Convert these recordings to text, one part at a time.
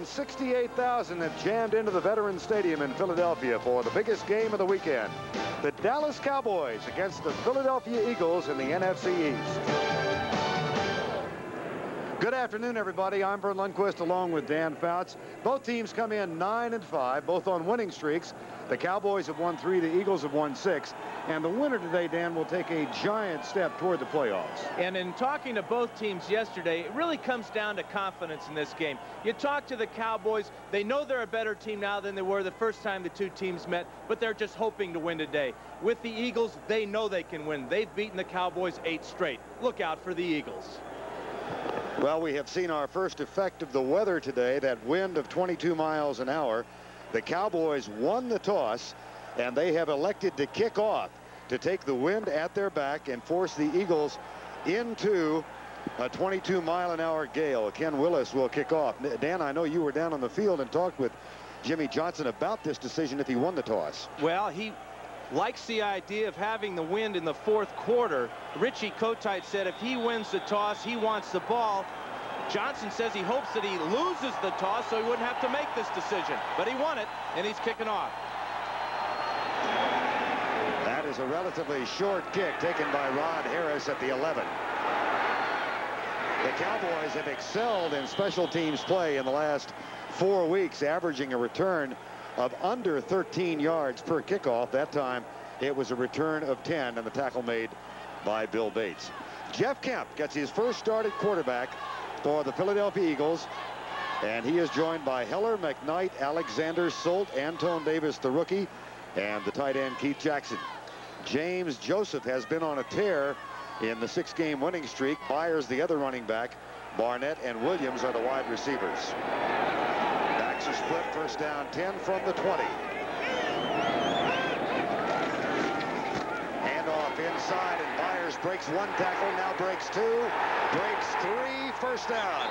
68,000 have jammed into the Veterans Stadium in Philadelphia for the biggest game of the weekend. The Dallas Cowboys against the Philadelphia Eagles in the NFC East. Good afternoon, everybody. I'm Vern Lundquist along with Dan Fouts. Both teams come in 9-5, both on winning streaks. The Cowboys have won 3, the Eagles have won 6. And the winner today, Dan, will take a giant step toward the playoffs. And in talking to both teams yesterday, it really comes down to confidence in this game. You talk to the Cowboys, they know they're a better team now than they were the first time the two teams met, but they're just hoping to win today. With the Eagles, they know they can win. They've beaten the Cowboys 8 straight. Look out for the Eagles. Well, we have seen our first effect of the weather today, that wind of 22 miles an hour. The Cowboys won the toss, and they have elected to kick off to take the wind at their back and force the Eagles into a 22-mile-an-hour gale. Ken Willis will kick off. Dan, I know you were down on the field and talked with Jimmy Johnson about this decision if he won the toss. Well, he likes the idea of having the wind in the fourth quarter. Richie Kotite said if he wins the toss, he wants the ball. Johnson says he hopes that he loses the toss so he wouldn't have to make this decision. But he won it, and he's kicking off. That is a relatively short kick taken by Rod Harris at the 11. The Cowboys have excelled in special teams play in the last 4 weeks, averaging a return of under 13 yards per kickoff. That time it was a return of 10, and the tackle made by Bill Bates. Jeff Kemp gets his first start at quarterback for the Philadelphia Eagles, and he is joined by Heller, McKnight, Alexander, Solt, Antone Davis, the rookie, and the tight end Keith Jackson. James Joseph has been on a tear in the 6-game winning streak. Byers, the other running back. Barnett and Williams are the wide receivers. Backs are split, first down 10 from the 20. Handoff inside, and Byers breaks 1 tackle, now breaks 2, breaks 3, first down.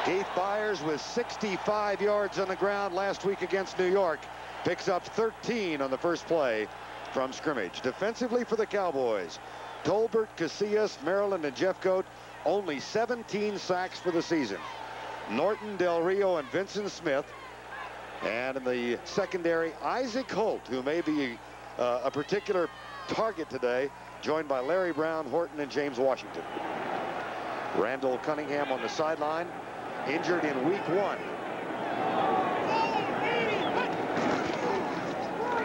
Keith Byers with 65 yards on the ground last week against New York. Picks up 13 on the first play from scrimmage. Defensively for the Cowboys, Tolbert, Casillas, Maryland, and Jeffcoat, only 17 sacks for the season. Norton, Del Rio, and Vincent Smith. And in the secondary, Isaac Holt, who may be a particular target today, joined by Larry Brown, Horton, and James Washington. Randall Cunningham on the sideline, injured in week 1.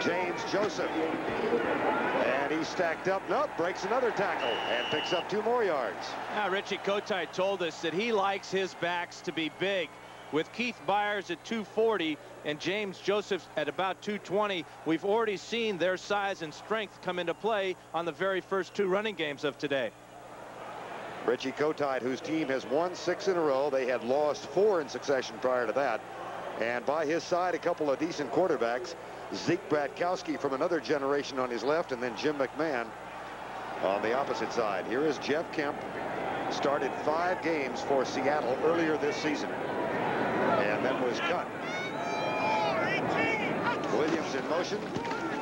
James Joseph, and he's stacked up. Nope, breaks another tackle and picks up 2 more yards. Now, Richie Kotite told us that he likes his backs to be big. With Keith Byers at 240 and James Joseph at about 220, we've already seen their size and strength come into play on the very first 2 running games of today. Richie Kotite, whose team has won 6 in a row. They had lost 4 in succession prior to that. And by his side, a couple of decent quarterbacks. Zeke Bratkowski from another generation on his left, and then Jim McMahon on the opposite side. Here is Jeff Kemp. Started 5 games for Seattle earlier this season, and then was cut. Williams in motion.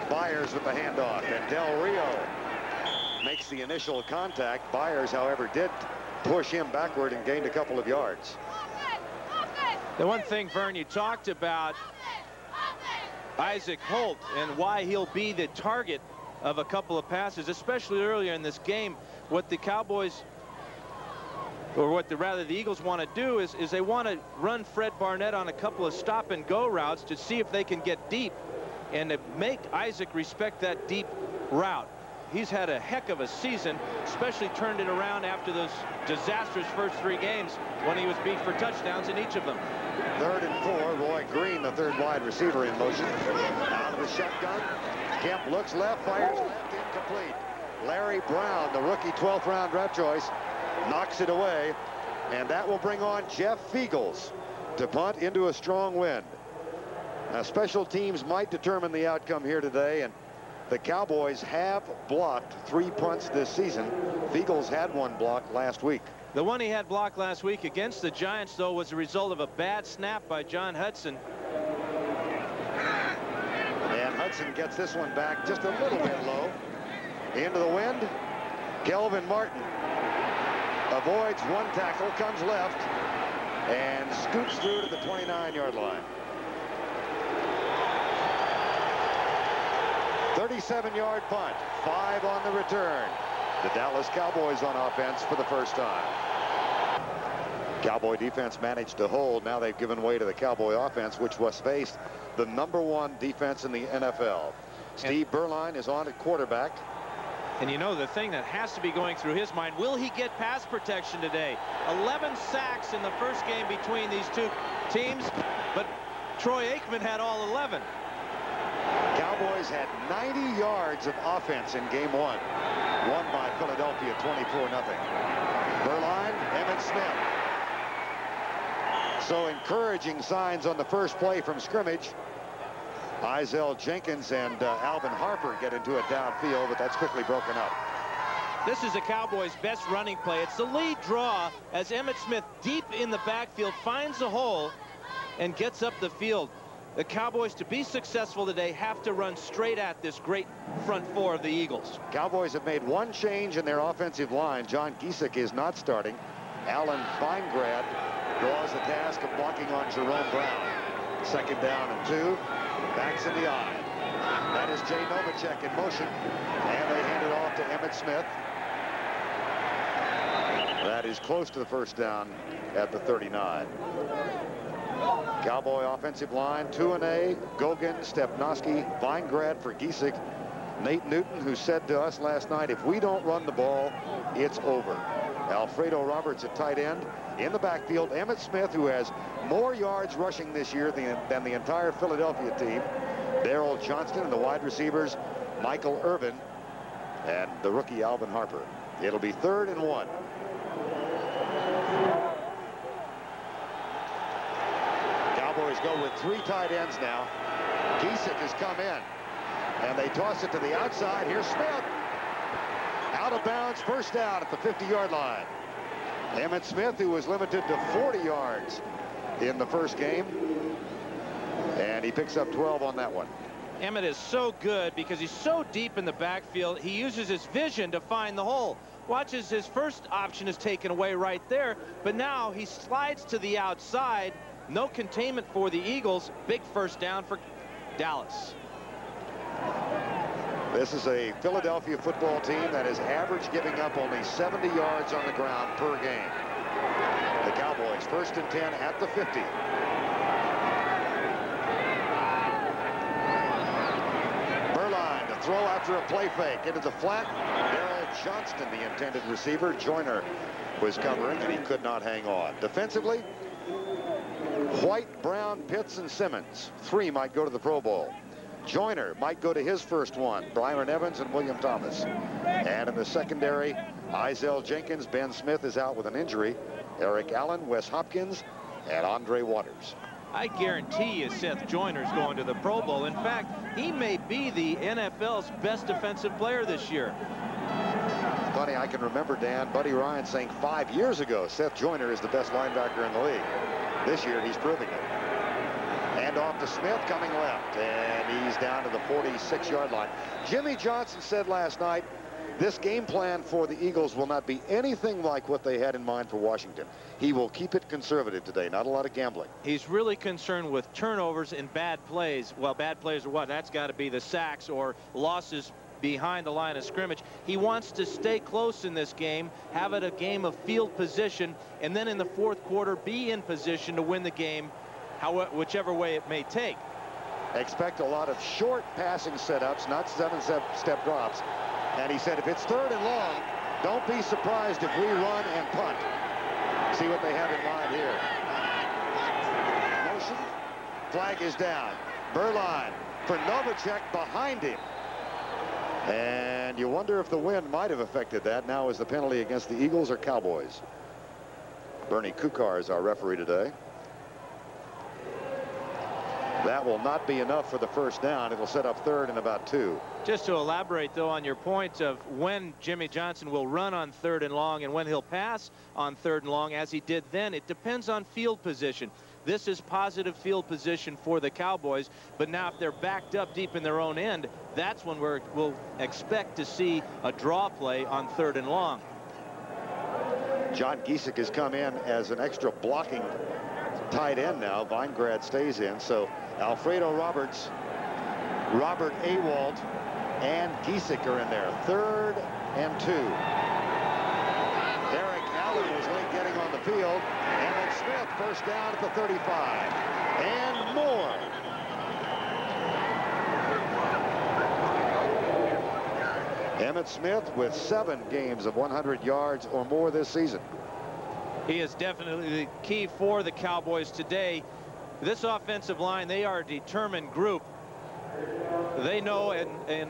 Byers with the handoff, and Del Rio makes the initial contact. Byers, however, did push him backward and gained a couple of yards. The one thing, Vern, you talked about Isaac Holt and why he'll be the target of a couple of passes, especially earlier in this game. What the Cowboys, or what the Eagles want to do is they want to run Fred Barnett on a couple of stop-and-go routes to see if they can get deep and to make Isaac respect that deep route. He's had a heck of a season, especially turned it around after those disastrous first 3 games when he was beat for touchdowns in each of them. 3rd and 4. Roy Green, the 3rd wide receiver, in motion. Out of the shotgun. Kemp looks left, fires left, incomplete. Larry Brown, the rookie 12th round draft choice, knocks it away, and that will bring on Jeff Fiegels to punt into a strong wind. Now, special teams might determine the outcome here today, and the Cowboys have blocked 3 punts this season. Fiegels had 1 blocked last week. The one he had blocked last week against the Giants, though, was a result of a bad snap by John Hudson. And Hudson gets this one back just a little bit low. Into the wind, Kelvin Martin avoids one tackle, comes left, and scoots through to the 29-yard line. 37-yard punt, 5 on the return. The Dallas Cowboys on offense for the first time. Cowboy defense managed to hold. Now they've given way to the Cowboy offense, which was faced the #1 defense in the NFL. Steve Berline is on at quarterback. And you know, the thing that has to be going through his mind, will he get pass protection today? 11 sacks in the first game between these two teams, but Troy Aikman had all 11. Cowboys had 90 yards of offense in game 1, won by Philadelphia 24-0. Berline, Emmitt Smith. So encouraging signs on the first play from scrimmage. Isaiah Jenkins and Alvin Harper get into it downfield, but that's quickly broken up. This is the Cowboys' best running play. It's the lead draw as Emmitt Smith, deep in the backfield, finds a hole and gets up the field. The Cowboys, to be successful today, have to run straight at this great front four of the Eagles. Cowboys have made one change in their offensive line. John Giesick is not starting. Alan Feingrad draws the task of blocking on Jerome Brown. 2nd down and 2. Backs in the eye. That is Jay Novacek in motion. And they hand it off to Emmitt Smith. That is close to the first down at the 39. Cowboy offensive line, Tuanay, Gogan, Stepnoski, Feingrad for Giesick. Nate Newton, who said to us last night, if we don't run the ball, it's over. Alfredo Roberts at tight end. In the backfield, Emmitt Smith, who has more yards rushing this year than the entire Philadelphia team. Darrell Johnston and the wide receivers, Michael Irvin and the rookie Alvin Harper. It'll be 3rd and 1. Cowboys go with 3 tight ends now. Giesick has come in, and they toss it to the outside. Here's Smith. Out of bounds, first down at the 50-yard line. Emmitt Smith, who was limited to 40 yards in the first game, and he picks up 12 on that one. Emmitt is so good because he's so deep in the backfield. He uses his vision to find the hole. Watches his first option is taken away right there, but now he slides to the outside. No containment for the Eagles. Big first down for Dallas. This is a Philadelphia football team that is average giving up only 70 yards on the ground per game. The Cowboys 1st and 10 at the 50. Berline to throw after a play fake into the flat. Darrell Johnston, the intended receiver. Joyner was covering, and he could not hang on. Defensively, White, Brown, Pitts, and Simmons. 3 might go to the Pro Bowl. Joyner might go to his first one. Byron Evans and William Thomas. And in the secondary, Isaiah Jenkins, Ben Smith is out with an injury. Eric Allen, Wes Hopkins, and Andre Waters. I guarantee you Seth Joyner's going to the Pro Bowl. In fact, he may be the NFL's best defensive player this year. Funny, I can remember, Dan, Buddy Ryan saying 5 years ago Seth Joyner is the best linebacker in the league. This year, he's proving it. And off to Smith, coming left, and he's down to the 46-yard line. Jimmy Johnson said last night, this game plan for the Eagles will not be anything like what they had in mind for Washington. He will keep it conservative today, not a lot of gambling. He's really concerned with turnovers and bad plays. Well, bad plays are what? That's got to be the sacks or losses behind the line of scrimmage. He wants to stay close in this game, have it a game of field position, and then in the 4th quarter be in position to win the game, whichever way it may take. Expect a lot of short passing setups, not 7-step drops. And he said if it's 3rd and long, don't be surprised if we run and punt. See what they have in mind here. Motion. Flag is down. Berline for Novacek behind him. And you wonder if the wind might have affected that. Now is the penalty against the Eagles or Cowboys? Bernie Kukar is our referee today. That will not be enough for the first down. It'll set up 3rd and about 2. Just to elaborate, though, on your point of when Jimmy Johnson will run on 3rd and long and when he'll pass on 3rd and long, as he did then, it depends on field position. This is positive field position for the Cowboys, but now if they're backed up deep in their own end, that's when we'll expect to see a draw play on 3rd and long. John Giesick has come in as an extra blocking tight end now. Weingrad stays in. So Alfredo Roberts, Robert Awald, and Giesick are in there. 3rd and 2. Eric Allen was late getting on the field. Emmett Smith first down at the 35. And more. Emmett Smith with 7 games of 100 yards or more this season. He is definitely the key for the Cowboys today. This offensive line, they are a determined group. They know, in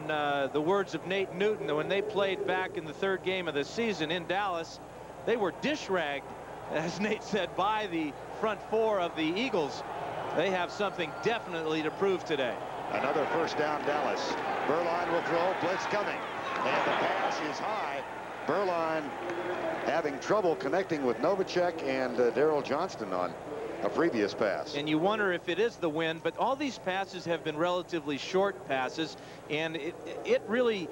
the words of Nate Newton, that when they played back in the 3rd game of the season in Dallas, they were dish-ragged, as Nate said, by the front 4 of the Eagles. They have something definitely to prove today. Another first down, Dallas. Berline will throw. Blitz coming. And the pass is high. Berline having trouble connecting with Novacek and Darrell Johnston on a previous pass. And you wonder if it is the wind, but all these passes have been relatively short passes, and it really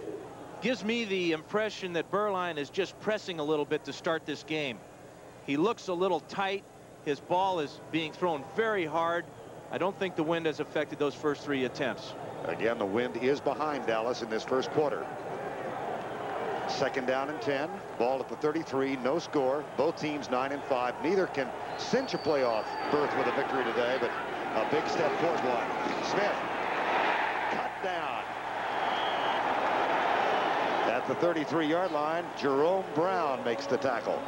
gives me the impression that Berline is just pressing a little bit to start this game. He looks a little tight. His ball is being thrown very hard. I don't think the wind has affected those first 3 attempts. Again, the wind is behind Dallas in this first quarter. 2nd down and 10. Ball at the 33. No score. Both teams 9 and 5. Neither can cinch a playoff berth with a victory today, but a big step toward one. Smith cut down at the 33-yard line. Jerome Brown makes the tackle.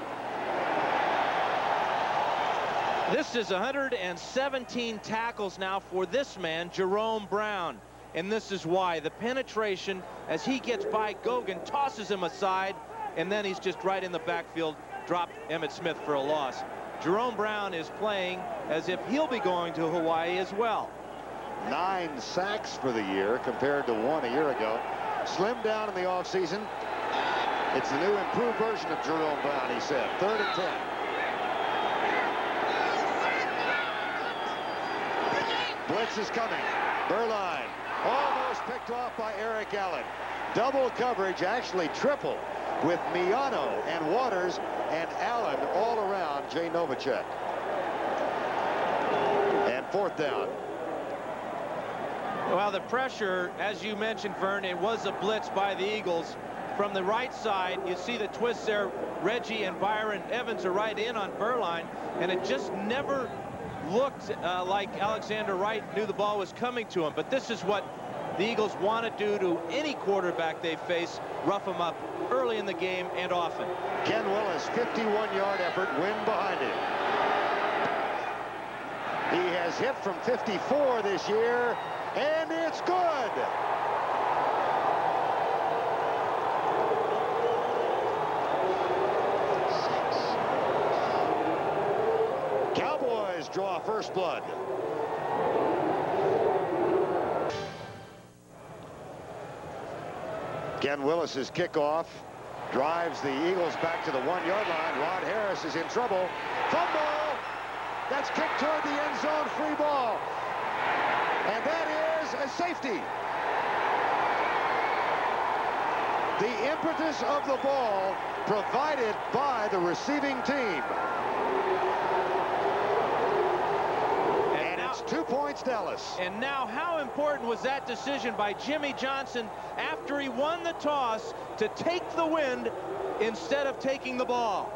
This is 117 tackles now for this man, Jerome Brown. And this is why. The penetration, as he gets by Gogan, tosses him aside, and then he's just right in the backfield, dropped Emmitt Smith for a loss. Jerome Brown is playing as if he'll be going to Hawaii as well. 9 sacks for the year compared to 1 a year ago. Slimmed down in the offseason. It's the new improved version of Jerome Brown, he said. 3rd and 10. Blitz is coming. Berline almost picked off by Eric Allen. Double coverage, actually triple, with Miano and Waters and Allen all around Jay Novacek. And 4th down. Well, the pressure, as you mentioned, Vern, it was a blitz by the Eagles. From the right side, you see the twist there. Reggie and Byron Evans are right in on Berline, and it just never looked like Alexander Wright knew the ball was coming to him. But this is what the Eagles want to do to any quarterback they face, rough him up early in the game and often. Ken Willis, 51-yard effort, wind behind him. He has hit from 54 this year, and it's good. Cowboys draw first blood. Ken Willis's kickoff drives the Eagles back to the 1-yard line. Rod Harris is in trouble. Fumble. That's kicked toward the end zone. Free ball. And that is a safety. The impetus of the ball provided by the receiving team. And it's 2 points, Dallas. And now, how important was that decision by Jimmy Johnson after he won the toss to take the wind instead of taking the ball?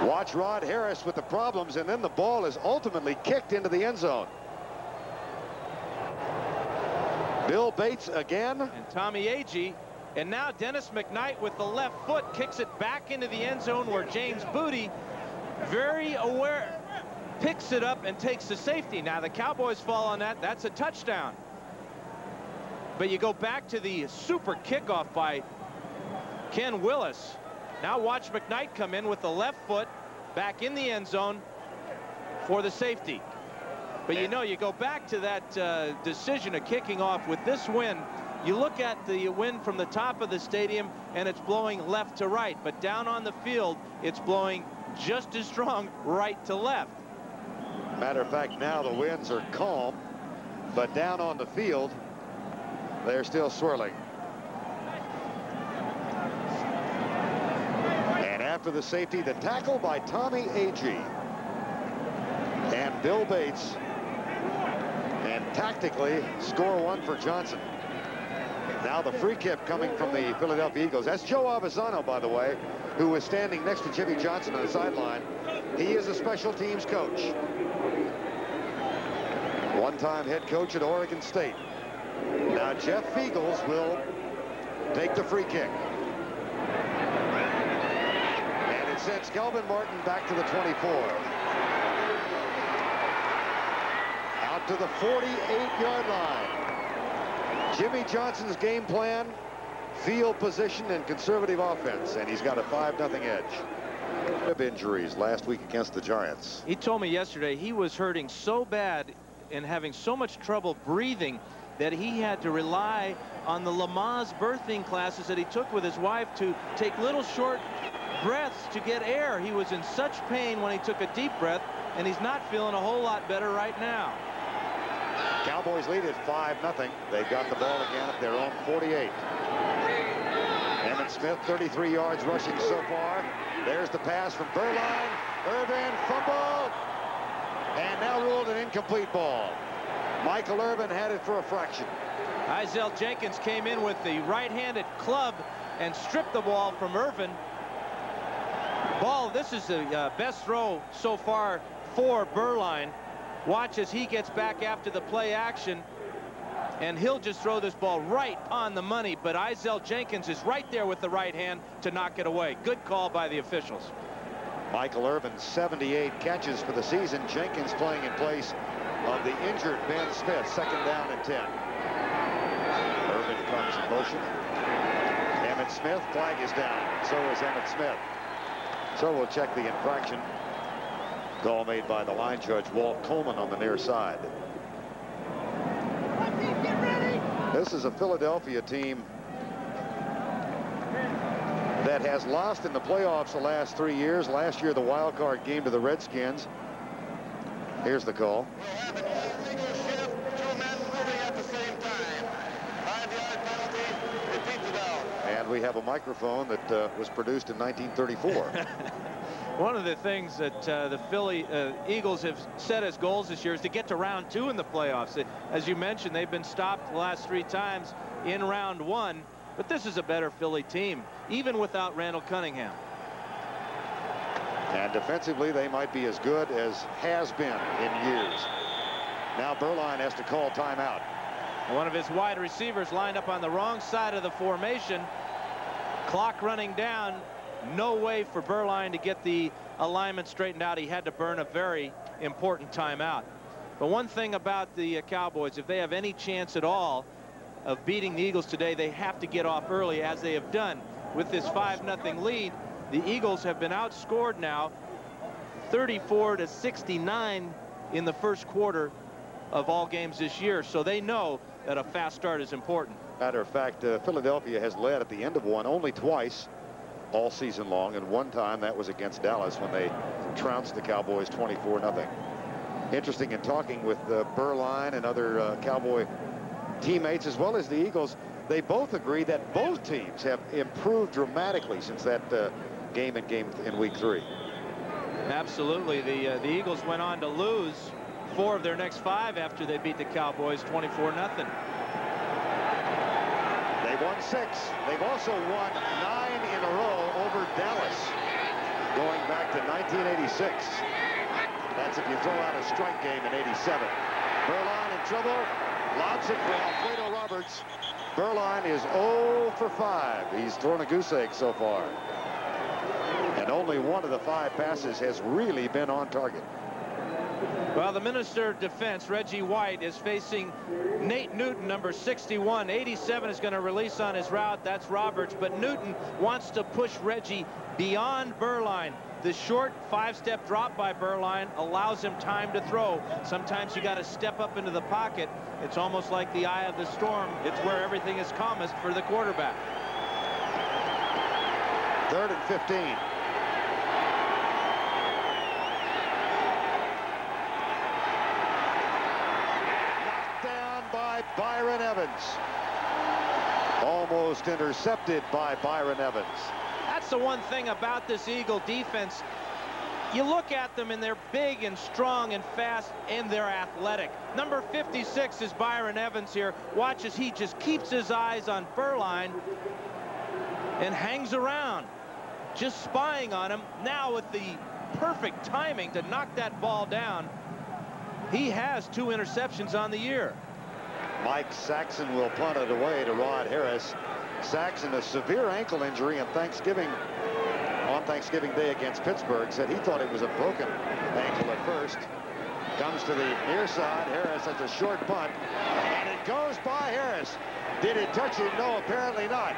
Watch Rod Harris with the problems, and then the ball is ultimately kicked into the end zone. Bill Bates again. And Tommy Agee. And now Dennis McKnight with the left foot kicks it back into the end zone, where James Booty, very aware, picks it up and takes the safety. Now the Cowboys fall on that. That's a touchdown. But you go back to the super kickoff by Ken Willis. Now watch McKnight come in with the left foot back in the end zone for the safety. But you know, you go back to that decision of kicking off with this wind. You look at the wind from the top of the stadium, and it's blowing left to right. But down on the field, it's blowing just as strong right to left. Matter of fact, now the winds are calm, but down on the field, they're still swirling. for the safety. The tackle by Tommy Agee and Bill Bates. And tactically, score one for Johnson. Now the free kick coming from the Philadelphia Eagles. That's Joe Avesano, by the way, who was standing next to Jimmy Johnson on the sideline. He is a special teams coach. One-time head coach at Oregon State. Now Jeff Fiegels will take the free kick. And it sends Kelvin Martin back to the 24. Out to the 48-yard line. Jimmy Johnson's game plan, field position and conservative offense, and he's got a 5-0 edge. Rib injuries last week against the Giants. He told me yesterday he was hurting so bad and having so much trouble breathing that he had to rely on the Lamaze birthing classes that he took with his wife to take little short breaths to get air. He was in such pain when he took a deep breath, and he's not feeling a whole lot better right now. Cowboys lead at 5-0. They've got the ball again at their own 48. Emmitt Smith, 33 yards rushing so far. There's the pass from Berline. Irvin, fumble, and now ruled an incomplete ball. Michael Irvin had it for a fraction. Isaiah Jenkins came in with the right-handed club and stripped the ball from Irvin. Ball, this is the best throw so far for Berline. Watch as he gets back after the play action, and he'll just throw this ball right on the money, but Isaiah Jenkins is right there with the right hand to knock it away. Good call by the officials. Michael Irvin, 78 catches for the season. Jenkins playing in place of the injured Ben Smith. 2nd down and 10. Irvin comes in motion. Emmitt Smith, flag is down. So is Emmitt Smith. So we'll check the infraction. Call made by the line judge, Walt Coleman, on the near side. This is a Philadelphia team that has lost in the playoffs the last 3 years. Last year, the wild card game to the Redskins. Here's the call. Will happen in a single shift, 2 men moving at the same time. 5-yard penalty, repeat the down. And we have a microphone that was produced in 1934. One of the things that the Philly Eagles have set as goals this year is to get to round 2 in the playoffs. As you mentioned, they've been stopped the last 3 times in round 1, but this is a better Philly team, even without Randall Cunningham. And defensively, they might be as good as has been in years. Now Berline has to call timeout. One of his wide receivers lined up on the wrong side of the formation. Clock running down. No way for Berline to get the alignment straightened out. He had to burn a very important timeout. But one thing about the Cowboys, if they have any chance at all of beating the Eagles today, they have to get off early, as they have done. With this 5-0 lead, the Eagles have been outscored now 34-69 in the first quarter of all games this year. So they know that a fast start is important. Matter of fact, Philadelphia has led at the end of one only twice all season long, and one time that was against Dallas when they trounced the Cowboys 24-0. Interesting, in talking with Berline and other Cowboy teammates, as well as the Eagles, they both agree that both teams have improved dramatically since that game in week 3. Absolutely. The Eagles went on to lose 4 of their next 5 after they beat the Cowboys 24-0. They won 6. They've also won 9 in a row over Dallas, going back to 1986. That's if you throw out a strike game in '87. Berline in trouble. Lobs it for Alfredo Roberts. Berline is 0 for 5. He's thrown a goose egg so far. And only one of the 5 passes has really been on target. Well, the Minister of Defense, Reggie White, is facing Nate Newton, number 61. 87 is going to release on his route. That's Roberts. But Newton wants to push Reggie beyond Berline. The short 5-step drop by Berline allows him time to throw. Sometimes you got to step up into the pocket. It's almost like the eye of the storm. It's where everything is calmest for the quarterback. 3rd and 15. Byron Evans. almost intercepted by Byron Evans. That's the one thing about this Eagle defense. You look at them and they're big and strong and fast and they're athletic. Number 56 is Byron Evans here. Watch as he just keeps his eyes on Furline and hangs around, just spying on him. Now with the perfect timing to knock that ball down. He has 2 interceptions on the year. Mike Saxon will punt it away to Rod Harris. Saxon, a severe ankle injury on Thanksgiving Day against Pittsburgh, said he thought it was a broken ankle at first. Comes to the near side. Harris has a short punt, and it goes by Harris. Did it touch him? No, apparently not.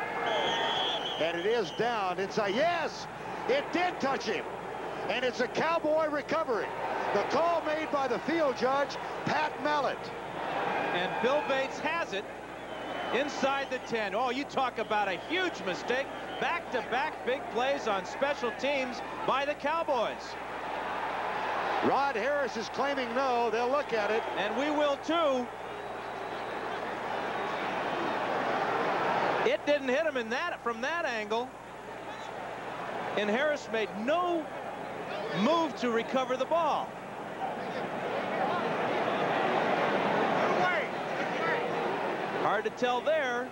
And it is down inside. Yes, it did touch him. And it's a Cowboy recovery. The call made by the field judge, Pat Mallett. And Bill Bates has it inside the 10. Oh, you talk about a huge mistake. Back-to-back big plays on special teams by the Cowboys. Rod Harris is claiming no. They'll look at it. And we will too. It didn't hit him in that from that angle. And Harris made no move to recover the ball. Hard to tell there.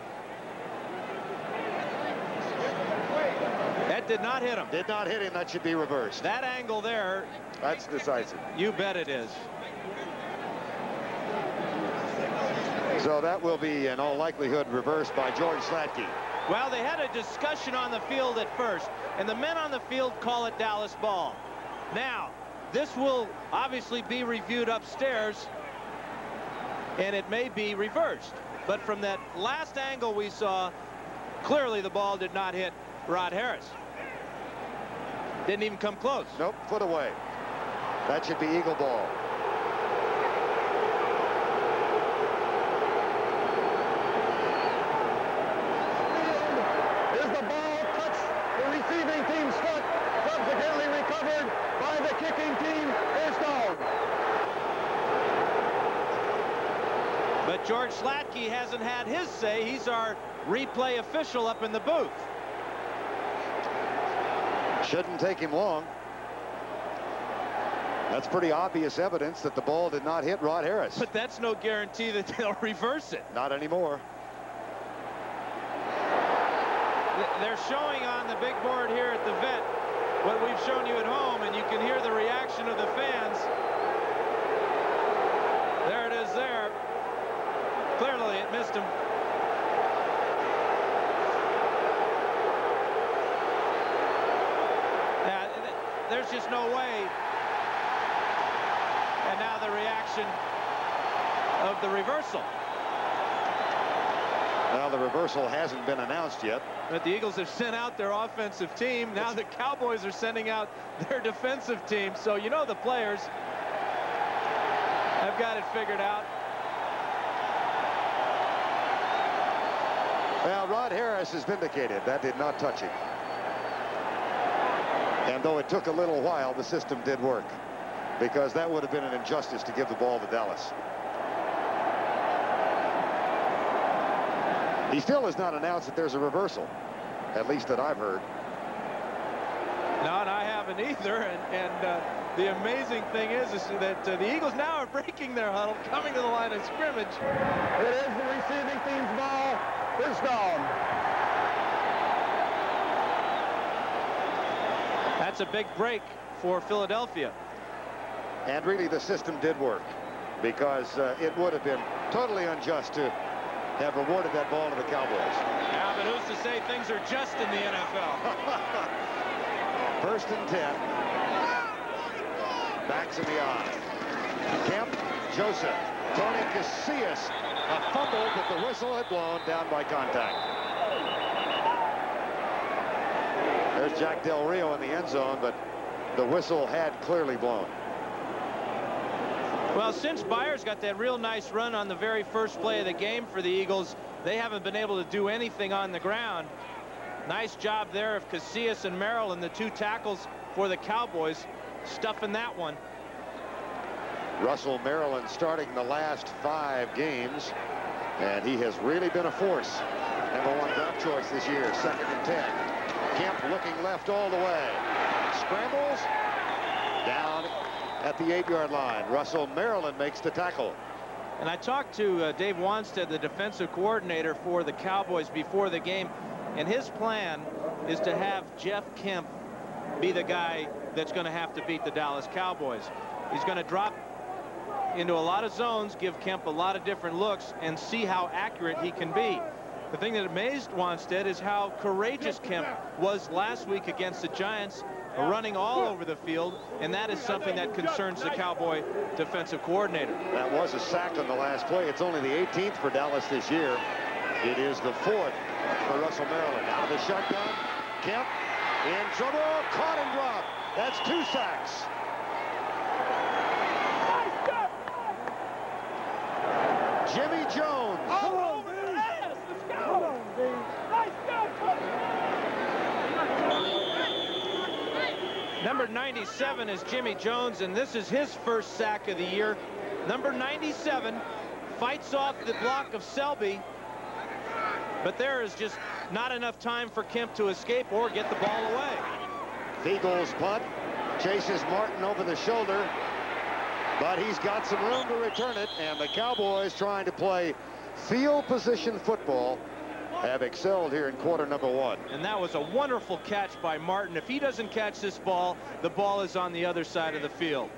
That did not hit him. Did not hit him. That should be reversed. That angle there. That's decisive. You bet it is. So that will be in all likelihood reversed by George Slatke. Well, they had a discussion on the field at first, and the men on the field call it Dallas ball. Now, this will obviously be reviewed upstairs, and it may be reversed. But from that last angle we saw, clearly the ball did not hit Rod Harris. Didn't even come close. Nope, foot away. That should be Eagle ball. Is the ball touch the receiving team's foot, subsequently recovered by the kicking team, first down. But George Slatke hasn't had his say. He's our replay official up in the booth. Shouldn't take him long. That's pretty obvious evidence that the ball did not hit Rod Harris. But that's no guarantee that they'll reverse it. Not anymore. They're showing on the big board here at the vet what we've shown you at home, and you can hear the reaction of the fans. There it is there. Clearly it missed him. There's just no way. And now the reaction of the reversal. Well, the reversal hasn't been announced yet. But the Eagles have sent out their offensive team. Now the Cowboys are sending out their defensive team. So you know the players have got it figured out. Well, Rod Harris is vindicated. That did not touch him. And though it took a little while, the system did work, because that would have been an injustice to give the ball to Dallas. He still has not announced that there's a reversal, at least that I've heard. No, and I haven't either. And the amazing thing is that the Eagles now are breaking their huddle, coming to the line of scrimmage. It is the receiving team's ball, first down. That's a big break for Philadelphia. And really the system did work, because it would have been totally unjust to have rewarded that ball to the Cowboys. Yeah, but who's to say things are just in the NFL? First and 10. Backs in the eye. Kemp, Joseph, Tony Casillas, a fumble, but the whistle had blown, down by contact. There's Jack Del Rio in the end zone, but the whistle had clearly blown. Well, since Byers got that real nice run on the very first play of the game for the Eagles, they haven't been able to do anything on the ground. Nice job there of Casillas and Merrill, and the 2 tackles for the Cowboys, stuffing that one. Russell Maryland starting the last 5 games, and he has really been a force #1 draft choice this year. 2nd and 10. Kemp looking left all the way. Scrambles down at the 8-yard line. Russell Maryland makes the tackle. And I talked to Dave Wanstead, the defensive coordinator for the Cowboys, before the game, and his plan is to have Jeff Kemp be the guy that's going to have to beat the Dallas Cowboys. He's going to drop into a lot of zones, give Kemp a lot of different looks, and see how accurate he can be. The thing that amazed Wanstead is how courageous Kemp was last week against the Giants, running all over the field, and that is something that concerns the Cowboy defensive coordinator. That was a sack on the last play. It's only the 18th for Dallas this year. It is the 4th for Russell Maryland. Out of the shotgun. Kemp in trouble. Caught and dropped. That's 2 sacks. Jimmy Jones. Oh, yes, let's go. Come on, Dave. Nice job, Number 97 is Jimmy Jones, and this is his first sack of the year. Number 97 fights off the block of Selby, but there is just not enough time for Kemp to escape or get the ball away. Eagles punt. Chases Martin over the shoulder, but he's got some room to return it, and the Cowboys, trying to play field position football, have excelled here in quarter number 1. And that was a wonderful catch by Martin. If he doesn't catch this ball, the ball is on the other side of the field.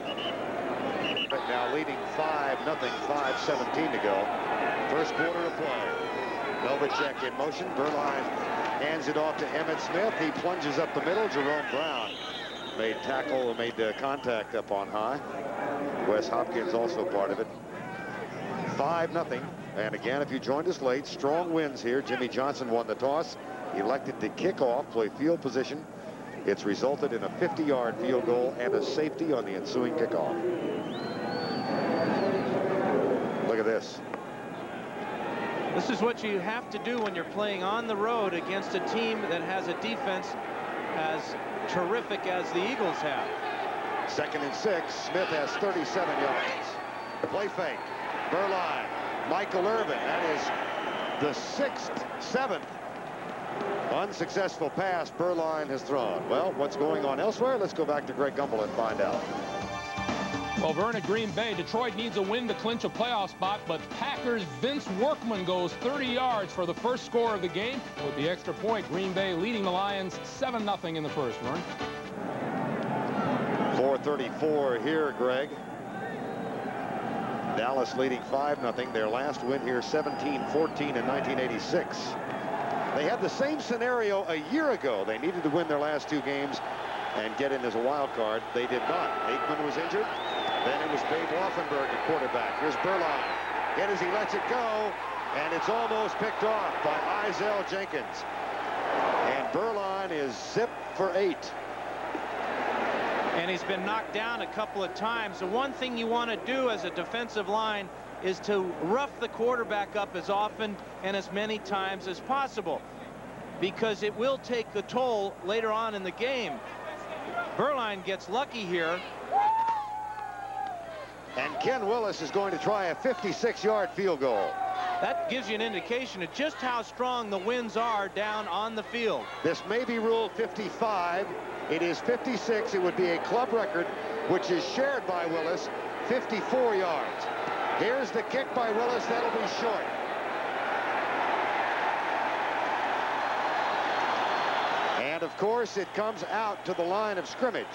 Right now leading 5-0, 5:17 to go. First quarter of play. Novacek in motion. Berline hands it off to Emmitt Smith. He plunges up the middle. Jerome Brown made contact up on high. Wes Hopkins also part of it. 5-0. And again, if you joined us late, strong wins here. Jimmy Johnson won the toss, elected to kick off, play field position. It's resulted in a 50-yard field goal and a safety on the ensuing kickoff. Look at this. This is what you have to do when you're playing on the road against a team that has a defense as terrific as the Eagles have. 2nd and 6. Smith has 37 yards. Play fake. Berline. Michael Irvin. That is the 7th unsuccessful pass Berline has thrown. Well, what's going on elsewhere? Let's go back to Greg Gumbel and find out. Well, Vern at Green Bay, Detroit needs a win to clinch a playoff spot, but Packers' Vince Workman goes 30 yards for the first score of the game. With the extra point, Green Bay leading the Lions 7-0 in the first, Vern. 4:34 here, Greg. Dallas leading 5-0. Their last win here, 17-14 in 1986. They had the same scenario a year ago. They needed to win their last 2 games and get in as a wild card. They did not. Aikman was injured. Then it was Babe Laufenberg at quarterback. Here's Berline. Hit as he lets it go, and it's almost picked off by Izell Jenkins. And Berline is zipped for 8. And he's been knocked down a couple of times. The one thing you want to do as a defensive line is to rough the quarterback up as often and as many times as possible, because it will take a toll later on in the game. Berline gets lucky here. And Ken Willis is going to try a 56-yard field goal. That gives you an indication of just how strong the winds are down on the field. This may be ruled 55. It is 56. It would be a club record, which is shared by Willis, 54 yards. Here's the kick by Willis. That'll be short. And, of course, it comes out to the line of scrimmage.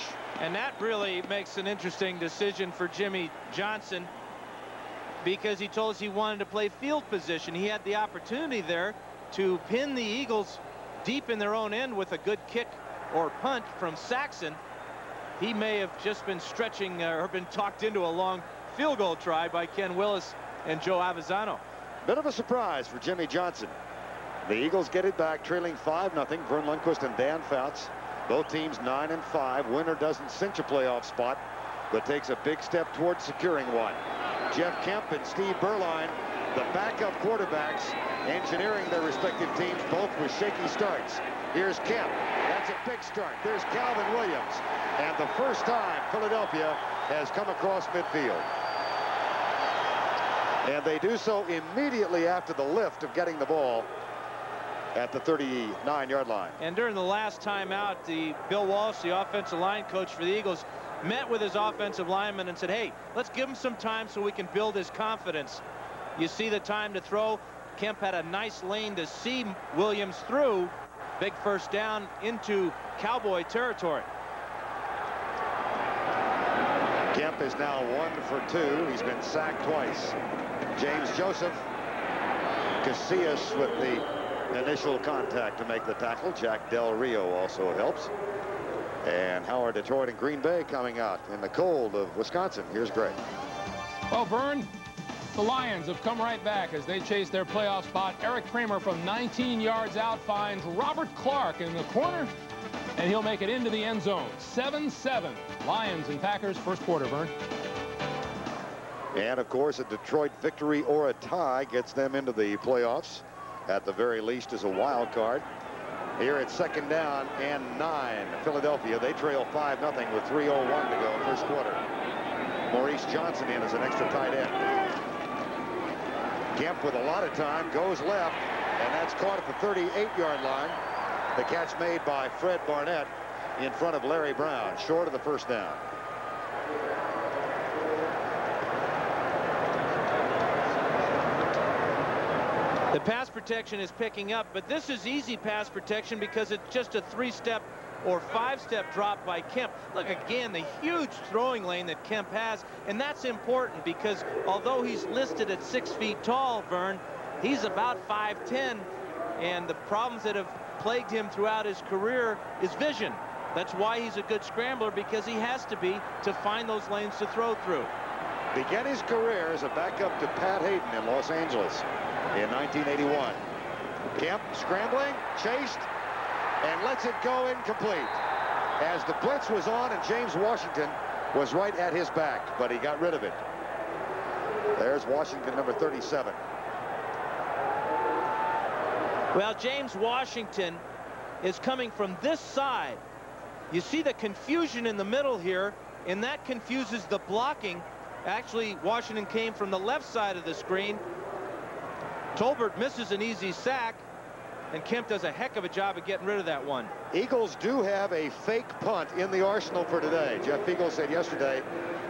And that really makes an interesting decision for Jimmy Johnson, because he told us he wanted to play field position. He had the opportunity there to pin the Eagles deep in their own end with a good kick or punt from Saxon. He may have just been stretching or been talked into a long field goal try by Ken Willis and Joe Avezzano. Bit of a surprise for Jimmy Johnson. The Eagles get it back, trailing 5-0. Vern Lundquist and Dan Fouts. Both teams 9-5. Winner doesn't cinch a playoff spot, but takes a big step towards securing one. Jeff Kemp and Steve Berline, the backup quarterbacks, engineering their respective teams, both with shaky starts. Here's Kemp. That's a big start. There's Calvin Williams. And the first time Philadelphia has come across midfield. And they do so immediately after the lift of getting the ball at the 39-yard line. And during the last timeout, Bill Walsh, the offensive line coach for the Eagles, met with his offensive lineman and said, hey, let's give him some time so we can build his confidence. You see the time to throw. Kemp had a nice lane to see Williams through. Big first down into Cowboy territory. Kemp is now 1 for 2. He's been sacked twice. James Joseph. Casillas with the initial contact to make the tackle. Jack Del Rio also helps. And how are Detroit and Green Bay coming out in the cold of Wisconsin? Here's Greg. Well, Vern, the Lions have come right back as they chase their playoff spot. Eric Kramer from 19 yards out finds Robert Clark in the corner, and he'll make it into the end zone. 7-7. Lions and Packers first quarter, Vern. And, of course, a Detroit victory or a tie gets them into the playoffs, at the very least as a wild card. Here it's 2nd down and 9. Philadelphia, they trail 5-0 with 3:01 to go first quarter. Maurice Johnson in as an extra tight end. Kemp with a lot of time goes left, and that's caught at the 38-yard line. The catch made by Fred Barnett in front of Larry Brown, short of the first down. The pass protection is picking up, but this is easy pass protection because it's just a 3-step or 5-step drop by Kemp. Look again, the huge throwing lane that Kemp has, and that's important because although he's listed at 6 feet tall, Vern, he's about 5'10", and the problems that have plagued him throughout his career is vision. That's why he's a good scrambler, because he has to be to find those lanes to throw through. Began his career as a backup to Pat Hayden in Los Angeles in 1981. Kemp scrambling, chased, and lets it go incomplete as the blitz was on and James Washington was right at his back, but he got rid of it. There's Washington, number 37. Well, James Washington is coming from this side. You see the confusion in the middle here, and that confuses the blocking. Actually, Washington came from the left side of the screen. Tolbert misses an easy sack, and Kemp does a heck of a job of getting rid of that one. Eagles do have a fake punt in the arsenal for today. Jeff Eagles said yesterday,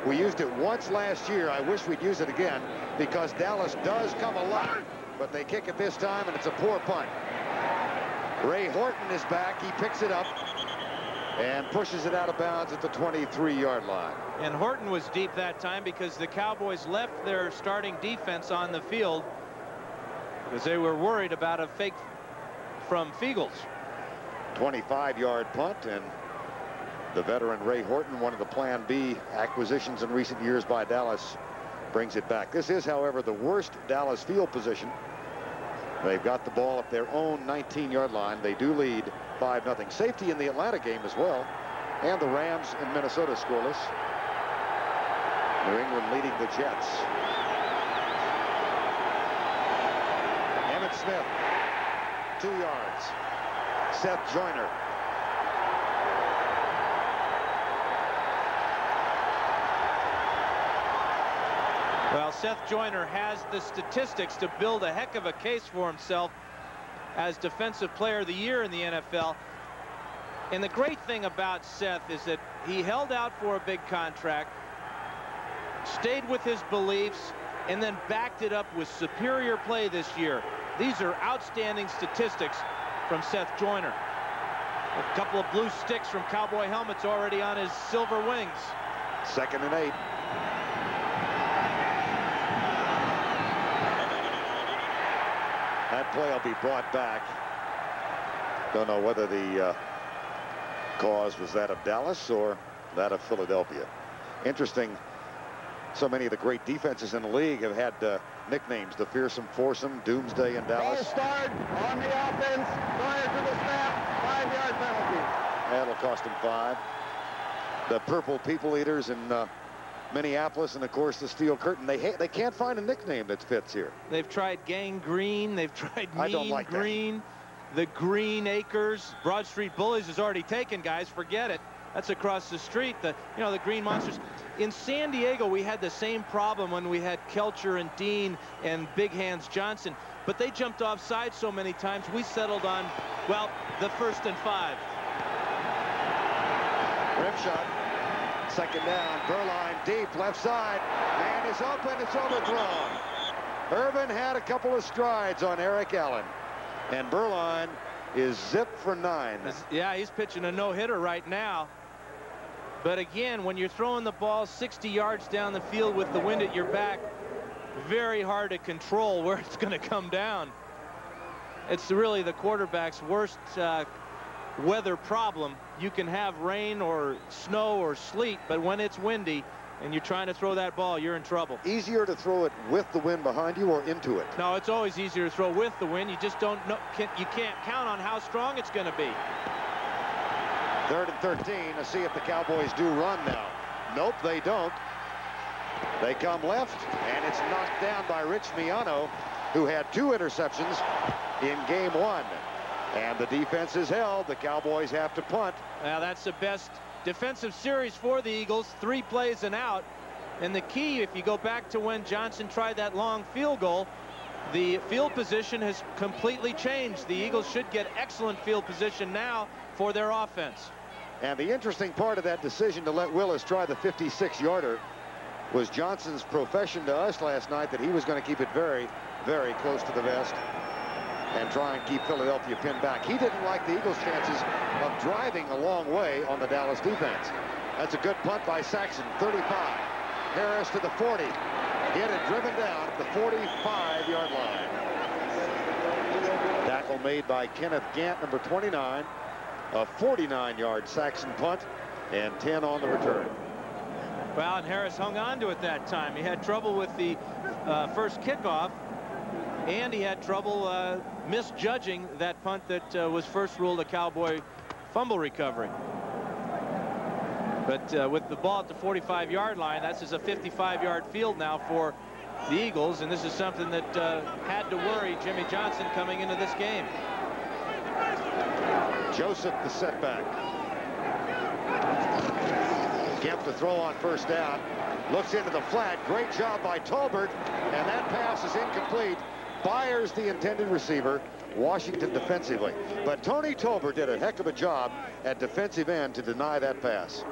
we used it once last year. I wish we'd use it again because Dallas does come alive, but they kick it this time, and it's a poor punt. Ray Horton is back. He picks it up and pushes it out of bounds at the 23-yard line. And Horton was deep that time because the Cowboys left their starting defense on the field because they were worried about a fake from Fiegels. 25-yard punt, and the veteran Ray Horton, one of the Plan B acquisitions in recent years by Dallas, brings it back. This is, however, the worst Dallas field position. They've got the ball at their own 19-yard line. They do lead 5-0. Safety in the Atlanta game as well, and the Rams in Minnesota scoreless. New England leading the Jets. Emmitt Smith, 2 yards. Seth Joyner. Well, Seth Joyner has the statistics to build a heck of a case for himself as Defensive Player of the Year in the NFL. And the great thing about Seth is that he held out for a big contract, stayed with his beliefs, and then backed it up with superior play this year. These are outstanding statistics from Seth Joyner. A couple of blue sticks from Cowboy helmets already on his silver wings. 2nd and 8. That play will be brought back. Don't know whether the cause was that of Dallas or that of Philadelphia. Interesting. So many of the great defenses in the league have had nicknames. The Fearsome Foursome, Doomsday in Dallas. Ball start on the offense prior to the snap. 5-yard penalty. That'll cost them 5. The Purple People Eaters in Minneapolis, and of course the Steel Curtain. They can't find a nickname that fits here. They've tried Gang Green. They've tried Mean I don't like Green. The Green Acres. Broad Street Bullies is already taken, guys. Forget it. That's across the street. The Green Monsters. In San Diego, we had the same problem when we had Kelcher and Dean and Big Hands Johnson. but they jumped offside so many times, we settled on, well, the 1st and 5. Rim shot. 2nd down. Berline deep left side. Man is open. It's overthrown. Irvin had a couple of strides on Eric Allen. And Berline is zipped for 9. Yeah, he's pitching a no-hitter right now. But again, when you're throwing the ball 60 yards down the field with the wind at your back, very hard to control where it's going to come down. It's really the quarterback's worst weather problem. You can have rain or snow or sleet, but when it's windy and you're trying to throw that ball, you're in trouble. Easier to throw it with the wind behind you or into it? No, it's always easier to throw with the wind. You just don't know. You can't count on how strong it's going to be. 3rd and 13. Let's see if the Cowboys do run now. Nope, they don't. They come left, and it's knocked down by Rich Miano, who had 2 interceptions in game 1. And the defense is held. The Cowboys have to punt. Now, that's the best defensive series for the Eagles. 3 plays and out. And the key, if you go back to when Johnson tried that long field goal, the field position has completely changed. The Eagles should get excellent field position now for their offense. And the interesting part of that decision to let Willis try the 56-yarder was Johnson's profession to us last night that he was going to keep it very, very close to the vest and try and keep Philadelphia pinned back. He didn't like the Eagles' chances of driving a long way on the Dallas defense. That's a good punt by Saxon. 35. Harris to the 40. Hit and driven down at the 45-yard line. Tackle made by Kenneth Gant, number 29. A 49-yard Saxon punt and 10 on the return. Well, and Harris hung on to it that time. He had trouble with the first kickoff, and he had trouble misjudging that punt that was first ruled a Cowboy fumble recovery. But with the ball at the 45-yard line, that's a 55-yard field now for the Eagles, and this is something that had to worry Jimmy Johnson coming into this game. Joseph the setback. Kemp to throw on 1st down. Looks into the flat. Great job by Tolbert, and that pass is incomplete. Fires the intended receiver. Washington defensively. But Tony Tolbert did a heck of a job at defensive end to deny that pass.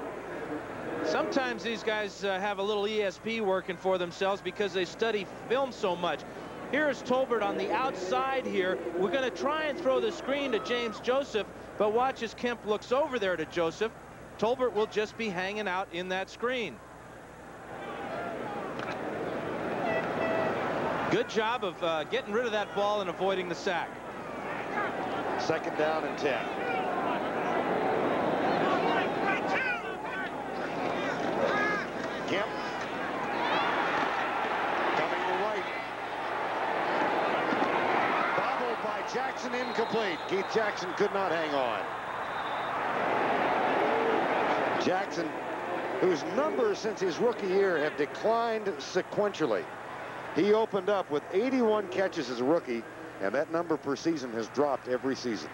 Sometimes these guys have a little ESP working for themselves because they study film so much. Here's Tolbert on the outside here. We're going to try and throw the screen to James Joseph, but watch as Kemp looks over there to Joseph. Tolbert will just be hanging out in that screen. Good job of getting rid of that ball and avoiding the sack. 2nd down and 10. Kemp coming to the right. Bobbled by Jackson, incomplete. Keith Jackson could not hang on. Jackson, whose numbers since his rookie year have declined sequentially. He opened up with 81 catches as a rookie, and that number per season has dropped every season.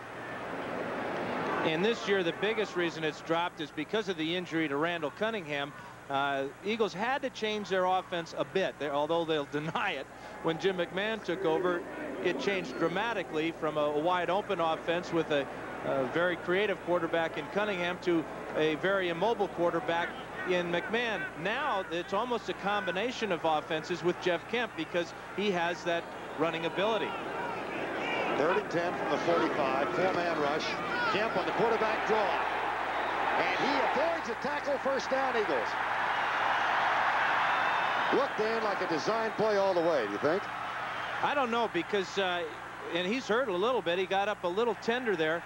And this year, the biggest reason it's dropped is because of the injury to Randall Cunningham. Eagles had to change their offense a bit, although they'll deny it. When Jim McMahon took over, it changed dramatically from a wide open offense with a very creative quarterback in Cunningham to a very immobile quarterback in McMahon. Now it's almost a combination of offenses with Jeff Kemp because he has that running ability. 3rd and 10 from the 45. 4-man rush. Kemp on the quarterback draw. And he avoids a tackle. 1st down, Eagles. Looked, Dan, like a design play all the way, do you think? I don't know, because and he's hurt a little bit. He got up a little tender there.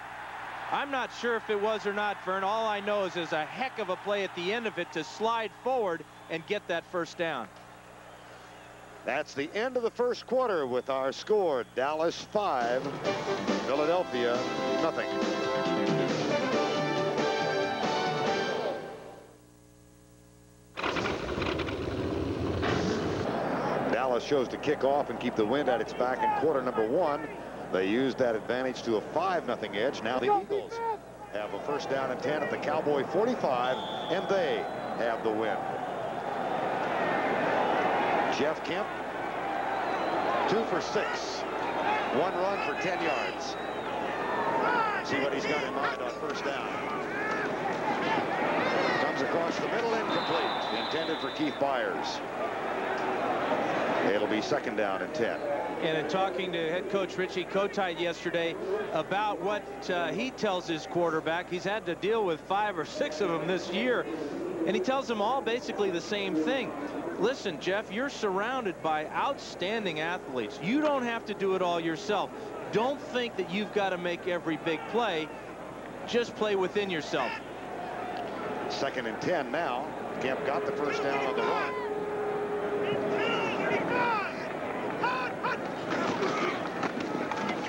I'm not sure if it was or not, Vern. All I know is there's a heck of a play at the end of it to slide forward and get that 1st down. That's the end of the 1st quarter with our score: Dallas 5, Philadelphia nothing. Dallas chose to kick off and keep the wind at its back in quarter number 1. They used that advantage to a 5-0 edge. Now the Eagles have a 1st down and 10 at the Cowboy 45, and they have the win. Jeff Kemp, 2 for 6. 1 run for 10 yards. See what he's got in mind on first down. Comes across the middle, incomplete. Intended for Keith Byers. It'll be 2nd down and 10. And in talking to head coach Richie Kotite yesterday about what he tells his quarterback, he's had to deal with 5 or 6 of them this year, and he tells them all basically the same thing. Listen, Jeff, you're surrounded by outstanding athletes. You don't have to do it all yourself. Don't think that you've got to make every big play. Just play within yourself. 2nd and 10 now. Kemp got the first down on the run.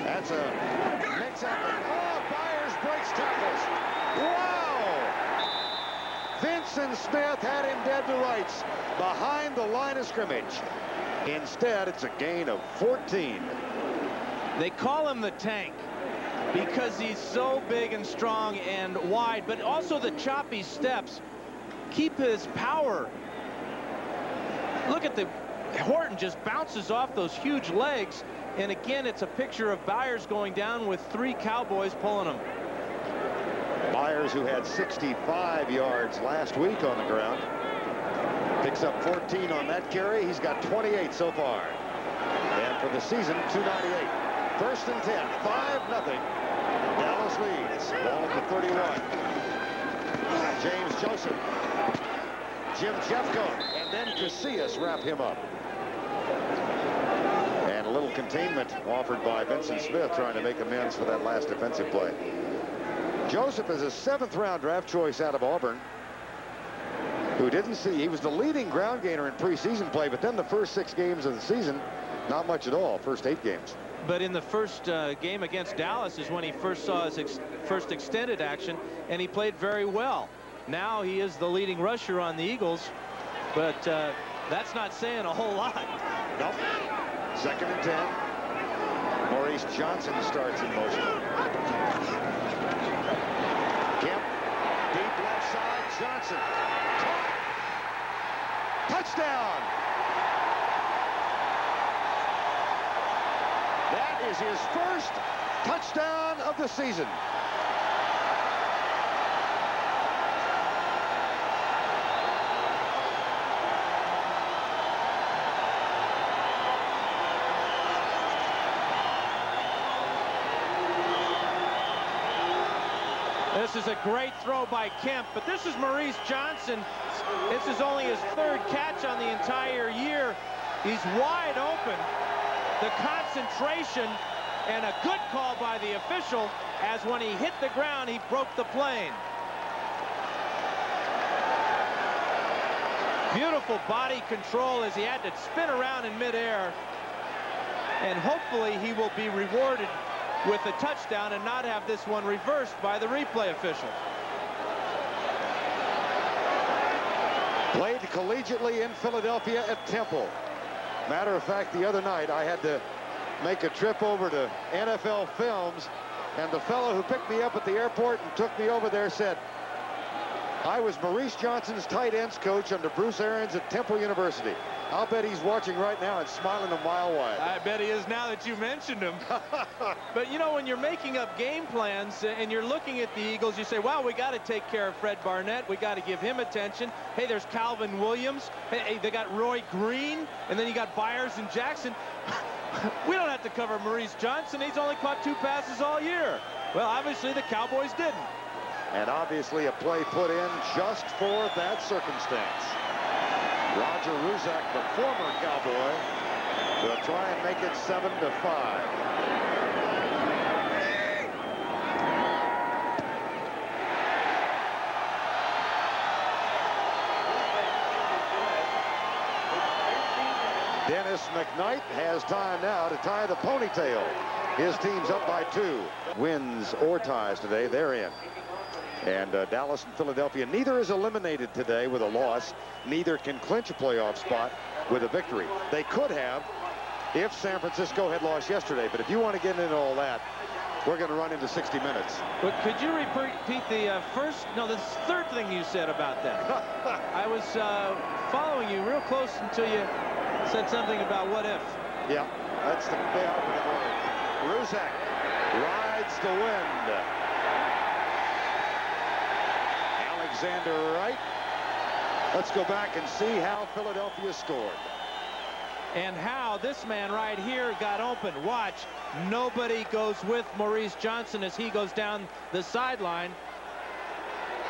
That's a mix-up. Oh, Byers breaks tackles. Wow! Vincent Smith had him dead to rights behind the line of scrimmage. Instead, it's a gain of 14. They call him the Tank because he's so big and strong and wide, but also the choppy steps keep his power. Look at the Horton just bounces off those huge legs, and again it's a picture of Byers going down with 3 Cowboys pulling him. Byers, who had 65 yards last week on the ground, picks up 14 on that carry. He's got 28 so far, and for the season 298. 1st and 10, 5-0. Dallas leads. Ball at the 31. James Joseph, Jim Jeffcoat, and then Casillas wrap him up. And a little containment offered by Vincent Smith, trying to make amends for that last defensive play. Joseph is a 7th-round draft choice out of Auburn, who didn't see, he was the leading ground gainer in preseason play, but then the first 6 games of the season, not much at all, first 8 games. But in the first game against Dallas is when he first saw his first extended action, and he played very well. Now he is the leading rusher on the Eagles, but that's not saying a whole lot. Nope. 2nd and 10. Maurice Johnson starts in motion. Kemp, deep left side, Johnson. Touchdown! That is his first touchdown of the season. This is a great throw by Kemp, but this is Maurice Johnson. This is only his 3rd catch on the entire year. He's wide open. The concentration and a good call by the official, as when he hit the ground, he broke the plane. Beautiful body control as he had to spin around in midair. And hopefully he will be rewarded with a touchdown and not have this one reversed by the replay official. Played collegiately in Philadelphia at Temple. Matter of fact, the other night I had to make a trip over to NFL Films, and the fellow who picked me up at the airport and took me over there said, I was Maurice Johnson's tight ends coach under Bruce Arians at Temple University. I'll bet he's watching right now and smiling a mile wide. I bet he is now that you mentioned him. But, you know, when you're making up game plans and you're looking at the Eagles, you say, well, we got to take care of Fred Barnett. We got to give him attention. Hey, there's Calvin Williams. Hey, they got Roy Green. And then you got Byers and Jackson. We don't have to cover Maurice Johnson. He's only caught 2 passes all year. Well, obviously the Cowboys didn't. And obviously a play put in just for that circumstance. Roger Ruzak, the former Cowboy, will try and make it 7-5. Dennis McKnight has time now to tie the ponytail. His team's up by 2. Wins or ties today, they're in. And Dallas and Philadelphia, neither is eliminated today with a loss. Neither can clinch a playoff spot with a victory. They could have if San Francisco had lost yesterday. But if you want to get into all that, we're going to run into 60 minutes. But could you repeat the the 3rd thing you said about that? I was following you real close until you said something about what if. Yeah, that's the operative word. Ruzek rides the wind. Alexander Wright. Let's go back and see how Philadelphia scored. And how this man right here got open. Watch. Nobody goes with Maurice Johnson as he goes down the sideline.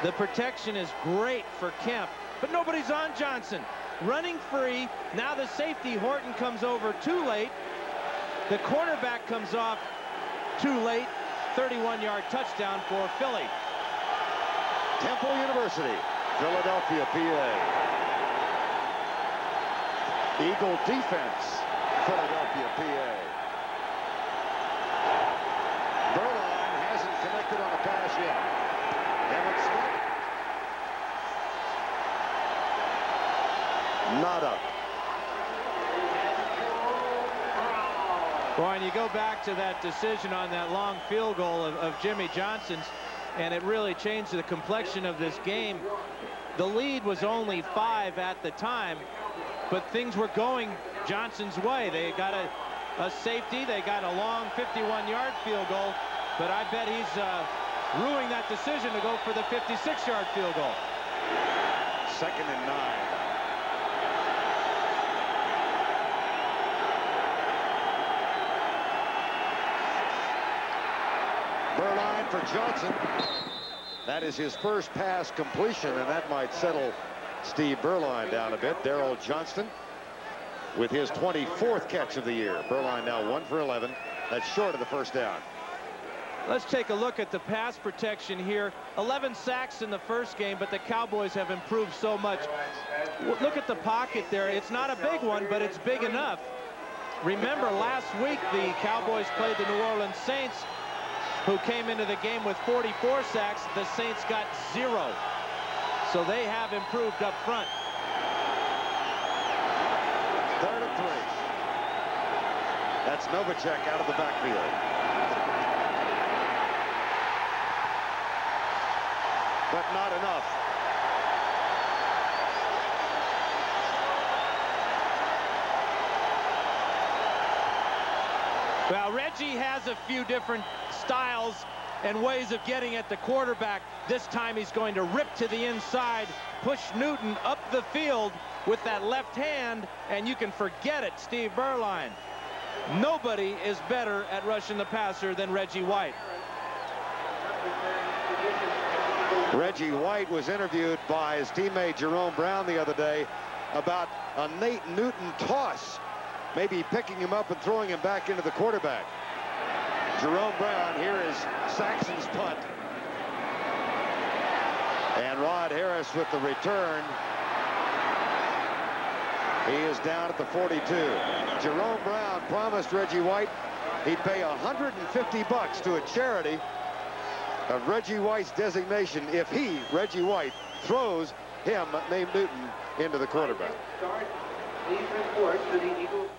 The protection is great for Kemp, but nobody's on Johnson. Running free. Now the safety, Horton, comes over too late. The cornerback comes off too late. 31-yard touchdown for Philly. Temple University, Philadelphia, PA. Eagle defense, Philadelphia, PA. Berline hasn't connected on a pass yet. Emmett Smith. Nada. Boy, and you go back to that decision on that long field goal of Jimmy Johnson's, and it really changed the complexion of this game. The lead was only 5 at the time, but things were going Johnson's way. They got a safety. They got a long 51-yard field goal, but I bet he's ruining that decision to go for the 56-yard field goal. 2nd and 9. Berline for Johnson. That is his first pass completion, and that might settle Steve Berline down a bit. Darrell Johnston with his 24th catch of the year. Berline now 1 for 11. That's short of the first down. Let's take a look at the pass protection here. 11 sacks in the first game, but the Cowboys have improved so much. Look at the pocket there. It's not a big one, but it's big enough. Remember, last week the Cowboys played the New Orleans Saints, who came into the game with 44 sacks. The Saints got 0. So they have improved up front. 3rd and 3. That's Novacek out of the backfield. But not enough. Well, Reggie has a few different styles and ways of getting at the quarterback. This time he's going to rip to the inside, push Newton up the field with that left hand, and you can forget it, Steve Berline. Nobody is better at rushing the passer than Reggie White. Reggie White was interviewed by his teammate Jerome Brown the other day about a Nate Newton toss, maybe picking him up and throwing him back into the quarterback. Jerome Brown, here is Saxon's punt. And Rod Harris with the return. He is down at the 42. Jerome Brown promised Reggie White he'd pay $150 to a charity of Reggie White's designation if he, Reggie White, throws him, named Newton, into the quarterback. Please report to the Eagles.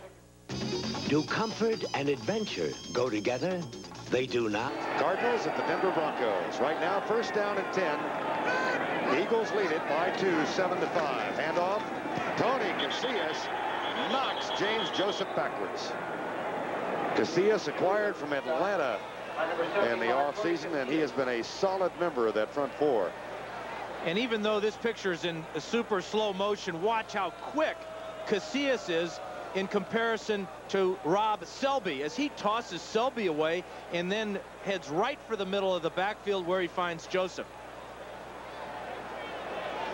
Do comfort and adventure go together? They do not. Cardinals at the Denver Broncos. Right now, 1st down and 10. The Eagles lead it by 2, 7-5. Handoff. Tony Casillas knocks James Joseph backwards. Casillas acquired from Atlanta in the offseason, and he has been a solid member of that front four. And even though this picture is in a super slow motion, watch how quick Casillas is in comparison to Rob Selby as he tosses Selby away and then heads right for the middle of the backfield where he finds Joseph.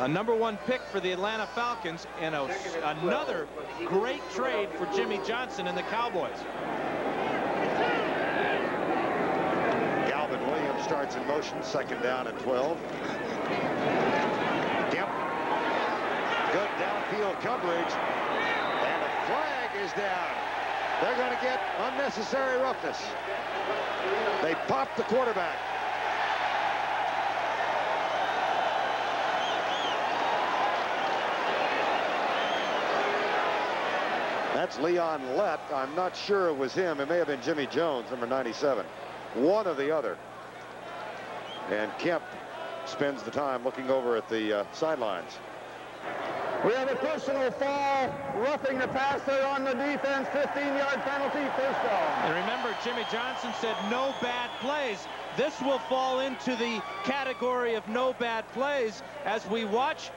A #1 pick for the Atlanta Falcons, and another great trade for Jimmy Johnson and the Cowboys. Galvin Williams starts in motion, 2nd down and 12. Kemp. Good downfield coverage. And a flag is down. They're going to get unnecessary roughness. They popped the quarterback. That's Leon Lett. I'm not sure it was him. It may have been Jimmy Jones, number 97. One or the other. And Kemp spends the time looking over at the sidelines. We have a personal foul, roughing the passer on the defense, 15-yard penalty, first down. And remember, Jimmy Johnson said no bad plays. This will fall into the category of no bad plays as we watch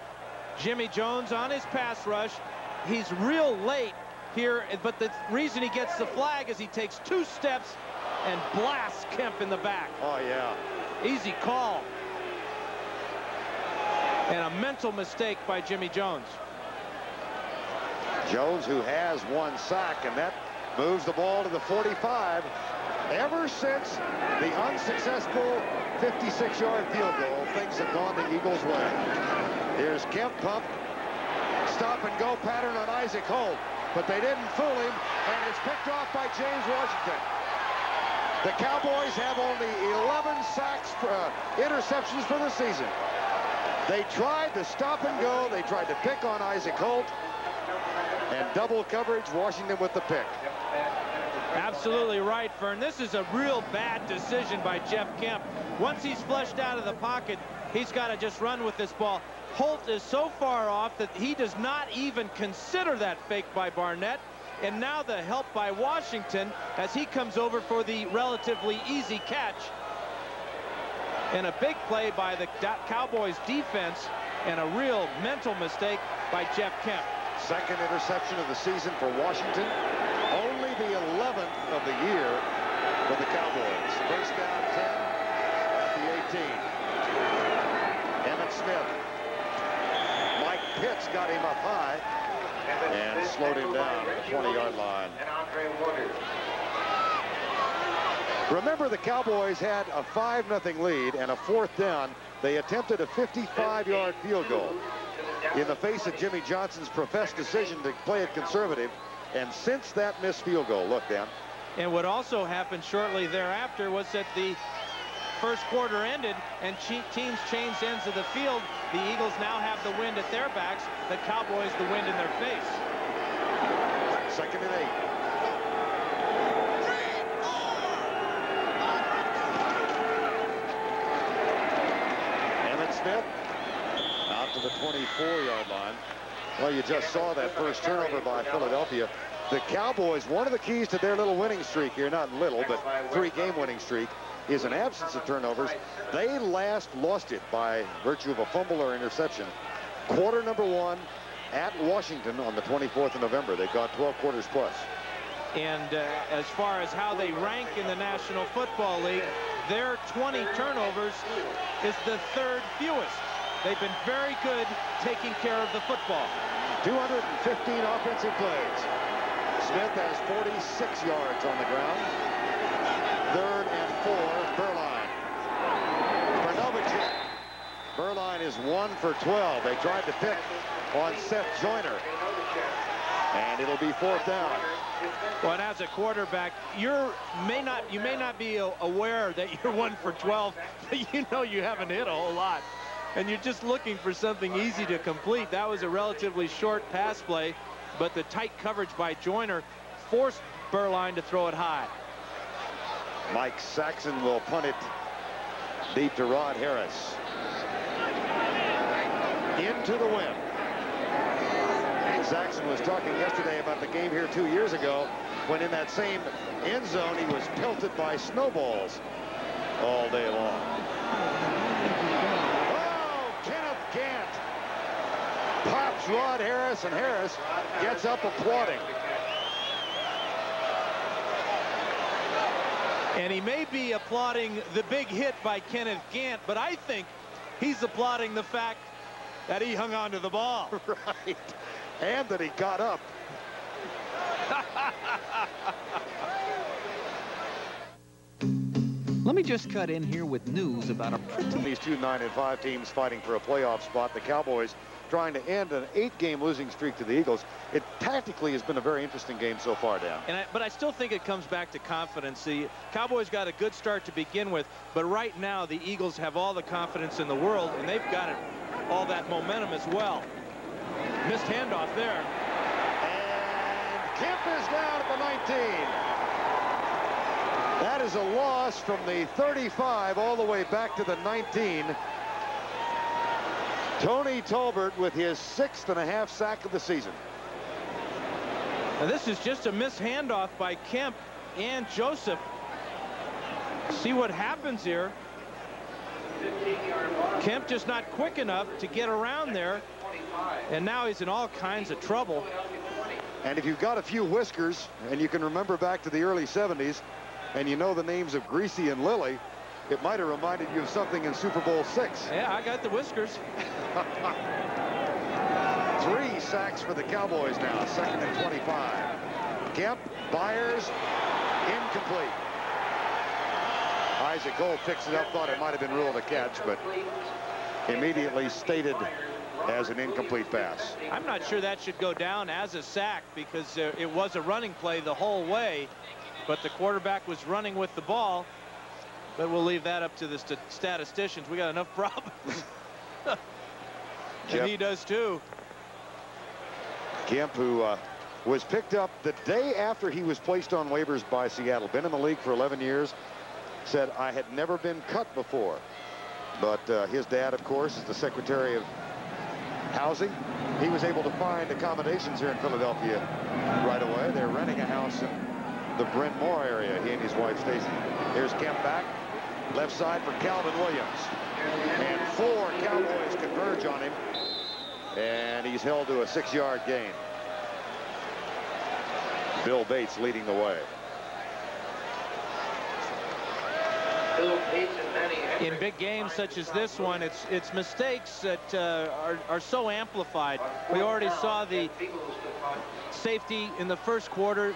Jimmy Jones on his pass rush. He's real late here, but the reason he gets the flag is he takes 2 steps and blasts Kemp in the back. Oh, yeah. Easy call. And a mental mistake by Jimmy Jones. Jones, who has 1 sack, and that moves the ball to the 45. Ever since the unsuccessful 56-yard field goal, things have gone the Eagles' way. Here's Kemp pump. Stop and go pattern on Isaac Holt, but they didn't fool him, and it's picked off by James Washington. The Cowboys have only 11 sacks, interceptions for the season. They tried to stop and go. They tried to pick on Isaac Holt, and double coverage, Washington with the pick. Absolutely right, Fern. This is a real bad decision by Jeff Kemp. Once he's flushed out of the pocket, he's got to just run with this ball. Holt is so far off that he does not even consider that fake by Barnett. And now the help by Washington as he comes over for the relatively easy catch. And a big play by the Cowboys defense and a real mental mistake by Jeff Kemp. Second interception of the season for Washington. Only the 11th of the year for the Cowboys. First down 10 at the 18. Emmett Smith. Mike Pitts got him up high and slowed him down at the 20-yard line. Remember, the Cowboys had a 5-0 lead and a 4th down. They attempted a 55-yard field goal in the face of Jimmy Johnson's professed decision to play it conservative. And since that missed field goal, look, Dan. And what also happened shortly thereafter was that the first quarter ended and teams changed ends of the field. The Eagles now have the wind at their backs, the Cowboys the wind in their face. Second and 8. Emmett Smith out to the 24-yard line. Well, you just saw that first turnover by Philadelphia. The Cowboys, one of the keys to their little winning streak here, not little, but 3-game winning streak, is an absence of turnovers. They last lost it by virtue of a fumble or interception. Quarter number 1 at Washington on the 24th of November. They've got 12 quarters plus. And as far as how they rank in the National Football League, their 20 turnovers is the 3rd fewest. They've been very good taking care of the football. 215 offensive plays. Smith has 46 yards on the ground. 3rd and 4, Berline. For Novacek. Berline is 1 for 12. They tried to pick on Seth Joyner. And it'll be 4th down. Well, and as a quarterback, you may not be aware that you're 1 for 12, but you know you haven't hit a whole lot. And you're just looking for something easy to complete. That was a relatively short pass play, but the tight coverage by Joyner forced Berline to throw it high. Mike Saxon will punt it deep to Rod Harris. Into the wind. Saxon was talking yesterday about the game here 2 years ago when in that same end zone he was pelted by snowballs all day long. Oh, Kenneth Gant pops Rod Harris, and Harris gets up applauding. And he may be applauding the big hit by Kenneth Gant, but I think he's applauding the fact that he hung on to the ball. Right. And that he got up. Let me just cut in here with news about a pretty... These two 9-5 teams fighting for a playoff spot. The Cowboys trying to end an 8-game losing streak to the Eagles. It tactically has been a very interesting game so far, Dan. But I still think it comes back to confidence. The Cowboys got a good start to begin with, but right now the Eagles have all the confidence in the world, and they've got it, all that momentum as well. Missed handoff there. And Kemp is down at the 19. That is a loss from the 35 all the way back to the 19. Tony Tolbert with his 6.5 sack of the season. Now this is just a missed handoff by Kemp and Joseph. See what happens here. Kemp just not quick enough to get around there, and now he's in all kinds of trouble. And if you've got a few whiskers and you can remember back to the early 70s and you know the names of Greasy and Lilly, it might have reminded you of something in Super Bowl VI. Yeah, I got the whiskers. 3 sacks for the Cowboys now. 2nd and 25. Kemp, Byers, incomplete. Isaac Holt picks it up, thought it might have been ruled a catch, but immediately stated as an incomplete pass. I'm not sure that should go down as a sack because it was a running play the whole way, but the quarterback was running with the ball. But we'll leave that up to the statisticians. We got enough problems. And he does too. Kemp, who was picked up the day after he was placed on waivers by Seattle, been in the league for 11 years, said, I had never been cut before. But his dad, of course, is the Secretary of Housing. He was able to find accommodations here in Philadelphia right away. They're renting a house in the Bryn Mawr area, he and his wife, Stacy. Here's Kemp back. Left side for Calvin Williams. And 4 Cowboys converge on him. And he's held to a 6-yard gain. Bill Bates leading the way. In big games such as this one, it's mistakes that are so amplified. We already saw the safety in the first quarter,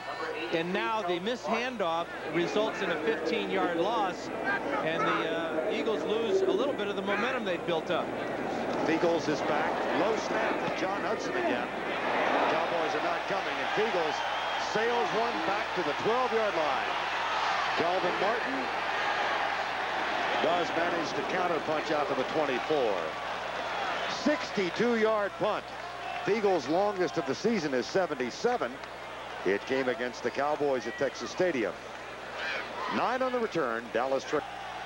and now the missed handoff results in a 15-yard loss, and the Eagles lose a little bit of the momentum they'd built up. Feagles is back. Low snap from John Hudson again. Cowboys are not coming, and Feagles sails one back to the 12-yard line. Calvin Martin does manage to counterpunch out to the 24. 62-yard punt. Feagles' longest of the season is 77. It came against the Cowboys at Texas Stadium. 9 on the return. Dallas.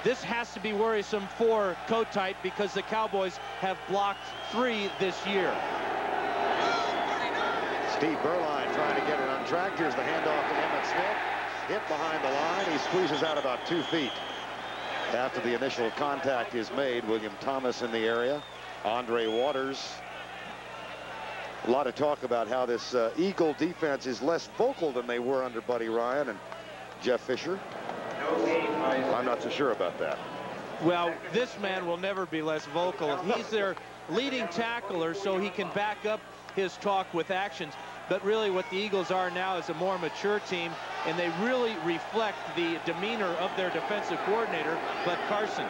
This has to be worrisome for Kotite because the Cowboys have blocked 3 this year. Steve Berline trying to get it on track. Here's the handoff to Emmitt Smith. Hit behind the line. He squeezes out about 2 feet. After the initial contact is made, William Thomas in the area. Andre Waters. A lot of talk about how this Eagle defense is less vocal than they were under Buddy Ryan and Jeff Fisher. I'm not so sure about that. Well, this man will never be less vocal. He's their leading tackler, so he can back up his talk with actions. But really what the Eagles are now is a more mature team, and they really reflect the demeanor of their defensive coordinator, Bud Carson.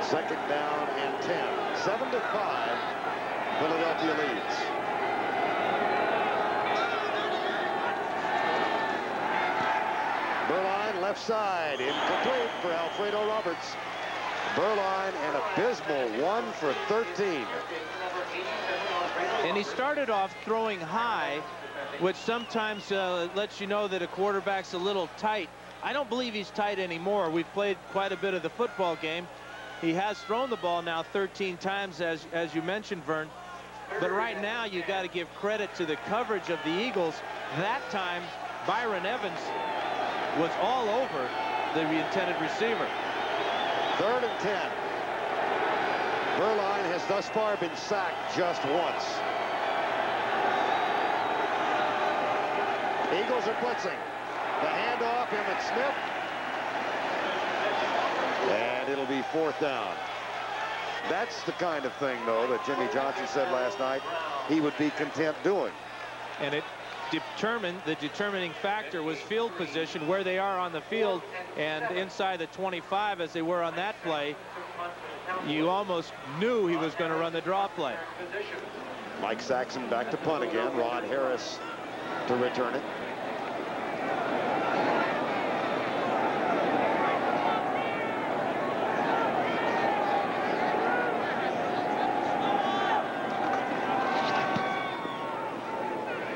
2nd down and 10. 7-5. Philadelphia leads. Berline left side, incomplete for Alfredo Roberts. Berline an abysmal 1 for 13. And he started off throwing high, which sometimes lets you know that a quarterback's a little tight. I don't believe he's tight anymore. We've played quite a bit of the football game. He has thrown the ball now 13 times, as you mentioned, Vern. But right now, you got to give credit to the coverage of the Eagles. That time, Byron Evans was all over the intended receiver. 3rd and 10. Berline has thus far been sacked just once. Eagles are blitzing. The handoff, Emmitt Smith. And it'll be 4th down. That's the kind of thing, though, that Jimmy Johnson said last night he would be content doing. And it determined, the determining factor was field position, where they are on the field, and inside the 25 as they were on that play. You almost knew he was going to run the draw play. Mike Saxon back to punt again. Rod Harris to return it.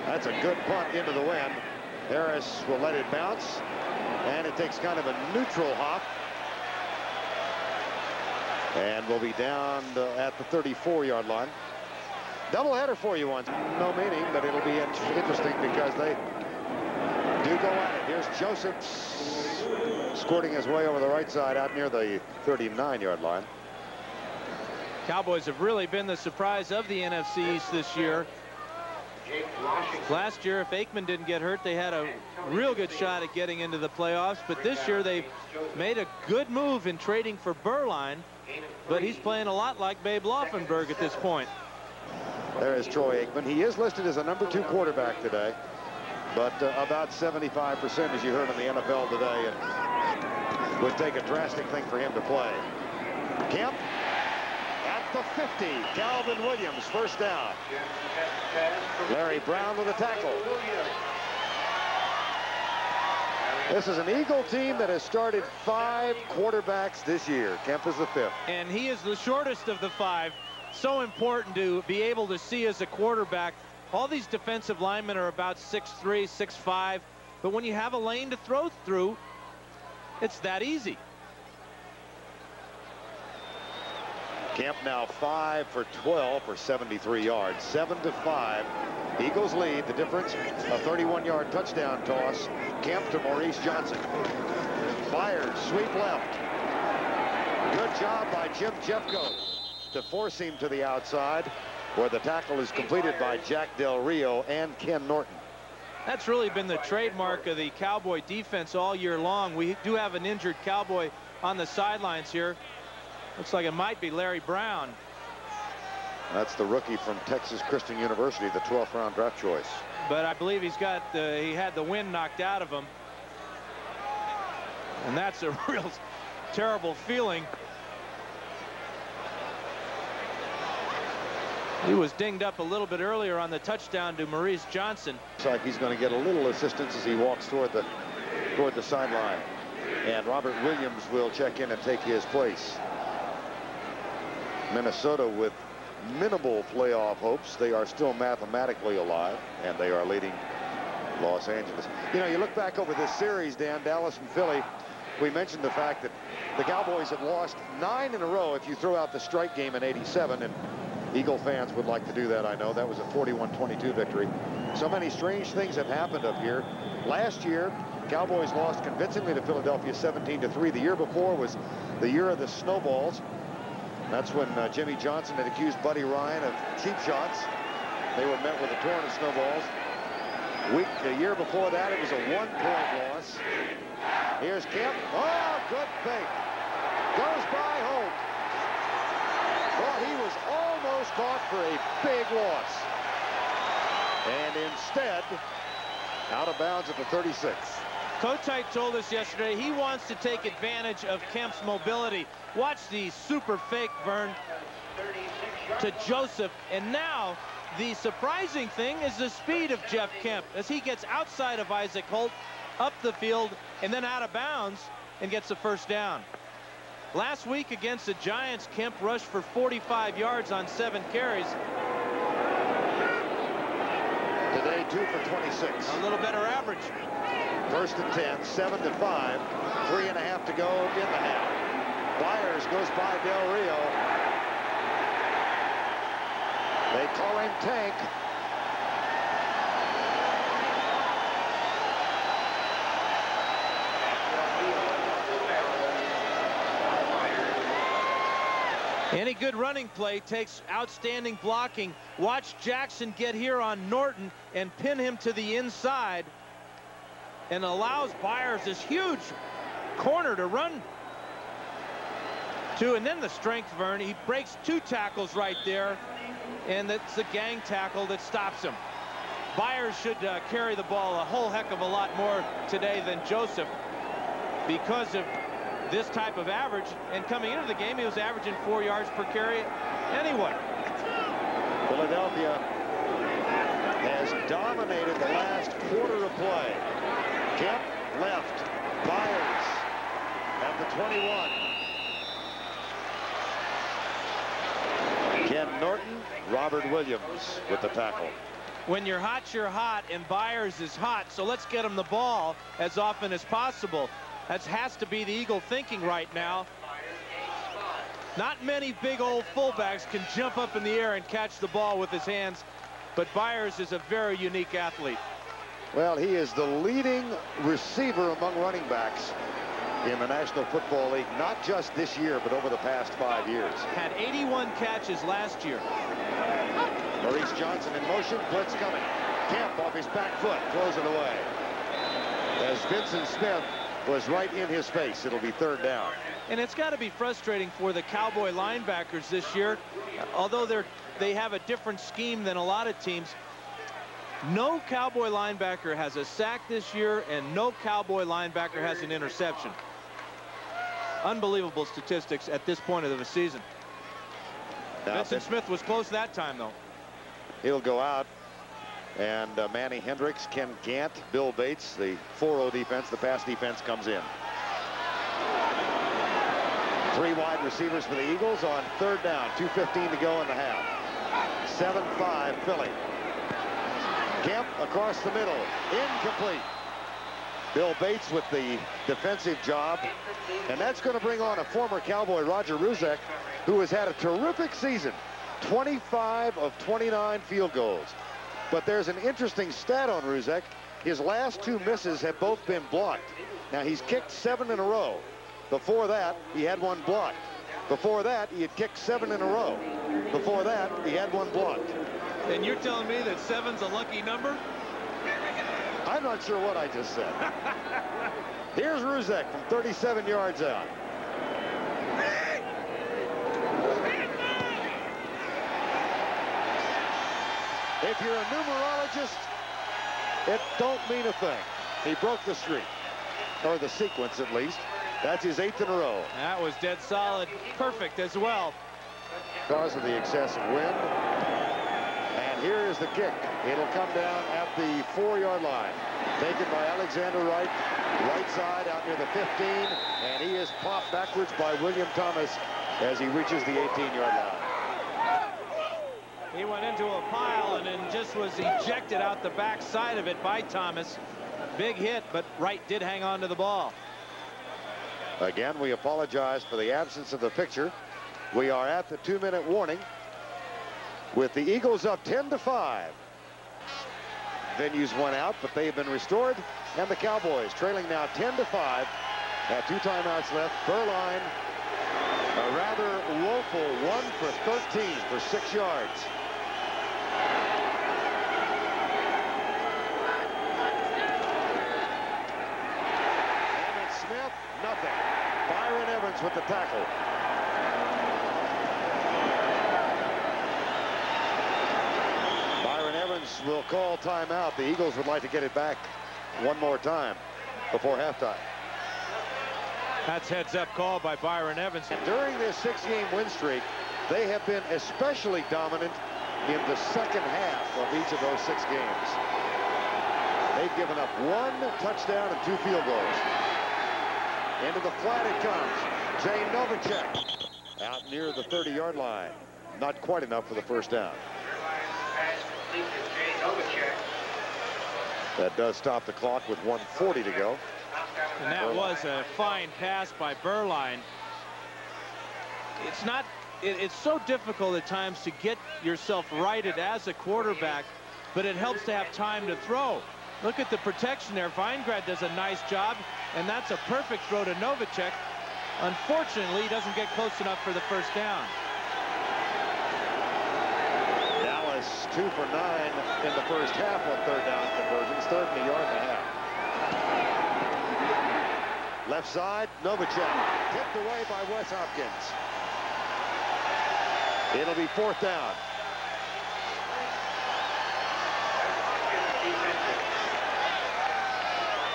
That's a good punt into the wind. Harris will let it bounce, and it takes kind of a neutral hop. And will be down at the 34-yard line. Doubleheader for you once. No meaning, but it'll be interesting because they do go at it. Here's Joseph squirting his way over the right side out near the 39-yard line. Cowboys have really been the surprise of the NFC East this year. Last year, if Aikman didn't get hurt, they had a real good shot at getting into the playoffs. But this year, they've made a good move in trading for Berline. But he's playing a lot like Babe Laufenberg at this point. There is Troy Aikman. He is listed as a #2 quarterback today, but about 75%, as you heard in the NFL today, and would take a drastic thing for him to play. Kemp at the 50. Calvin Williams, first down. Larry Brown with a tackle. This is an Eagle team that has started 5 quarterbacks this year. Kemp is the 5th. And he is the shortest of the 5. So important to be able to see as a quarterback. All these defensive linemen are about 6'3", 6'5", but when you have a lane to throw through, it's that easy. Kemp now 5 for 12 for 73 yards. 7-5. Eagles lead. The difference, a 31-yard touchdown toss. Kemp to Maurice Johnson. Byers, sweep left. Good job by Jim Jeffcoat to force him to the outside, where the tackle is completed by Jack Del Rio and Ken Norton. That's really been the trademark of the Cowboy defense all year long. We do have an injured Cowboy on the sidelines here. Looks like it might be Larry Brown. That's the rookie from Texas Christian University, the 12th round draft choice. But I believe he had the wind knocked out of him. And that's a real terrible feeling. He was dinged up a little bit earlier on the touchdown to Maurice Johnson. Looks like he's going to get a little assistance as he walks toward the sideline. And Robert Williams will check in and take his place. Minnesota with minimal playoff hopes. They are still mathematically alive, and they are leading Los Angeles. You know, you look back over this series, Dan, Dallas and Philly, we mentioned the fact that the Cowboys have lost 9 in a row if you throw out the strike game in '87, and Eagle fans would like to do that, I know. That was a 41-22 victory. So many strange things have happened up here. Last year, Cowboys lost convincingly to Philadelphia 17-3. The year before was the year of the snowballs. That's when Jimmy Johnson had accused Buddy Ryan of cheap shots. They were met with a torrent of snowballs. The year before that, it was a 1-point loss. Here's Kemp. Oh, good fake. Goes by Holt. Thought he was almost caught for a big loss. And instead, out of bounds at the 36. Kotite told us yesterday he wants to take advantage of Kemp's mobility. Watch the super fake, Vern, to Joseph. And now the surprising thing is the speed of Jeff Kemp as he gets outside of Isaac Holt, up the field, and then out of bounds and gets the first down. Last week against the Giants, Kemp rushed for 45 yards on 7 carries. Today, 2 for 26. A little better average. First and 10, 7-5, 3.5 to go in the half. Byers goes by Del Rio. They call him Tank. Any good running play takes outstanding blocking. Watch Jackson get here on Norton and pin him to the inside, and allows Byers this huge corner to run to. And then the strength, Vern, he breaks 2 tackles right there, and it's the gang tackle that stops him. Byers should carry the ball a whole heck of a lot more today than Joseph because of this type of average. And coming into the game, he was averaging 4 yards per carry anyway. Philadelphia has dominated the last quarter of play. Kemp left. Byers at the 21. Ken Norton, Robert Williams with the tackle. When you're hot, you're hot, and Byers is hot, so let's get him the ball as often as possible. That has to be the Eagle thinking right now. Not many big old fullbacks can jump up in the air and catch the ball with his hands, but Byers is a very unique athlete. Well, he is the leading receiver among running backs in the National Football League, not just this year, but over the past 5 years. Had 81 catches last year. Maurice Johnson in motion, blitz coming. Kemp off his back foot, throws it away. As Vincent Smith was right in his face, it'll be 3rd down. And it's got to be frustrating for the Cowboy linebackers this year, although they have a different scheme than a lot of teams. No Cowboy linebacker has a sack this year, and no Cowboy linebacker has an interception. Unbelievable statistics at this point of the season. Now, Vincent Smith was close that time, though. He'll go out. And Manny Hendricks, Ken Gant, Bill Bates, the 4-0 defense, the pass defense comes in. 3 wide receivers for the Eagles on 3rd down. 2:15 to go in the half. 7-5 Philly. Kemp across the middle. Incomplete. Bill Bates with the defensive job. And that's going to bring on a former Cowboy, Roger Ruzek, who has had a terrific season. 25 of 29 field goals. But there's an interesting stat on Ruzek. His last 2 misses have both been blocked. Now, he's kicked 7 in a row. Before that, he had 1 blocked. Before that, he had kicked 7 in a row. Before that, he had 1 blocked. And you're telling me that 7's a lucky number? I'm not sure what I just said. Here's Ruzek from 37 yards out. If you're a numerologist, it don't mean a thing. He broke the streak, or the sequence at least. That's his 8th in a row. That was dead solid. Perfect as well. Because of the excessive wind. And here is the kick. It'll come down at the 4-yard line. Taken by Alexander Wright. Right side out near the 15. And he is popped backwards by William Thomas as he reaches the 18-yard line. He went into a pile and then just was ejected out the back side of it by Thomas. Big hit, but Wright did hang on to the ball. Again, we apologize for the absence of the picture. We are at the 2-minute warning with the Eagles up 10-5. Venues went out, but they've been restored, and the Cowboys trailing now 10-5. Have 2 timeouts left. Berline, a rather woeful 1 for 13 for 6 yards. Emmett Smith, nothing. Byron Evans with the tackle. Byron Evans will call timeout. The Eagles would like to get it back 1 more time before halftime. That's heads-up call by Byron Evans. During this 6-game win streak, they have been especially dominant in the second half of each of those 6 games. They've given up 1 touchdown and 2 field goals. Into the flat it comes. Jay Novacek out near the 30-yard line. Not quite enough for the first down. That does stop the clock with 1:40 to go. And that was a fine pass by Berline. It's so difficult at times to get yourself righted as a quarterback, but it helps to have time to throw. Look at the protection there. Weingrad does a nice job, and that's a perfect throw to Novacek. Unfortunately, he doesn't get close enough for the first down. Dallas 2 for 9 in the first half on 3rd down conversions. 3rd and a yard and a half. Left side, Novacek tipped away by Wes Hopkins. It'll be 4th down.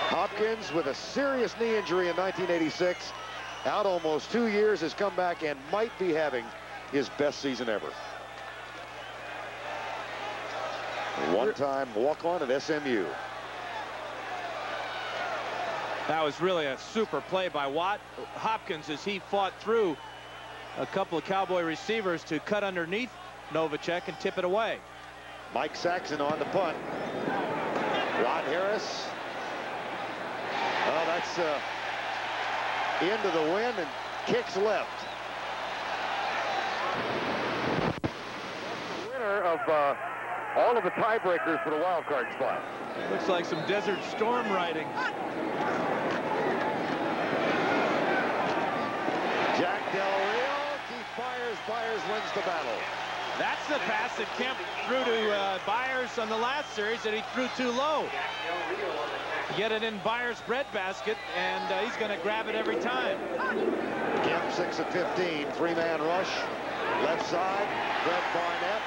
Hopkins with a serious knee injury in 1986. Out almost 2 years, has come back and might be having his best season ever. One-time walk-on at SMU. That was really a super play by Hopkins as he fought through a couple of Cowboy receivers to cut underneath Novacek and tip it away. Mike Saxon on the punt. Rod Harris. Well, that's into the wind and kicks left. all of the tiebreakers for the wild card spot. Looks like some Desert Storm riding. Jack Del Rio, Keith Byers wins the battle. That's the pass that Kemp threw to Byers on the last series that he threw too low. Get it in Byers' breadbasket, and he's going to grab it every time. Kemp 6 of 15, three-man rush, left side. Fred Barnett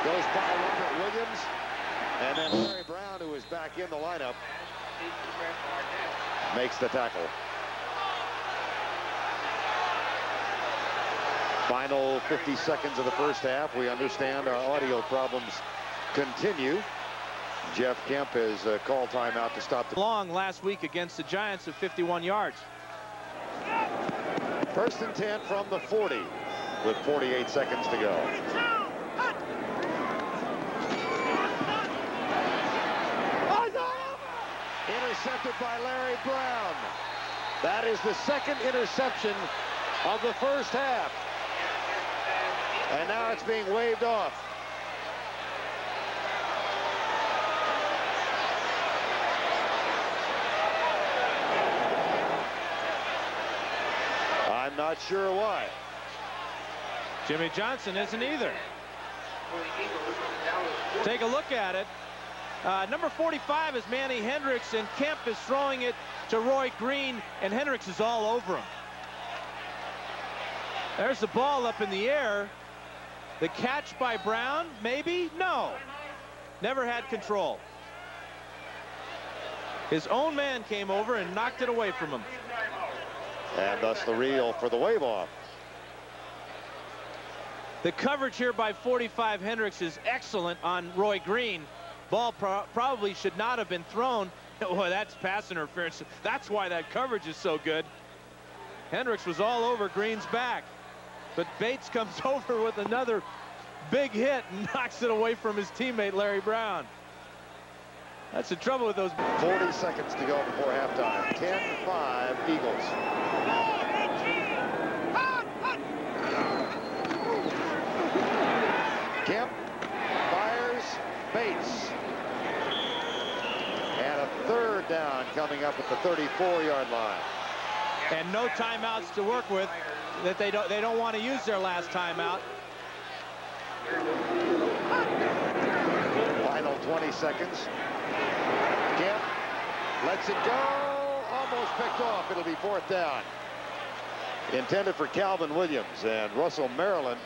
goes by Robert Williams, and then Larry Brown, who is back in the lineup, makes the tackle. Final 50 seconds of the first half. We understand our audio problems continue. Jeff Kemp has called timeout to stop the long last week against the Giants of 51 yards. 1st and 10 from the 40 with 48 seconds to go. Intercepted by Larry Brown. That is the second interception of the first half. And now it's being waved off. I'm not sure why. Jimmy Johnson isn't either. Take a look at it. Number 45 is Manny Hendricks, and Kemp is throwing it to Roy Green, and Hendricks is all over him. There's the ball up in the air. The catch by Brown, maybe? No. Never had control. His own man came over and knocked it away from him. And thus the reel for the wave off. The coverage here by 45 Hendricks is excellent on Roy Green. Ball probably should not have been thrown. Boy, that's pass interference. That's why that coverage is so good. Hendricks was all over Green's back. But Bates comes over with another big hit and knocks it away from his teammate Larry Brown. That's the trouble with those. 40 seconds to go before halftime. 10-5 Eagles. Kemp, Byers, Bates. And a third down coming up at the 34-yard line. And no timeouts to work with. That they don't want to use their last timeout. Final 20 seconds. Kemp lets it go. Almost picked off. It'll be 4th down. Intended for Calvin Williams, and Russell Maryland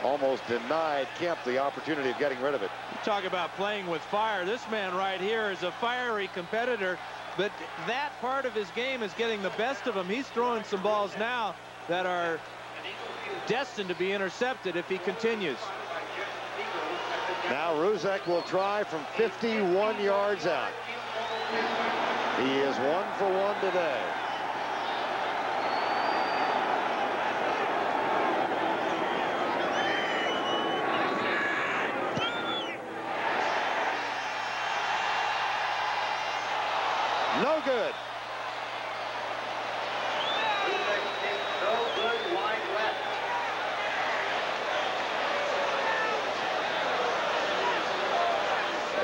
almost denied Kemp the opportunity of getting rid of it. You talk about playing with fire. This man right here is a fiery competitor, but that part of his game is getting the best of him. He's throwing some balls now that are destined to be intercepted if he continues. Now Ruzek will try from 51 yards out. He is 1 for 1 today. No good.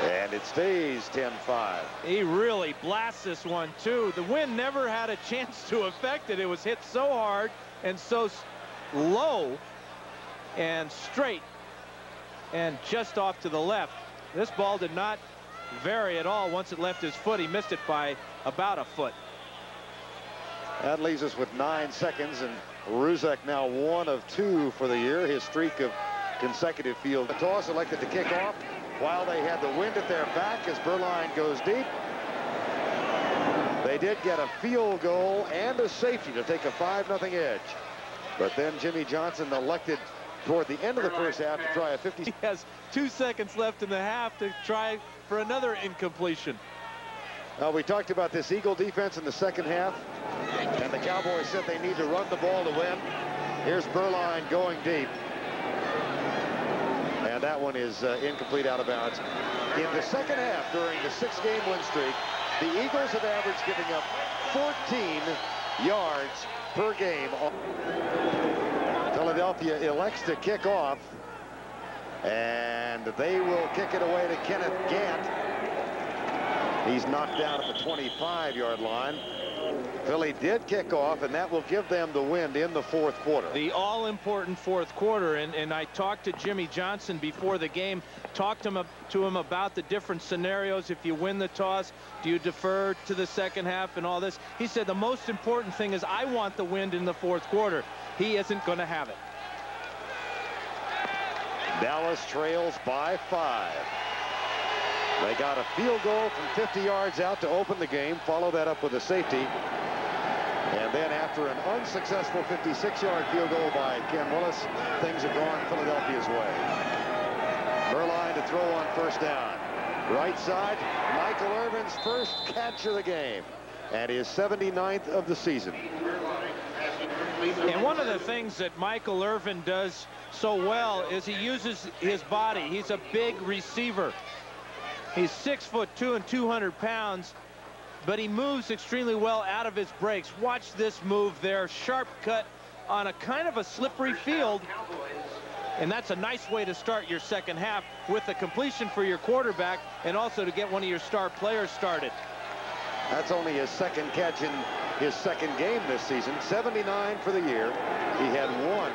And it stays 10-5. He really blasts this one too. The wind never had a chance to affect it. It was hit so hard and so low and straight and just off to the left. This ball did not vary at all. Once it left his foot, he missed it by about a foot. That leaves us with 9 seconds, and Ruzek now 1 of 2 for the year. His streak of consecutive field. The toss elected to kick off while they had the wind at their back as Berline goes deep. They did get a field goal and a safety to take a 5-0 edge. But then Jimmy Johnson elected toward the end of the first half to try a 50. He has 2 seconds left in the half to try for another incompletion. We talked about this Eagle defense in the second half, and the Cowboys said they need to run the ball to win. Here's Berline going deep. And that one is incomplete, out of bounds. In the second half, during the 6-game win streak, the Eagles have averaged giving up 14 yards per game. Philadelphia elects to kick off. And they will kick it away to Kenneth Gant. He's knocked down at the 25-yard line. Philly did kick off, and that will give them the win in the fourth quarter. The all-important fourth quarter, and I talked to Jimmy Johnson before the game, talked to him about the different scenarios. If you win the toss, do you defer to the second half and all this? He said the most important thing is I want the win in the fourth quarter. He isn't going to have it. Dallas trails by 5. They got a field goal from 50 yards out to open the game. Follow that up with a safety. And then after an unsuccessful 56-yard field goal by Ken Willis, things have gone Philadelphia's way. Berline to throw on first down. Right side, Michael Irvin's first catch of the game. And his 79th of the season. And one of the things that Michael Irvin does so well is he uses his body. He's a big receiver. He's 6'2" and 200 pounds, but he moves extremely well out of his breaks. Watch this move there. Sharp cut on a kind of a slippery field. And that's a nice way to start your second half, with the completion for your quarterback and also to get one of your star players started. That's only his second catch in his second game this season. 79 for the year. He had 1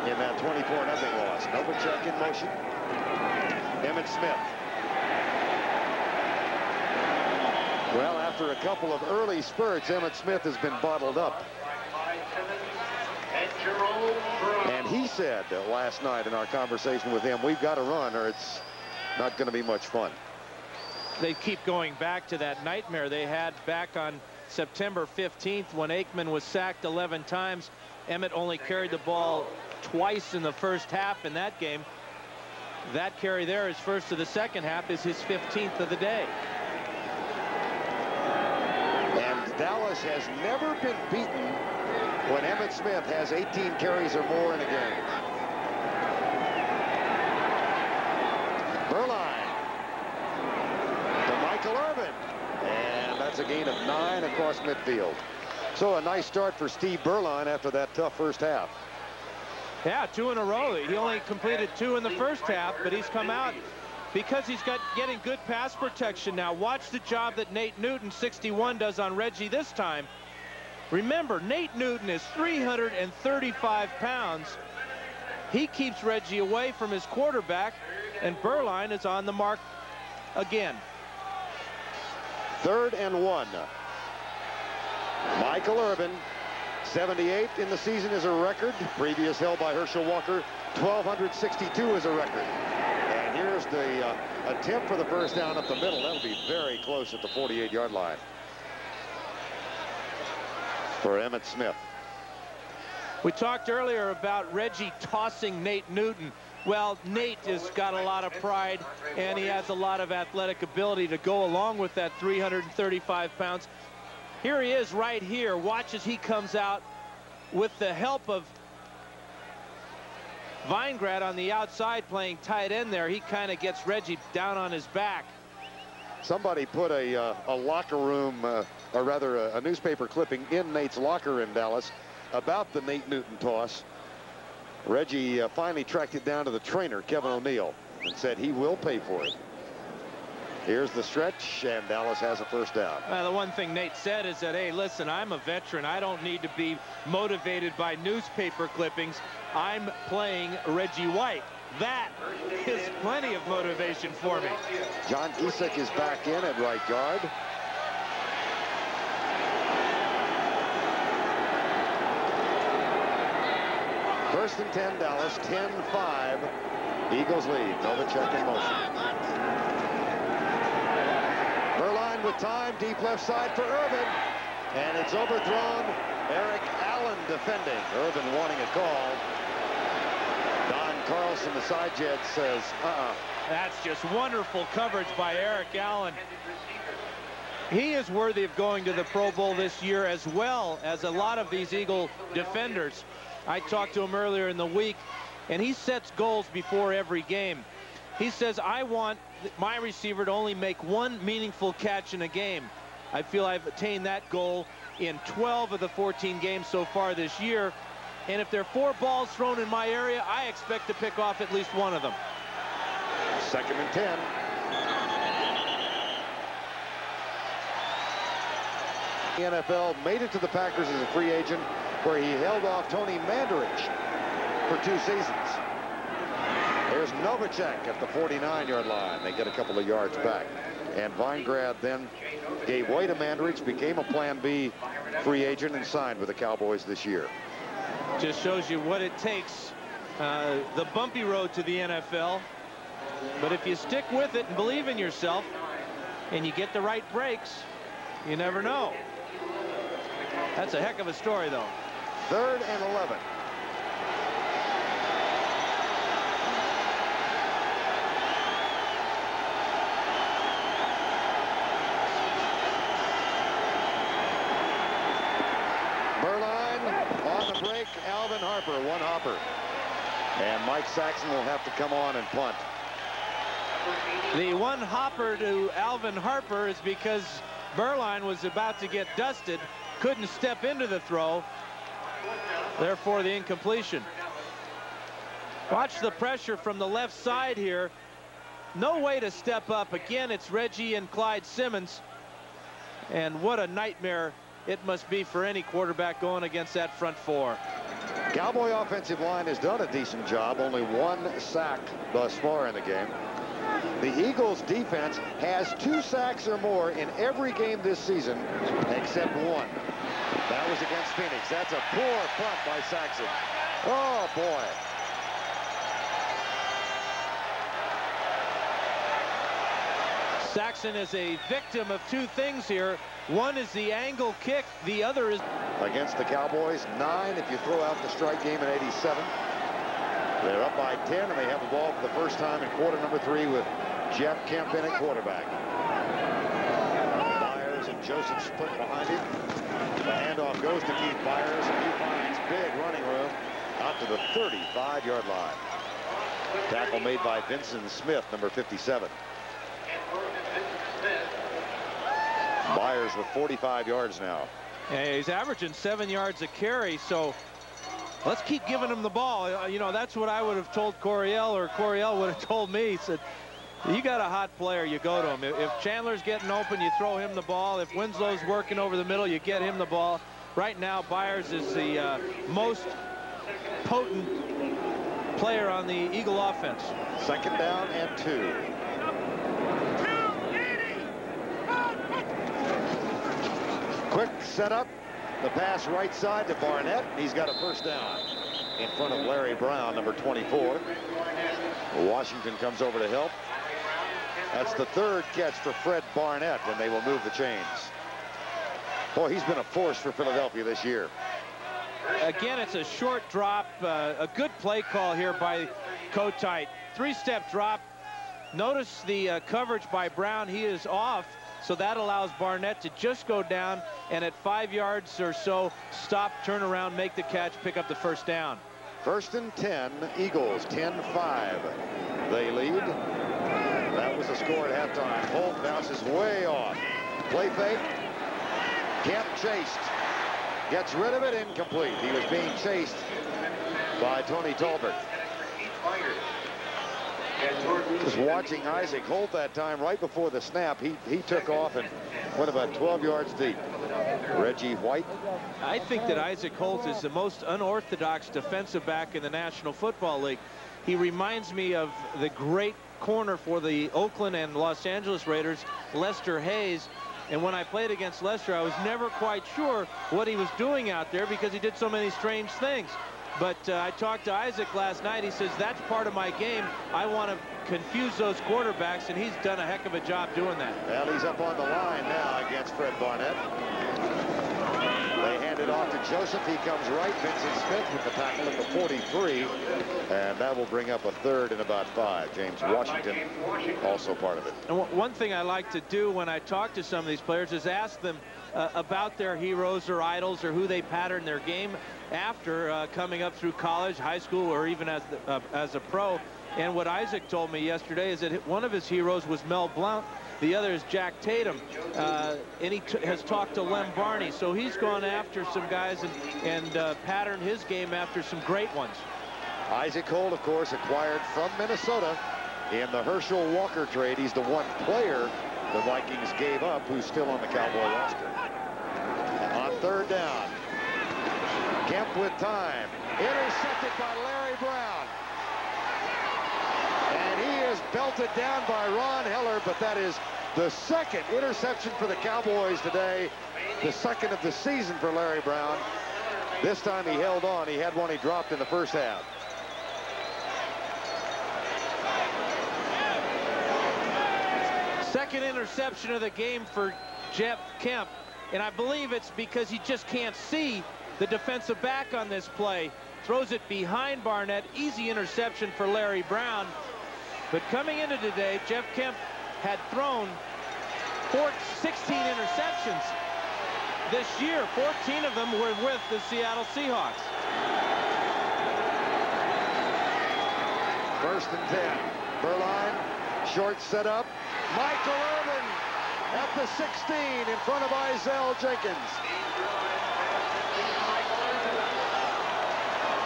in that 24-0 loss. Novacek in motion. Emmitt Smith. Well, after a couple of early spurts, Emmitt Smith has been bottled up. And he said last night in our conversation with him, we've got to run or it's not going to be much fun. They keep going back to that nightmare they had back on September 15th when Aikman was sacked 11 times. Emmitt only carried the ball twice in the first half in that game. That carry there, his first of the second half, is his 15th of the day. And Dallas has never been beaten when Emmitt Smith has 18 carries or more in a game. Berline to Michael Irvin. And that's a gain of 9 across midfield. So a nice start for Steve Berline after that tough first half. Yeah, 2 in a row. He only completed 2 in the first half, but he's come out because he's getting good pass protection now. Watch the job that Nate Newton, 61, does on Reggie this time. Remember, Nate Newton is 335 pounds. He keeps Reggie away from his quarterback, and Berline is on the mark again. 3rd and 1. Michael Irvin, 78 in the season is a record. Previous held by Herschel Walker. 1,262 is a record. And here's the attempt for the first down up the middle. That'll be very close at the 48-yard line for Emmitt Smith. We talked earlier about Reggie tossing Nate Newton. Well, Nate has got a lot of pride, and he has a lot of athletic ability to go along with that 335 pounds. Here he is right here. Watch as he comes out with the help of Weingrad on the outside playing tight end there. He kind of gets Reggie down on his back. Somebody put a locker room, or rather a newspaper clipping in Nate's locker in Dallas about the Nate Newton toss. Reggie finally tracked it down to the trainer, Kevin O'Neill, and said he will pay for it. Here's the stretch, and Dallas has a first down. The one thing Nate said is that, hey, listen, I'm a veteran. I don't need to be motivated by newspaper clippings. I'm playing Reggie White. That is plenty of motivation for me. John Gisick is back in at right guard. First and 10, Dallas. 10-5. Eagles lead. Novacek in motion. Berline with time. Deep left side for Irvin. And it's overthrown. Eric Allen defending. Irvin wanting a call. Don Carlson, the side jet, says, That's just wonderful coverage by Eric Allen. He is worthy of going to the Pro Bowl this year, as well as a lot of these Eagle defenders. I talked to him earlier in the week, and he sets goals before every game. He says, I want my receiver to only make 1 meaningful catch in a game. I feel I've attained that goal in 12 of the 14 games so far this year. And if there are 4 balls thrown in my area, I expect to pick off at least 1 of them. Second and 10. The NFL made it to the Packers as a free agent, where he held off Tony Mandarich for 2 seasons. Here's Novacek at the 49-yard line. They get a couple of yards back. And Weingrad then gave way to Mandarich, became a Plan B free agent, and signed with the Cowboys this year. Just shows you what it takes. The bumpy road to the NFL. But if you stick with it and believe in yourself, and you get the right breaks, you never know. That's a heck of a story, though. 3rd and 11. Berline on the break. Alvin Harper, one hopper. And Mike Saxon will have to come on and punt. The one hopper to Alvin Harper is because Berline was about to get dusted, couldn't step into the throw, therefore the incompletion. Watch the pressure from the left side here. No way to step up. Again, it's Reggie and Clyde Simmons. And what a nightmare it must be for any quarterback going against that front 4. Cowboy offensive line has done a decent job. Only 1 sack thus far in the game. The Eagles defense has 2 sacks or more in every game this season except 1. That was against Phoenix. That's a poor punt by Saxon. Oh, boy. Saxon is a victim of 2 things here. One is the angle kick. The other is... Against the Cowboys, 9 if you throw out the strike game in '87. They're up by 10, and they have the ball for the first time in quarter number 3 with Jeff Kemp in at quarterback. Byers and Joseph split behind him. The handoff goes to Keith Byers, and he finds big running room out to the 35-yard line. Tackle made by Vincent Smith, number 57. Byers with 45 yards now. Yeah, he's averaging 7 yards a carry, so let's keep giving him the ball. You know, that's what I would have told Coryell, or Coryell would have told me. He said, you got a hot player, you go to him. If Chandler's getting open, you throw him the ball. If Winslow's working over the middle, you get him the ball. Right now, Byers is the most potent player on the Eagle offense. 2nd down and 2. Quick setup. The pass right side to Barnett. He's got a first down in front of Larry Brown, number 24. Washington comes over to help. That's the 3rd catch for Fred Barnett, and they will move the chains. Boy, he's been a force for Philadelphia this year. Again, it's a short drop. A good play call here by Kotite. 3-step drop. Notice the coverage by Brown. He is off. So that allows Barnett to just go down, and at 5 yards or so, stop, turn around, make the catch, pick up the first down. 1st and 10, Eagles, 10-5. They lead. That was the score at halftime. Holt bounces way off. Play fake. Kemp chased. Gets rid of it, incomplete. He was being chased by Tony Tolbert. Just watching Isaac Holt that time, right before the snap, he took off and went about 12 yards deep. Reggie White. I think that Isaac Holt is the most unorthodox defensive back in the National Football League. He reminds me of the great corner for the Oakland and Los Angeles Raiders, Lester Hayes. And when I played against Lester, I was never quite sure what he was doing out there because he did so many strange things. But I talked to Isaac last night. He says, that's part of my game. I want to confuse those quarterbacks, and he's done a heck of a job doing that. Well, he's up on the line now against Fred Barnett. They hand it off to Joseph. He comes right. Vincent Smith with the tackle at the 43. And that will bring up a 3rd and about 5. James Washington also part of it. And one thing I like to do when I talk to some of these players is ask them about their heroes or idols or who they pattern their game after coming up through college, high school, or even as a pro. And what Isaac told me yesterday is that one of his heroes was Mel Blount. The other is Jack Tatum. And he has talked to Lem Barney. So he's gone after some guys and patterned his game after some great ones. Isaac Holt, of course, acquired from Minnesota in the Herschel Walker trade. He's the one player the Vikings gave up who's still on the Cowboy roster. On third down, Kemp with time. Intercepted by Larry Brown. And he is belted down by Ron Heller, but that is the second interception for the Cowboys today. The second of the season for Larry Brown. This time he held on. He had one he dropped in the first half. Second interception of the game for Jeff Kemp. And I believe it's because he just can't see the defensive back on this play. Throws it behind Barnett. Easy interception for Larry Brown. But coming into today, Jeff Kemp had thrown 16 interceptions this year. 14 of them were with the Seattle Seahawks. First and 10. Berline, short setup. Michael Irvin at the 16 in front of Izell Jenkins.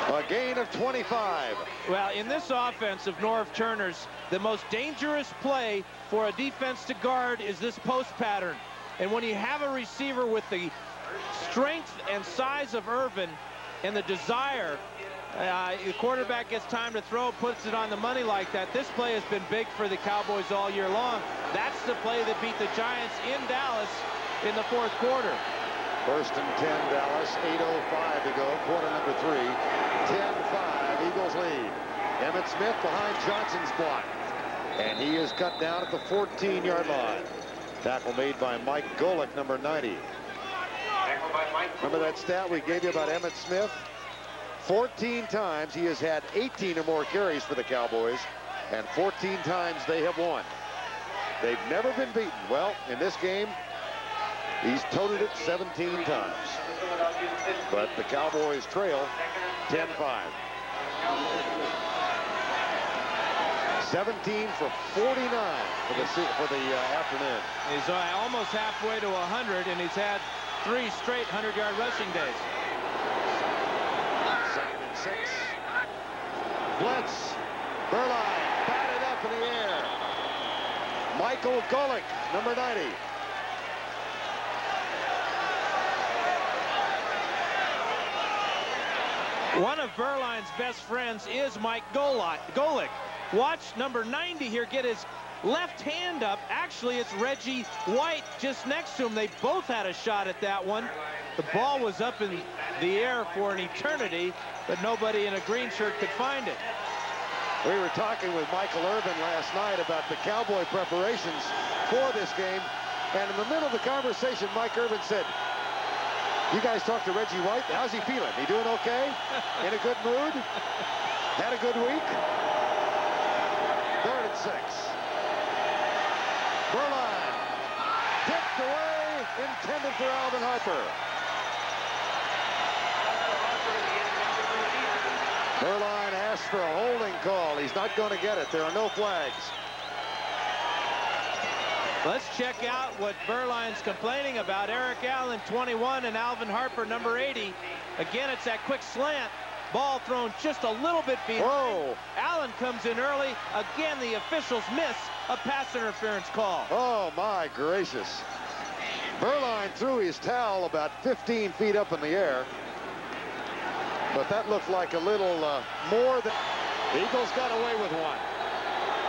A gain of 25. Well, in this offense of Norv Turner's, the most dangerous play for a defense to guard is this post pattern. And when you have a receiver with the strength and size of Irvin and the desire, the quarterback gets time to throw, puts it on the money like that. This play has been big for the Cowboys all year long. That's the play that beat the Giants in Dallas in the fourth quarter. First and 10, Dallas. 8:05 to go. Quarter number 3. 10-5. Eagles lead. Emmitt Smith behind Johnson's block. And he is cut down at the 14-yard line. Tackle made by Mike Golick, number 90. Remember that stat we gave you about Emmitt Smith? 14 times he has had 18 or more carries for the Cowboys, and 14 times they have won. They've never been beaten. Well, in this game, he's toted it 17 times. But the Cowboys trail 10-5. 17 for 49 for the afternoon. He's almost halfway to 100, and he's had 3 straight 100-yard rushing days. Second and 6. Blitz. Berline batted up in the air. Michael Golick, number 90. One of Berline's best friends is Mike Golick. Watch number 90 here get his left hand up. Actually, it's Reggie White just next to him. They both had a shot at that one. The ball was up in the air for an eternity, but nobody in a green shirt could find it. We were talking with Michael Irvin last night about the Cowboy preparations for this game, and in the middle of the conversation, Mike Irvin said, "You guys talked to Reggie White? How's he feeling? He doing okay? In a good mood? Had a good week?" 3rd and 6. Berline tipped away, intended for Alvin Harper. Berline asked for a holding call. He's not going to get it. There are no flags. Let's check out what Berline's complaining about. Eric Allen, 21, and Alvin Harper, number 80. Again, it's that quick slant. Ball thrown just a little bit behind. Whoa. Allen comes in early. Again, the officials miss a pass interference call. Oh, my gracious. Berline threw his towel about 15 feet up in the air. But that looked like a little more than... The Eagles got away with one.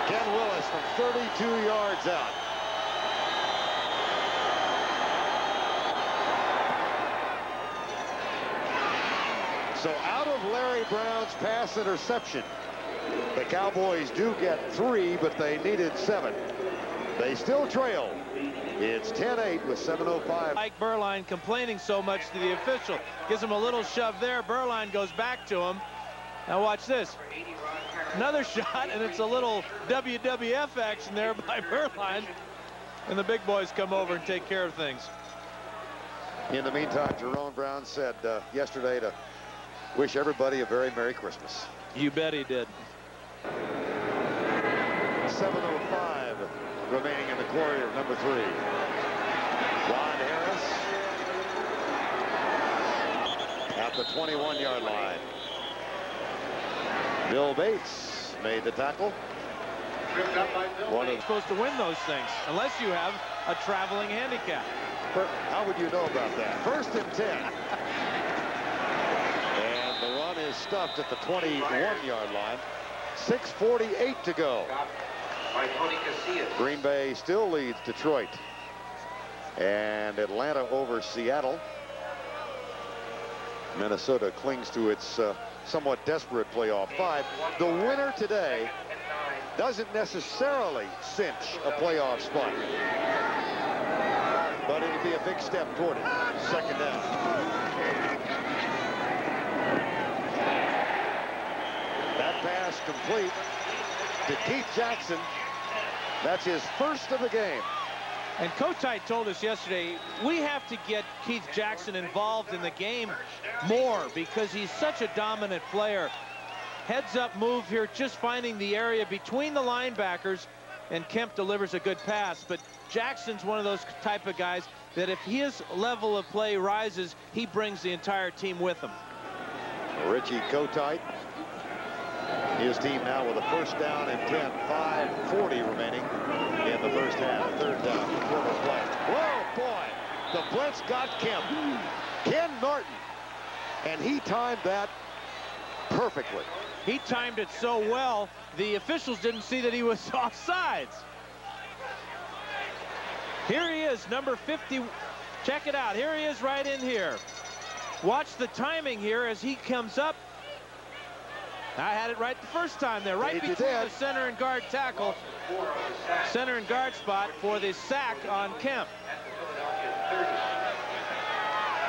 Ken Willis from 32 yards out. So out of Larry Brown's pass interception, the Cowboys do get 3, but they needed 7. They still trail. It's 10-8 with 7:05. Mike Berline complaining so much to the official. Gives him a little shove there. Berline goes back to him. Now watch this. Another shot, and it's a little WWF action there by Berline. And the big boys come over and take care of things. In the meantime, Jerome Brown said yesterday to wish everybody a very Merry Christmas. You bet he did. 7:05 remaining in the quarter, number 3. Ron Harris at the 21-yard line. Bill Bates made the tackle. You're supposed to win those things unless you have a traveling handicap. How would you know about that? 1st and 10. And the run is stuffed at the 21-yard line. 6:48 to go. Green Bay still leads Detroit. And Atlanta over Seattle. Minnesota clings to its somewhat desperate playoff 5. The winner today doesn't necessarily cinch a playoff spot, but it'll be a big step toward it. 2nd down. That pass complete to Keith Jackson. That's his 1st of the game. And Kotite told us yesterday, we have to get Keith Jackson involved in the game more because he's such a dominant player. Heads up move here, just finding the area between the linebackers, and Kemp delivers a good pass. But Jackson's one of those type of guys that if his level of play rises, he brings the entire team with him. Richie Kotite, his team now with a 1st down and 10. 5:40 remaining in the 1st half. 3rd down, quarter play. Whoa, boy! The blitz got Kemp. Ken Norton. And he timed that perfectly. He timed it so well, the officials didn't see that he was offsides. Here he is, number 50. Check it out. Here he is right in here. Watch the timing here as he comes up. I had it right the first time there, right between the center and guard tackle. Center and guard spot for the sack on Kemp.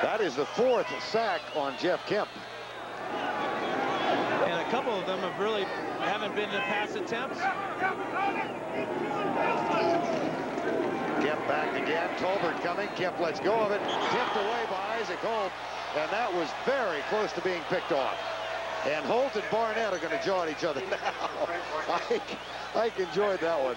That is the 4th sack on Jeff Kemp. And a couple of them have really haven't been in pass attempts. Kemp back again. Tolbert coming. Kemp lets go of it. Tipped away by Isaac Holt. And that was very close to being picked off. And Holt and Barnett are going to jaw at each other now. Ike enjoyed that one.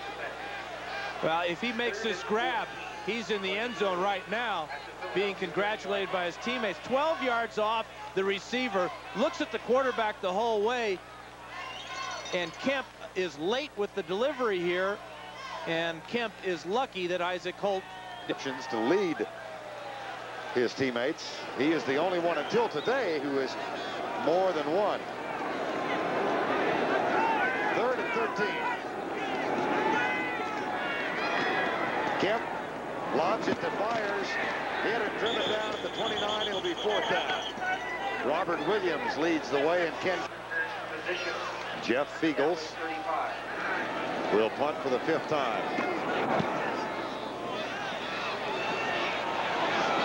Well, if he makes this grab, he's in the end zone right now, being congratulated by his teammates. 12 yards off the receiver, looks at the quarterback the whole way, and Kemp is late with the delivery here, and Kemp is lucky that Isaac Holt to lead his teammates. He is the only one until today who is more than one. 3rd and 13. Kemp lobs it to Byers. Hit and driven down at the 29. It'll be 4th down. Robert Williams leads the way, and Ken. Jeff Fiegels will punt for the 5th time.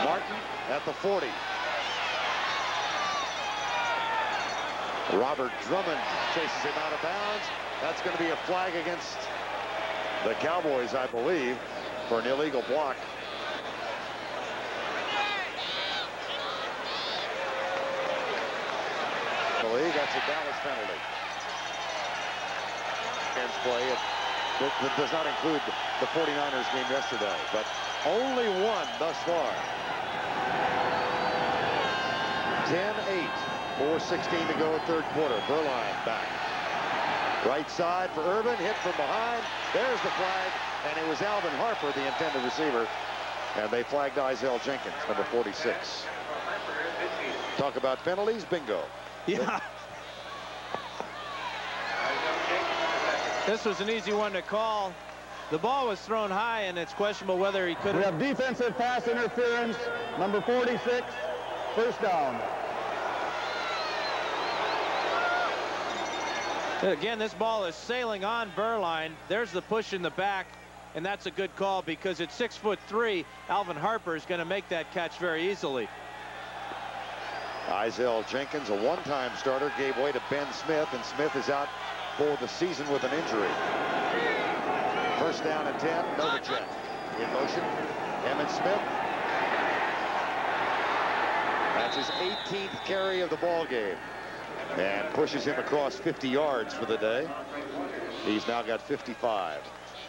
Martin at the 40. Robert Drummond chases him out of bounds. That's going to be a flag against the Cowboys, I believe, for an illegal block. That's a Dallas penalty. And play it. That does not include the 49ers game yesterday, but only one thus far. 10-8. 4:16 to go, 3rd quarter. Berline back. Right side for Urban. Hit from behind. There's the flag. And it was Alvin Harper, the intended receiver. And they flagged Isaiah Jenkins, number 46. Talk about penalties. Bingo. Yeah. This was an easy one to call. The ball was thrown high, and it's questionable whether he could have. We have defensive pass interference, number 46, 1st down. Again, this ball is sailing on Berline. There's the push in the back, and that's a good call because at 6'3", Alvin Harper is going to make that catch very easily. Isaiah Jenkins, a one-time starter, gave way to Ben Smith, and Smith is out for the season with an injury. 1st down and 10. Novacek in motion. Emmitt Smith. That's his 18th carry of the ball game, and pushes him across 50 yards for the day. He's now got 55.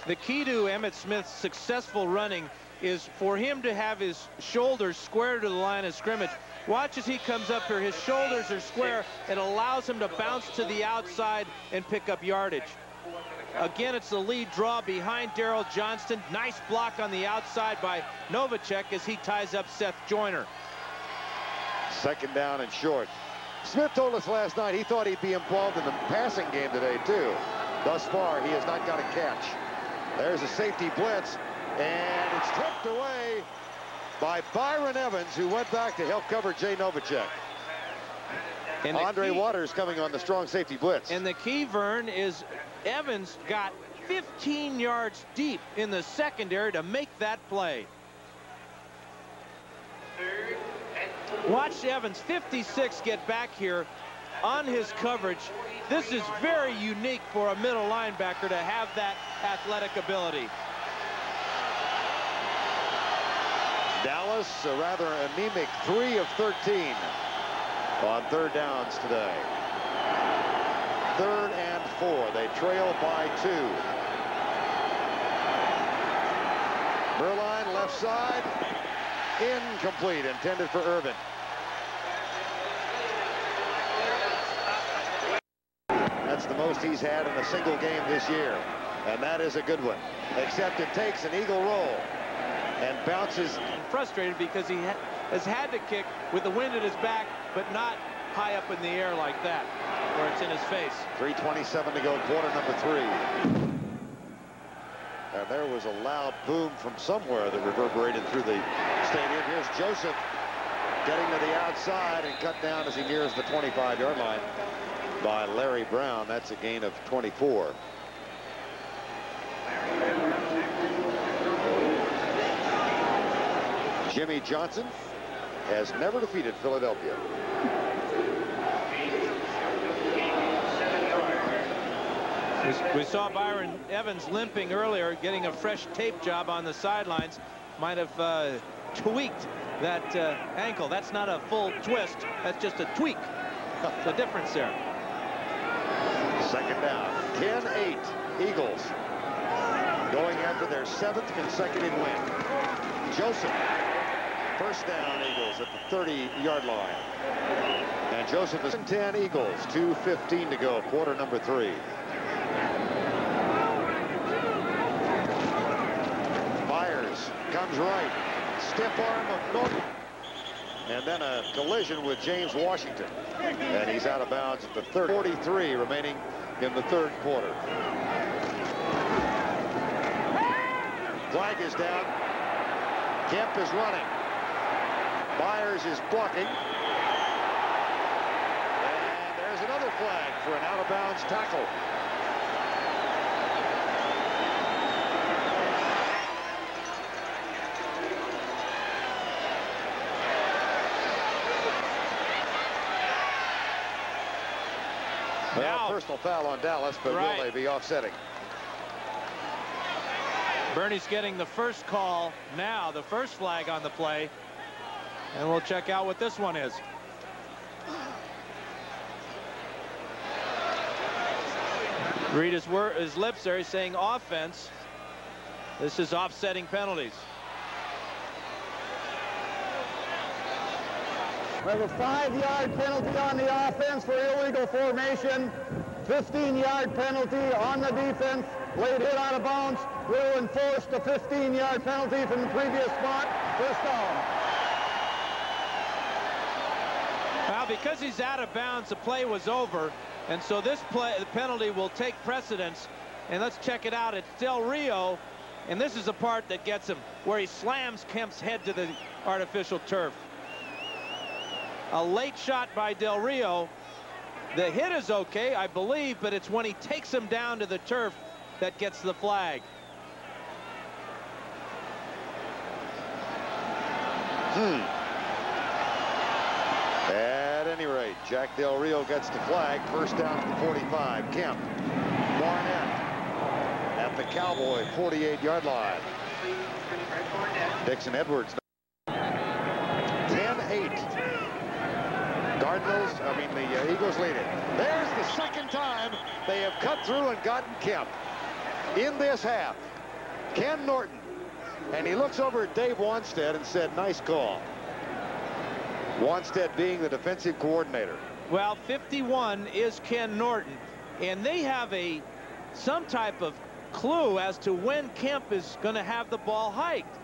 The key to Emmitt Smith's successful running is for him to have his shoulders square to the line of scrimmage. Watch as he comes up here. His shoulders are square. It allows him to bounce to the outside and pick up yardage. Again, it's the lead draw behind Darrell Johnston. Nice block on the outside by Novacek as he ties up Seth Joyner. Second down and short. Smith told us last night he thought he'd be involved in the passing game today, too. Thus far, he has not got a catch. There's a safety blitz, and it's tipped away by Byron Evans, who went back to help cover Jay Novacek. And Andre Waters coming on the strong safety blitz. And the key, Vern, is Evans got 15 yards deep in the secondary to make that play. Watch Evans, 56, get back here on his coverage. This is very unique for a middle linebacker to have that athletic ability. Dallas, a rather anemic 3 of 13 on third downs today. 3rd and 4. They trail by 2. Berline left side. Incomplete, intended for Irvin. That's the most he's had in a single game this year. And that is a good one. Except it takes an eagle roll and bounces. Frustrated because he has had to kick with the wind at his back, but not high up in the air like that, where it's in his face. 3:27 to go, quarter number 3. And there was a loud boom from somewhere that reverberated through the stadium. Here's Joseph getting to the outside and cut down as he nears the 25-yard line by Larry Brown. That's a gain of 24. Jimmy Johnson has never defeated Philadelphia. We saw Byron Evans limping earlier, getting a fresh tape job on the sidelines. Might have tweaked that ankle. That's not a full twist. That's just a tweak. The difference there. Second down. 10-8. Eagles going after their 7th consecutive win. Joseph. First down, Eagles at the 30-yard line. And Joseph is 10 Eagles. 2:15 to go, quarter number 3. Myers comes right. Stiff arm of Norton. And then a collision with James Washington. And he's out of bounds at the 30. 43 remaining in the 3rd quarter. Flag is down. Kemp is running. Myers is blocking. And there's another flag for an out-of-bounds tackle. Well, personal foul on Dallas, but will they be offsetting? Bernie's getting the first call now, the first flag on the play. And we'll check out what this one is. Read his lips there. He's saying offense. This is offsetting penalties. We have a 5-yard penalty on the offense for illegal formation. 15-yard penalty on the defense. Late hit out of bounds. Will enforce the 15-yard penalty from the previous spot. First down. Well, because he's out of bounds, the play was over. And so this play, the penalty will take precedence. And let's check it out. It's Del Rio. And this is the part that gets him, where he slams Kemp's head to the artificial turf. A late shot by Del Rio. The hit is okay, I believe, but it's when he takes him down to the turf that gets the flag. At any rate, Jack Del Rio gets the flag. First down at the 45. Kemp. Barnett at the Cowboy 48-yard line. Dixon Edwards. 10-8. Cardinals, the Eagles lead it. There's the second time they have cut through and gotten Kemp in this half. Ken Norton. And he looks over at Dave Wanstead and said, nice call. Wanstead being the defensive coordinator. Well, 51 is Ken Norton. And they have a some type of clue as to when Kemp is going to have the ball hiked,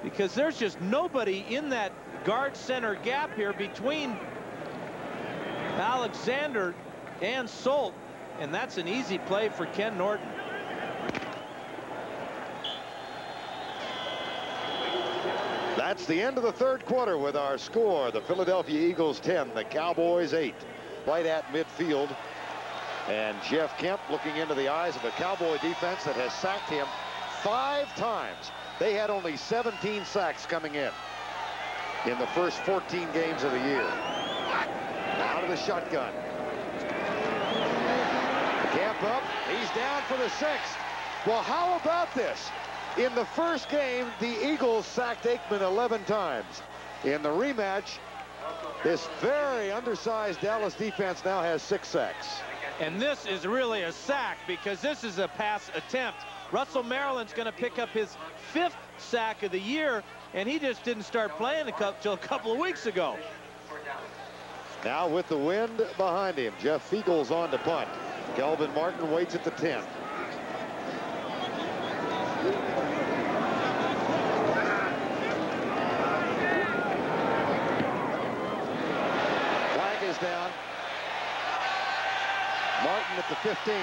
because there's just nobody in that guard center gap here between Alexander and Solt, and that's an easy play for Ken Norton. That's the end of the third quarter with our score. The Philadelphia Eagles 10, the Cowboys 8. Right at midfield. And Jeff Kemp looking into the eyes of a Cowboy defense that has sacked him 5 times. They had only 17 sacks coming in the first 14 games of the year. Out of the shotgun. Kemp up. He's down for the 6th. Well, how about this? In the first game, the Eagles sacked Aikman 11 times. In the rematch, this very undersized Dallas defense now has 6 sacks. And this is really a sack, because this is a pass attempt. Russell Maryland's going to pick up his 5th sack of the year, and he just didn't start playing until a couple of weeks ago. Now with the wind behind him, Jeff Fiegel's on to punt. Kelvin Martin waits at the 10. Flag is down. Martin at the 15.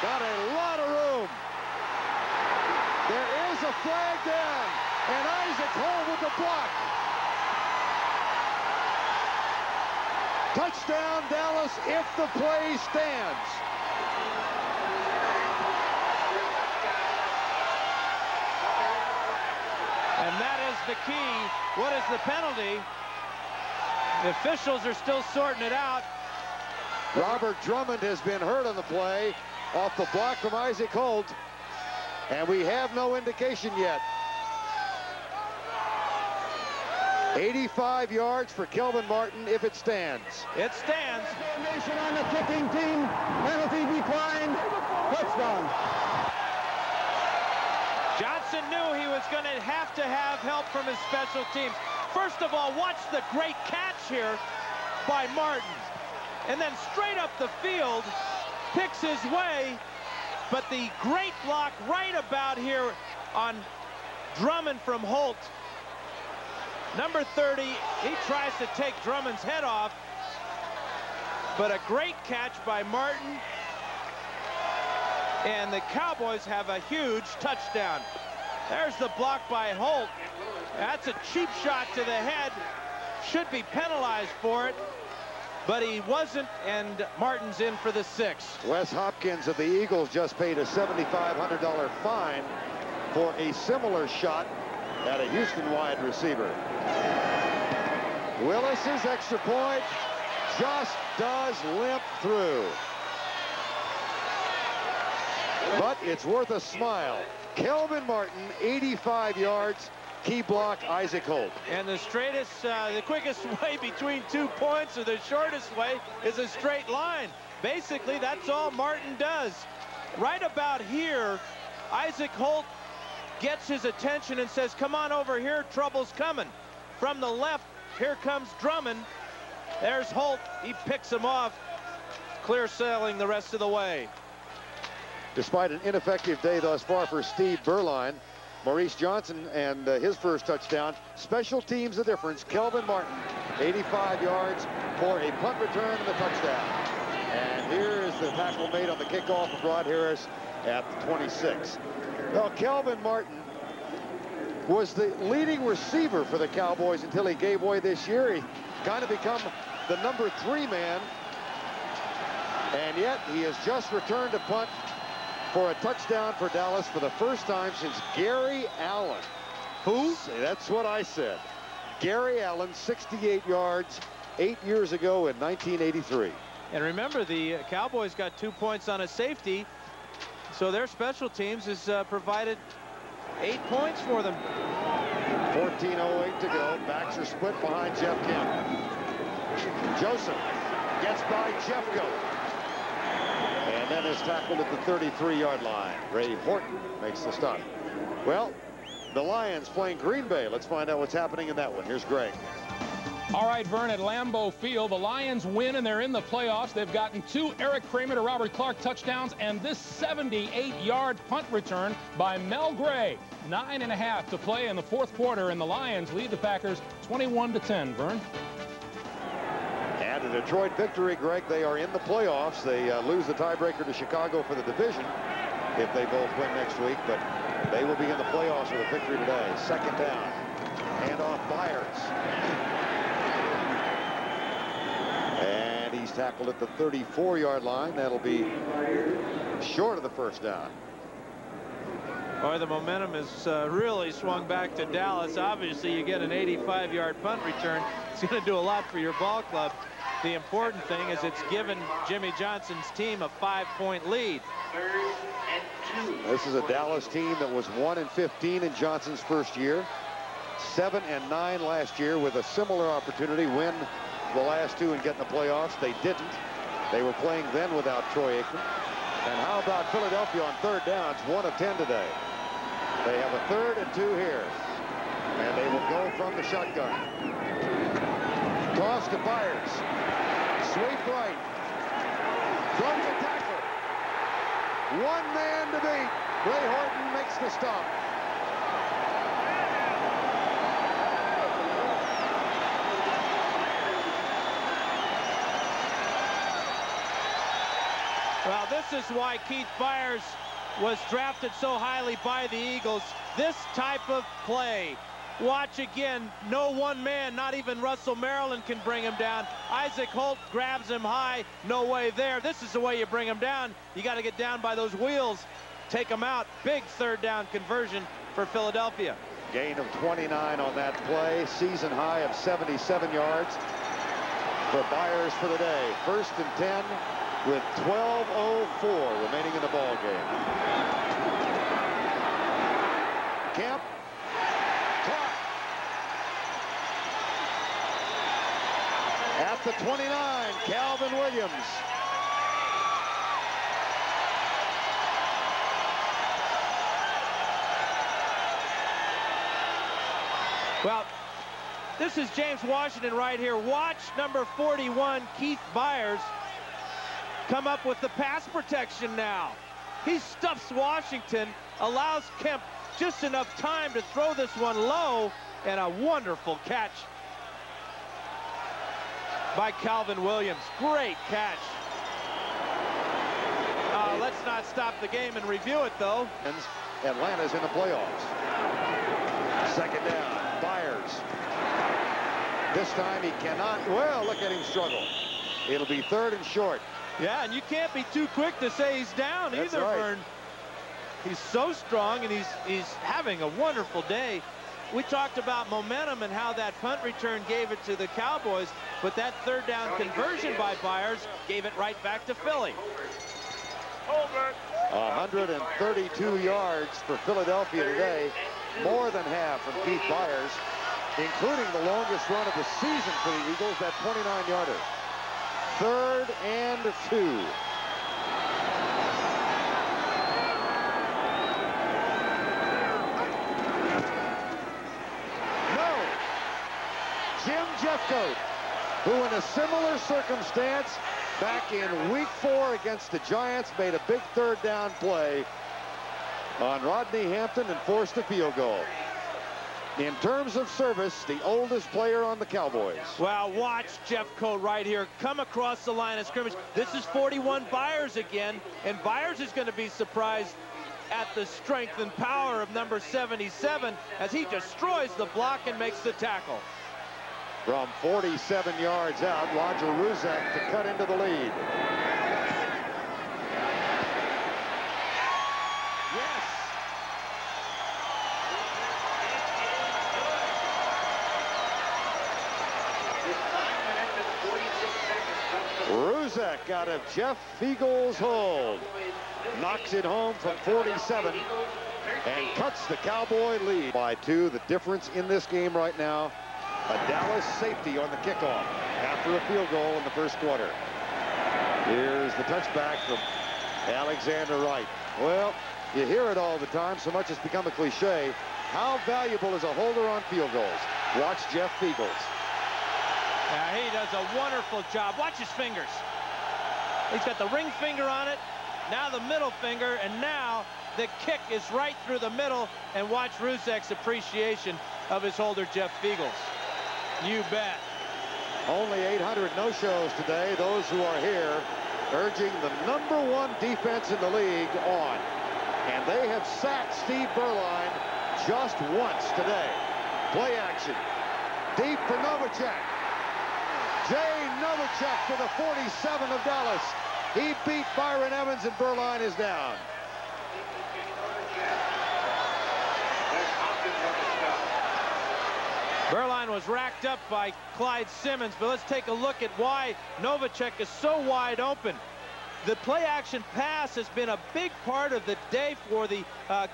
Got a lot of room. There is a flag down, and Isaac Holt with the block. Touchdown Dallas if the play stands. And that is the key. What is the penalty? The officials are still sorting it out. Robert Drummond has been hurt on the play off the block from Isaac Holt, and we have no indication yet. 85 yards for Kelvin Martin if it stands. It stands. Formation on the kicking team. Penalty declined. Touchdown. Johnson knew he was going to have help from his special teams. First of all, watch the great catch here by Martin. And then straight up the field, picks his way. But the great block right about here on Drummond from Holt. Number 30, he tries to take Drummond's head off. But a great catch by Martin. And the Cowboys have a huge touchdown. There's the block by Holt. That's a cheap shot to the head. Should be penalized for it. But he wasn't, and Martin's in for the 6th. Wes Hopkins of the Eagles just paid a $7,500 fine for a similar shot at a Houston wide receiver. Willis's extra point just does limp through. But it's worth a smile. Kelvin Martin, 85 yards. Key block, Isaac Holt. And the straightest, the quickest way between 2 points, or the shortest way, is a straight line. Basically, that's all Martin does. Right about here, Isaac Holt gets his attention and says, come on over here, trouble's coming. From the left, here comes Drummond. There's Holt. He picks him off, clear sailing the rest of the way. Despite an ineffective day thus far for Steve Berline, Maurice Johnson and his first touchdown. Special teams the difference. Kelvin Martin, 85 yards for a punt return and the touchdown. And here is the tackle made on the kickoff of Rod Harris at the 26. Well, Kelvin Martin was the leading receiver for the Cowboys until he gave way this year. He kind of become the number 3 man. And yet he has just returned a punt for a touchdown for Dallas for the first time since Gary Allen. Who? That's what I said. Gary Allen, 68 yards 8 years ago in 1983. And remember, the Cowboys got 2 points on a safety, so their special teams has provided 8 points for them. 14:08 to go. Backs are split behind Jeff Kemp. Joseph gets by Jeffco. And then is tackled at the 33-yard line. Ray Horton makes the stop. Well, the Lions playing Green Bay. Let's find out what's happening in that one. Here's Greg. All right, Vern, at Lambeau Field, the Lions win and they're in the playoffs. They've gotten 2 Eric Kramer to Robert Clark touchdowns and this 78-yard punt return by Mel Gray. 9.5 to play in the fourth quarter, and the Lions lead the Packers 21-10. Vern. And a Detroit victory, Greg. They are in the playoffs. They lose the tiebreaker to Chicago for the division if they both win next week, but they will be in the playoffs with a victory today. Second down. Hand off Byers. And he's tackled at the 34-yard line. That'll be short of the first down. Boy, the momentum has really swung back to Dallas. Obviously, you get an 85-yard punt return. It's going to do a lot for your ball club. The important thing is it's given Jimmy Johnson's team a 5-point lead. This is a Dallas team that was 1-15 in Johnson's first year. 7-9 last year with a similar opportunity. Win the last 2 and get in the playoffs. They didn't. They were playing then without Troy Aikman. And how about Philadelphia on third downs? 1 of 10 today. They have a 3rd and 2 here. And they will go from the shotgun. Toss to Byers. Sweep right. Throws a tackle. 1 man to beat. Ray Horton makes the stop. Well, this is why Keith Byers was drafted so highly by the Eagles. This type of play. Watch again. No one man, not even Russell Maryland, can bring him down. Isaac Holt grabs him high. No way there. This is the way you bring him down. You got to get down by those wheels. Take him out. Big third down conversion for Philadelphia. Gain of 29 on that play. Season high of 77 yards for Byers for the day. 1st and 10. With 12:04 remaining in the ball game. Kemp. Clock. At the 29, Calvin Williams. Well, this is James Washington right here. Watch number 41, Keith Byers, come up with the pass protection now. He stuffs Washington, allows Kemp just enough time to throw this one low, and a wonderful catch by Calvin Williams. Great catch. Let's not stop the game and review it, though. Atlanta's in the playoffs. Second down, Byers. This time he cannot, well, look at him struggle. It'll be 3rd and short. Yeah, and you can't be too quick to say he's down either, right. Vern. He's so strong, and he's having a wonderful day. We talked about momentum and how that punt return gave it to the Cowboys, but that third down conversion by Byers gave it right back to Philly. 132 yards for Philadelphia today, more than half from Keith Byers, including the longest run of the season for the Eagles, that 29-yarder. 3rd and 2. No. Jim Jeffcoat, who in a similar circumstance back in week 4 against the Giants made a big 3rd down play on Rodney Hampton and forced a field goal. In terms of service, the oldest player on the Cowboys. Well, watch Jeffcoat right here come across the line of scrimmage. This is 41 Byers again, and Byers is going to be surprised at the strength and power of number 77 as he destroys the block and makes the tackle. From 47 yards out, Roger Ruzek to cut into the lead. Yes. Ruzek out of Jeff Fiegel's hold. Knocks it home from 47 and cuts the Cowboy lead by 2. The difference in this game right now, a Dallas safety on the kickoff after a field goal in the first quarter. Here's the touchback from Alexander Wright. Well, you hear it all the time, so much it's become a cliche. How valuable is a holder on field goals? Watch Jeff Fiegels. Yeah, he does a wonderful job. Watch his fingers. He's got the ring finger on it, now the middle finger, and now the kick is right through the middle. And watch Ruzek's appreciation of his holder, Jeff Feagles. You bet. Only 800 no-shows today. Those who are here urging the #1 defense in the league on. And they have sacked Steve Berline just once today. Play action. Deep for Novacek. Jay Novacek for the 47 of Dallas. He beat Byron Evans, and Berline is down. Berline was racked up by Clyde Simmons, but let's take a look at why Novacek is so wide open. The play-action pass has been a big part of the day for the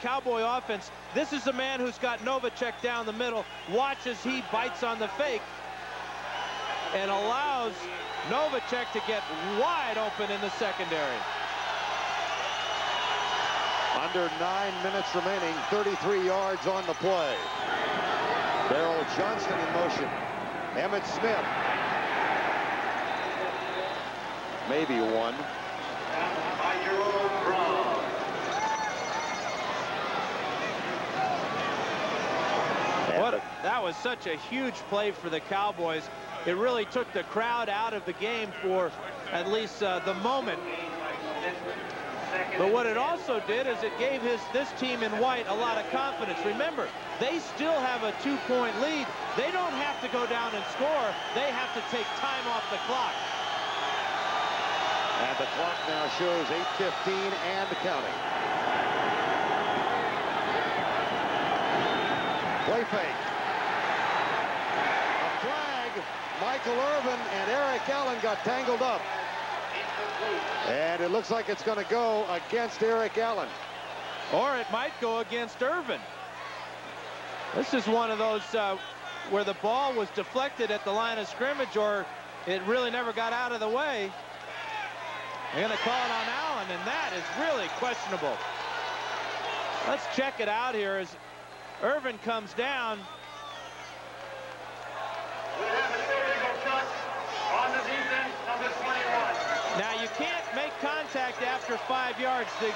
Cowboy offense. This is a man who's got Novacek down the middle. Watch as he bites on the fake and allows Novacek to get wide open in the secondary. Under 9 minutes remaining, 33 yards on the play. Darrell Johnston in motion. Emmitt Smith. Maybe one. That was such a huge play for the Cowboys. It really took the crowd out of the game for at least the moment. But what it also did is it gave this team in white a lot of confidence. Remember, they still have a 2-point lead. They don't have to go down and score. They have to take time off the clock. And the clock now shows 8:15 and counting. Play fake. A flag. Michael Irvin and Eric Allen got tangled up. And it looks like it's going to go against Eric Allen. Or it might go against Irvin. This is one of those where the ball was deflected at the line of scrimmage, or it really never got out of the way. They're going to call it on Allen, and that is really questionable. Let's check it out here as Irvin comes down. We have an illegal touch on the defense, number 21. Now, you can't make contact after 5 yards. The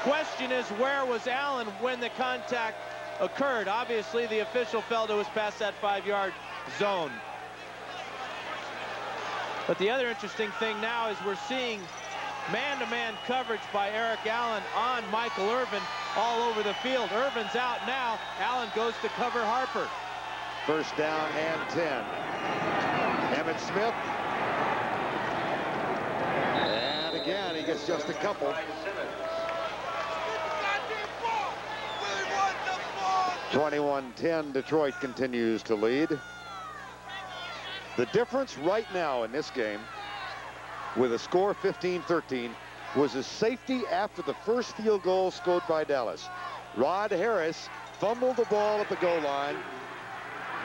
question is, where was Allen when the contact occurred? Obviously, the official felt it was past that 5-yard zone. But the other interesting thing now is we're seeing man-to-man coverage by Eric Allen on Michael Irvin all over the field. Irvin's out now. Allen goes to cover Harper. First down and 10. Emmitt Smith. And again, he gets just a couple. 21-10, Detroit continues to lead. The difference right now in this game, with a score 15-13, was a safety after the first field goal scored by Dallas. Rod Harris fumbled the ball at the goal line,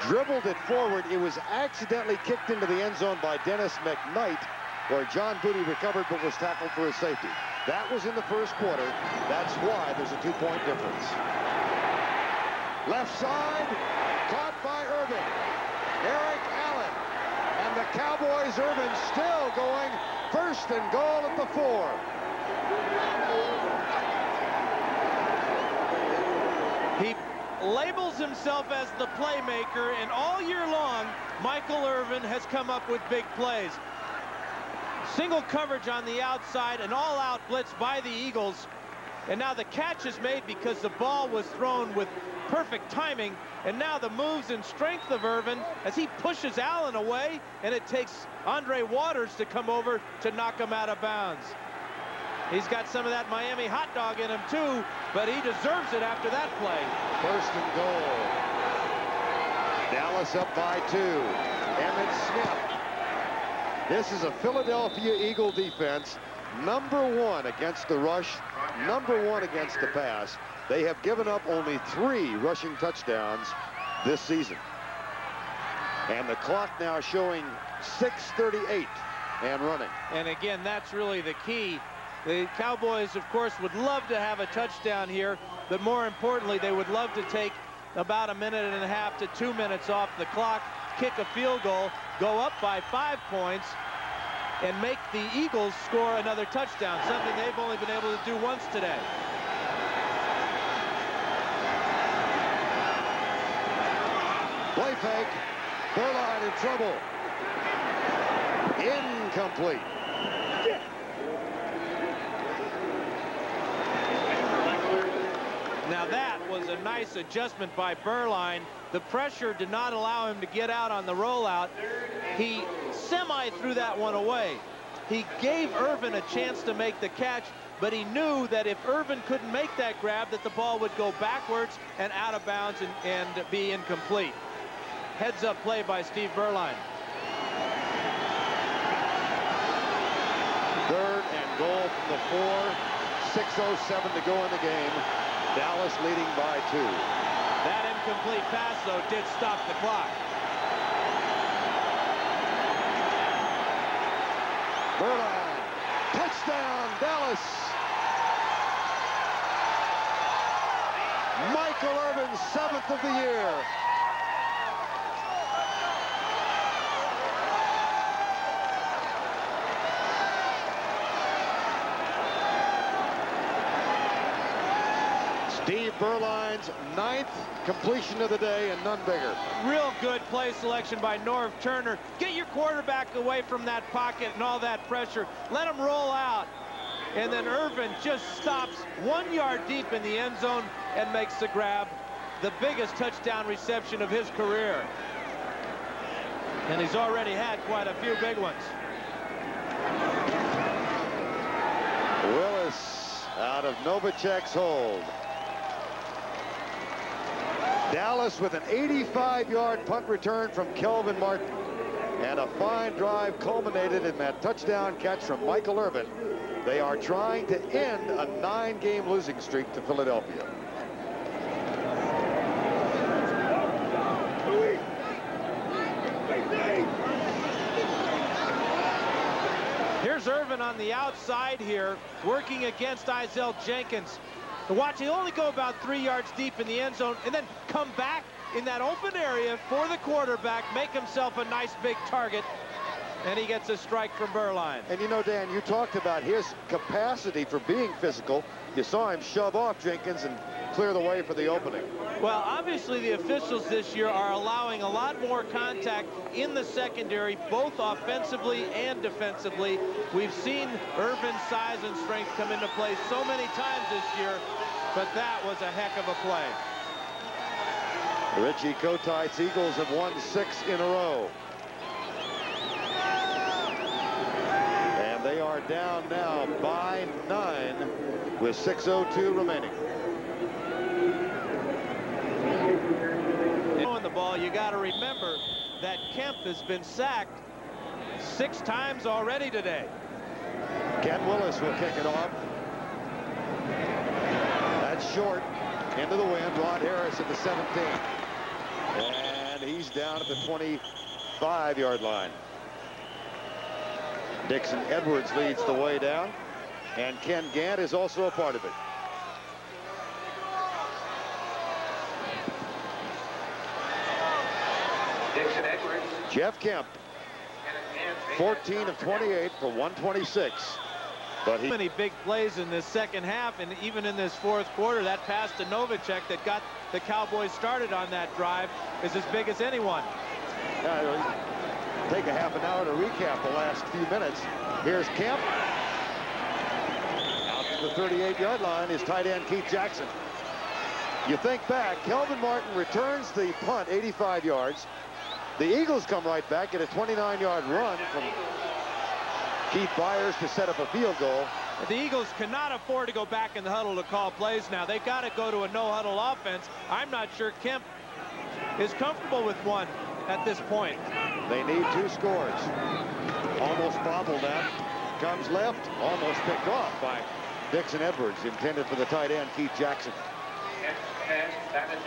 dribbled it forward. It was accidentally kicked into the end zone by Dennis McKnight, where John Booty recovered but was tackled for a safety. That was in the first quarter. That's why there's a 2-point difference. Left side, caught by Irvin. Eric Allen. And the Cowboys, Irvin still going first and goal at the 4. He labels himself as the playmaker, and all year long, Michael Irvin has come up with big plays. Single coverage on the outside, an all-out blitz by the Eagles. And now the catch is made because the ball was thrown with perfect timing. And now the moves and strength of Irvin as he pushes Allen away, and it takes Andre Waters to come over to knock him out of bounds. He's got some of that Miami hot dog in him too, but he deserves it after that play. First and goal. Dallas up by 2. Emmitt Smith. This is a Philadelphia Eagle defense, #1 against the rush, #1 against the pass. They have given up only 3 rushing touchdowns this season. And the clock now showing 6:38 and running. And again, that's really the key. The Cowboys, of course, would love to have a touchdown here, but more importantly, they would love to take about 1.5 to 2 minutes off the clock. kick a field goal, go up by 5 points, and make the Eagles score another touchdown, something they've only been able to do once today. Play fake. Berline in trouble. Incomplete. Now that was a nice adjustment by Berline. The pressure did not allow him to get out on the rollout. He threw that one away. He gave Irvin a chance to make the catch, but he knew that if Irvin couldn't make that grab, that the ball would go backwards and out of bounds and be incomplete. Heads up play by Steve Berline. 3rd and goal from the 4. 6:07 to go in the game. Dallas leading by 2. That incomplete pass, though, did stop the clock. Berline. Touchdown, Dallas. Michael Irvin's 7th of the year. Steve Berline's 9th completion of the day, and none bigger. Real good play selection by Norv Turner. Get your quarterback away from that pocket and all that pressure. Let him roll out. And then Irvin just stops 1 yard deep in the end zone and makes the grab. The biggest touchdown reception of his career. And he's already had quite a few big ones. Willis out of Novacek's hold. Dallas with an 85-yard punt return from Kelvin Martin. And a fine drive culminated in that touchdown catch from Michael Irvin. They are trying to end a 9-game losing streak to Philadelphia. Here's Irvin on the outside here, working against Izell Jenkins. Watch, he'll only go about 3 yards deep in the end zone and then come back in that open area for the quarterback, make himself a nice big target, and he gets a strike from Berline. And you know, Dan, you talked about his capacity for being physical. You saw him shove off Jenkins and clear the way for the opening. Well, obviously the officials this year are allowing a lot more contact in the secondary, both offensively and defensively. We've seen Irvin's size and strength come into play so many times this year, but that was a heck of a play. Richie Kotite's Eagles have won 6 in a row. And they are down now by 9 with 6:02 remaining. Throwing the ball, you got to remember that Kemp has been sacked 6 times already today. Ken Willis will kick it off. That's short. Into the wind. Rod Harris at the 17. And he's down at the 25-yard line. Dixon Edwards leads the way down. And Ken Gant is also a part of it. Dixon Edwards. Jeff Kemp, 14 of 28 for 126. But he many big plays in this second half, and even in this fourth quarter, that pass to Novacek that got the Cowboys started on that drive is as big as anyone. Take a half an hour to recap the last few minutes. Here's Kemp. Out to the 38-yard line is tight end Keith Jackson. You think back, Kelvin Martin returns the punt 85 yards. The Eagles come right back at a 29-yard run from Keith Byers to set up a field goal. The Eagles cannot afford to go back in the huddle to call plays now. They've got to go to a no-huddle offense. I'm not sure Kemp is comfortable with one at this point. They need 2 scores. Almost bobbled out. Comes left. Almost picked off by Dixon Edwards, intended for the tight end Keith Jackson.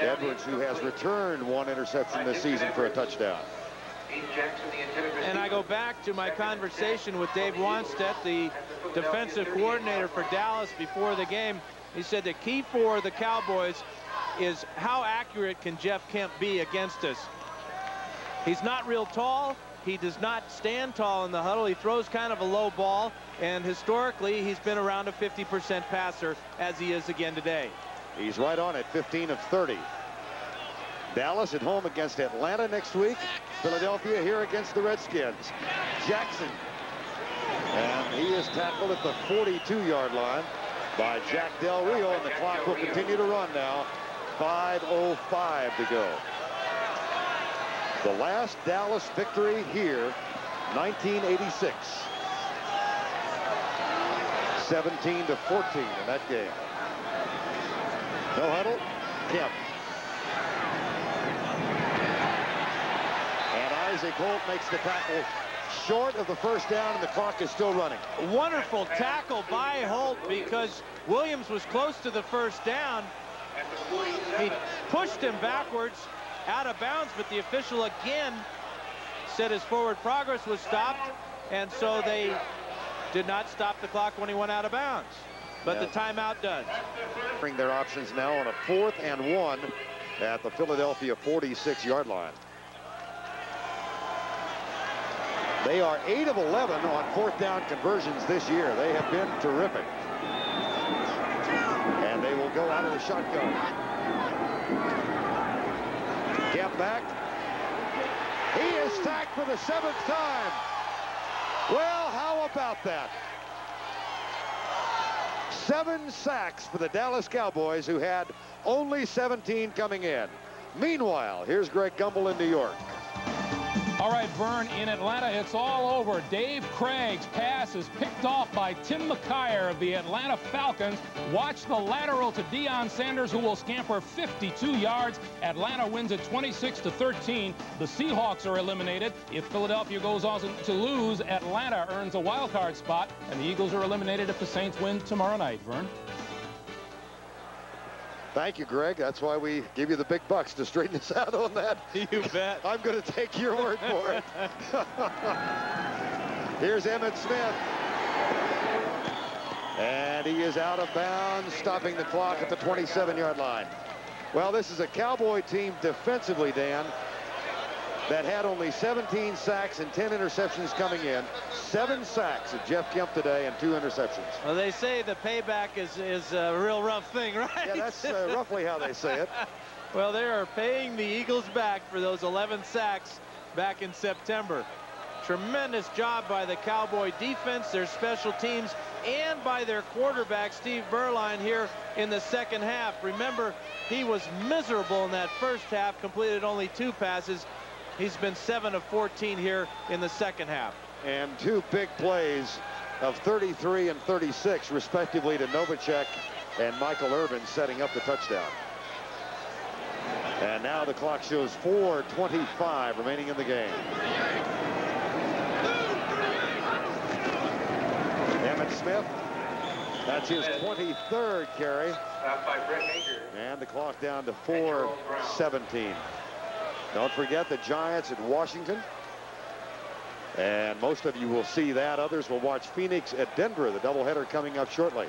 Edwards, who has returned 1 interception this season for a touchdown. And I go back to my conversation with Dave Wanstedt, the defensive coordinator for Dallas before the game. He said the key for the Cowboys is how accurate can Jeff Kemp be against us. He's not real tall. He does not stand tall in the huddle. He throws kind of a low ball, and historically he's been around a 50% passer, as he is again today. He's right on it, 15 of 30. Dallas at home against Atlanta next week. Philadelphia here against the Redskins. Jackson. And he is tackled at the 42-yard line by Jack Del Rio, and the clock will continue to run now. 5:05 to go. The last Dallas victory here, 1986. 17-14 in that game. No huddle. Kemp. And Isaac Holt makes the tackle short of the first down, and the clock is still running. Wonderful tackle by Holt, because Williams was close to the first down. He pushed him backwards out of bounds, but the official again said his forward progress was stopped, and so they did not stop the clock when he went out of bounds. But the timeout does. Bring their options now on a 4th and 1 at the Philadelphia 46-yard line. They are 8 of 11 on 4th down conversions this year. They have been terrific. And they will go out of the shotgun. Kemp back. He is sacked for the 7th time. Well, how about that? 7 sacks for the Dallas Cowboys, who had only 17 coming in. Meanwhile, here's Greg Gumbel in New York. All right, Vern, in Atlanta, it's all over. Dave Craig's pass is picked off by Tim McKyer of the Atlanta Falcons. Watch the lateral to Deion Sanders, who will scamper 52 yards. Atlanta wins it 26-13. The Seahawks are eliminated. If Philadelphia goes on to lose, Atlanta earns a wild card spot, and the Eagles are eliminated if the Saints win tomorrow night. Vern? Thank you, Greg. That's why we give you the big bucks to straighten us out on that. You bet. I'm going to take your word for it. Here's Emmitt Smith. And he is out of bounds, stopping the clock at the 27-yard line. Well, this is a Cowboy team defensively, Dan, that had only 17 sacks and 10 interceptions coming in. 7 sacks at Jeff Kemp today and 2 interceptions. Well, they say the payback is a real rough thing, right? Yeah, that's roughly how they say it. Well, they are paying the Eagles back for those 11 sacks back in September. Tremendous job by the Cowboy defense, their special teams, and by their quarterback, Steve Berline, here in the second half. Remember, he was miserable in that first half, completed only 2 passes. He's been 7 of 14 here in the second half. And 2 big plays of 33 and 36, respectively, to Novacek and Michael Irvin, setting up the touchdown. And now the clock shows 4:25 remaining in the game. Emmitt Smith, that's his 23rd carry. And the clock down to 4:17. Don't forget the Giants at Washington. And most of you will see that. Others will watch Phoenix at Denver, the doubleheader coming up shortly.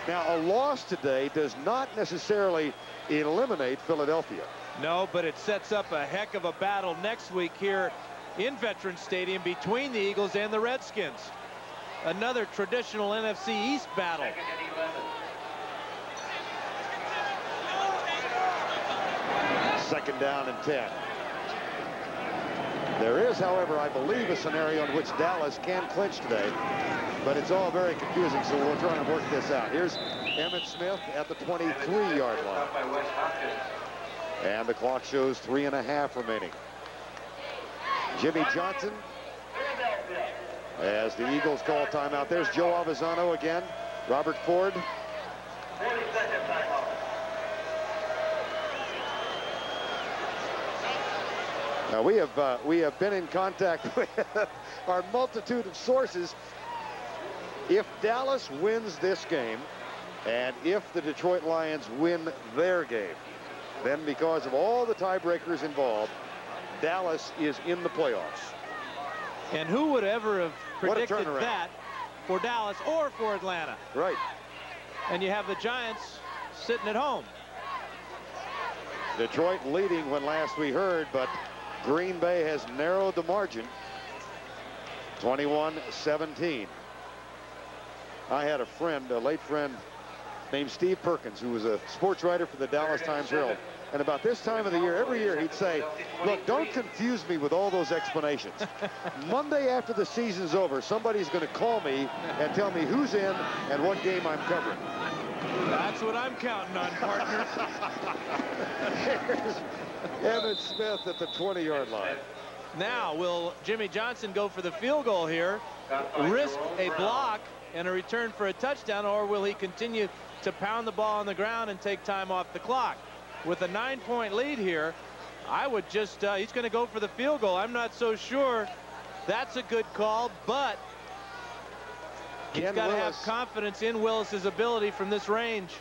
Now, a loss today does not necessarily eliminate Philadelphia. No, but it sets up a heck of a battle next week here in Veterans Stadium between the Eagles and the Redskins. Another traditional NFC East battle. Second down and 10. There is, however, I believe, a scenario in which Dallas can clinch today, but it's all very confusing, so we'll try and work this out. Here's Emmitt Smith at the 23-yard line. And the clock shows 3.5 remaining. Jimmy Johnson, as the Eagles call timeout. There's Joe Avizano again. Robert Ford. Now, we have been in contact with our multitude of sources. If Dallas wins this game, and if the Detroit Lions win their game, then because of all the tiebreakers involved, Dallas is in the playoffs. And who would ever have predicted that for Dallas or for Atlanta? Right. And you have the Giants sitting at home. Detroit leading when last we heard, but Green Bay has narrowed the margin, 21-17. I had a friend, a late friend named Steve Perkins, who was a sports writer for the Dallas Times-Herald. And about this time of the year, every year he'd say, look, don't confuse me with all those explanations. Monday after the season's over, somebody's going to call me and tell me who's in and what game I'm covering. That's what I'm counting on, partner. Here's Evan Smith at the 20-yard line. Now, will Jimmy Johnson go for the field goal here, risk a block and a return for a touchdown, or will he continue to pound the ball on the ground and take time off the clock? With a 9-point lead here, I would just, he's going to go for the field goal. I'm not so sure that's a good call, but he's got to have confidence in Willis's ability from this range.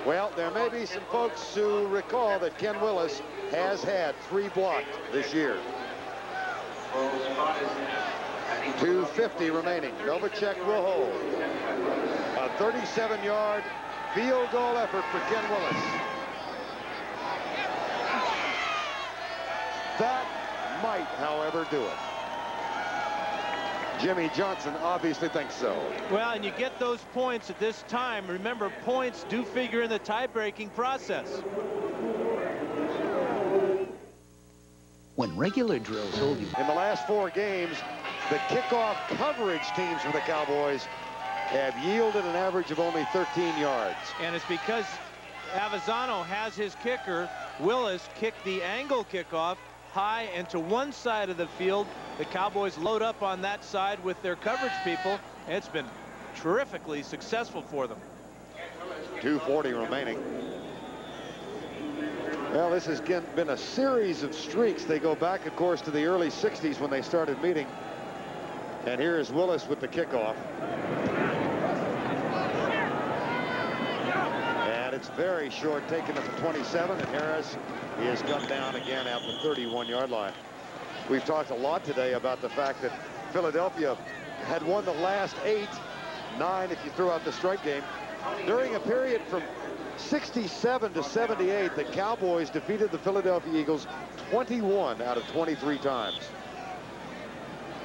Well, there may be some folks who recall that Ken Willis has had 3 blocked this year. 2:50 remaining. Novacek will hold. A 37-yard field goal effort for Ken Willis. That might, however, do it. Jimmy Johnson obviously thinks so. Well, and you get those points at this time. Remember, points do figure in the tie-breaking process. When regular drills hold you. In the last 4 games, the kickoff coverage teams for the Cowboys have yielded an average of only 13 yards. And it's because Avizano has his kicker. Willis kicked the angle kickoff high and to one side of the field. The Cowboys load up on that side with their coverage people. It's been terrifically successful for them. 2:40 remaining. Well, this has been a series of streaks. They go back, of course, to the early 60s when they started meeting. And here is Willis with the kickoff. And it's very short, taken at the 27, and Harris is come down again at the 31-yard line. We've talked a lot today about the fact that Philadelphia had won the last 8, 9 if you throw out the strike game. During a period from 67 to 78, the Cowboys defeated the Philadelphia Eagles 21 out of 23 times.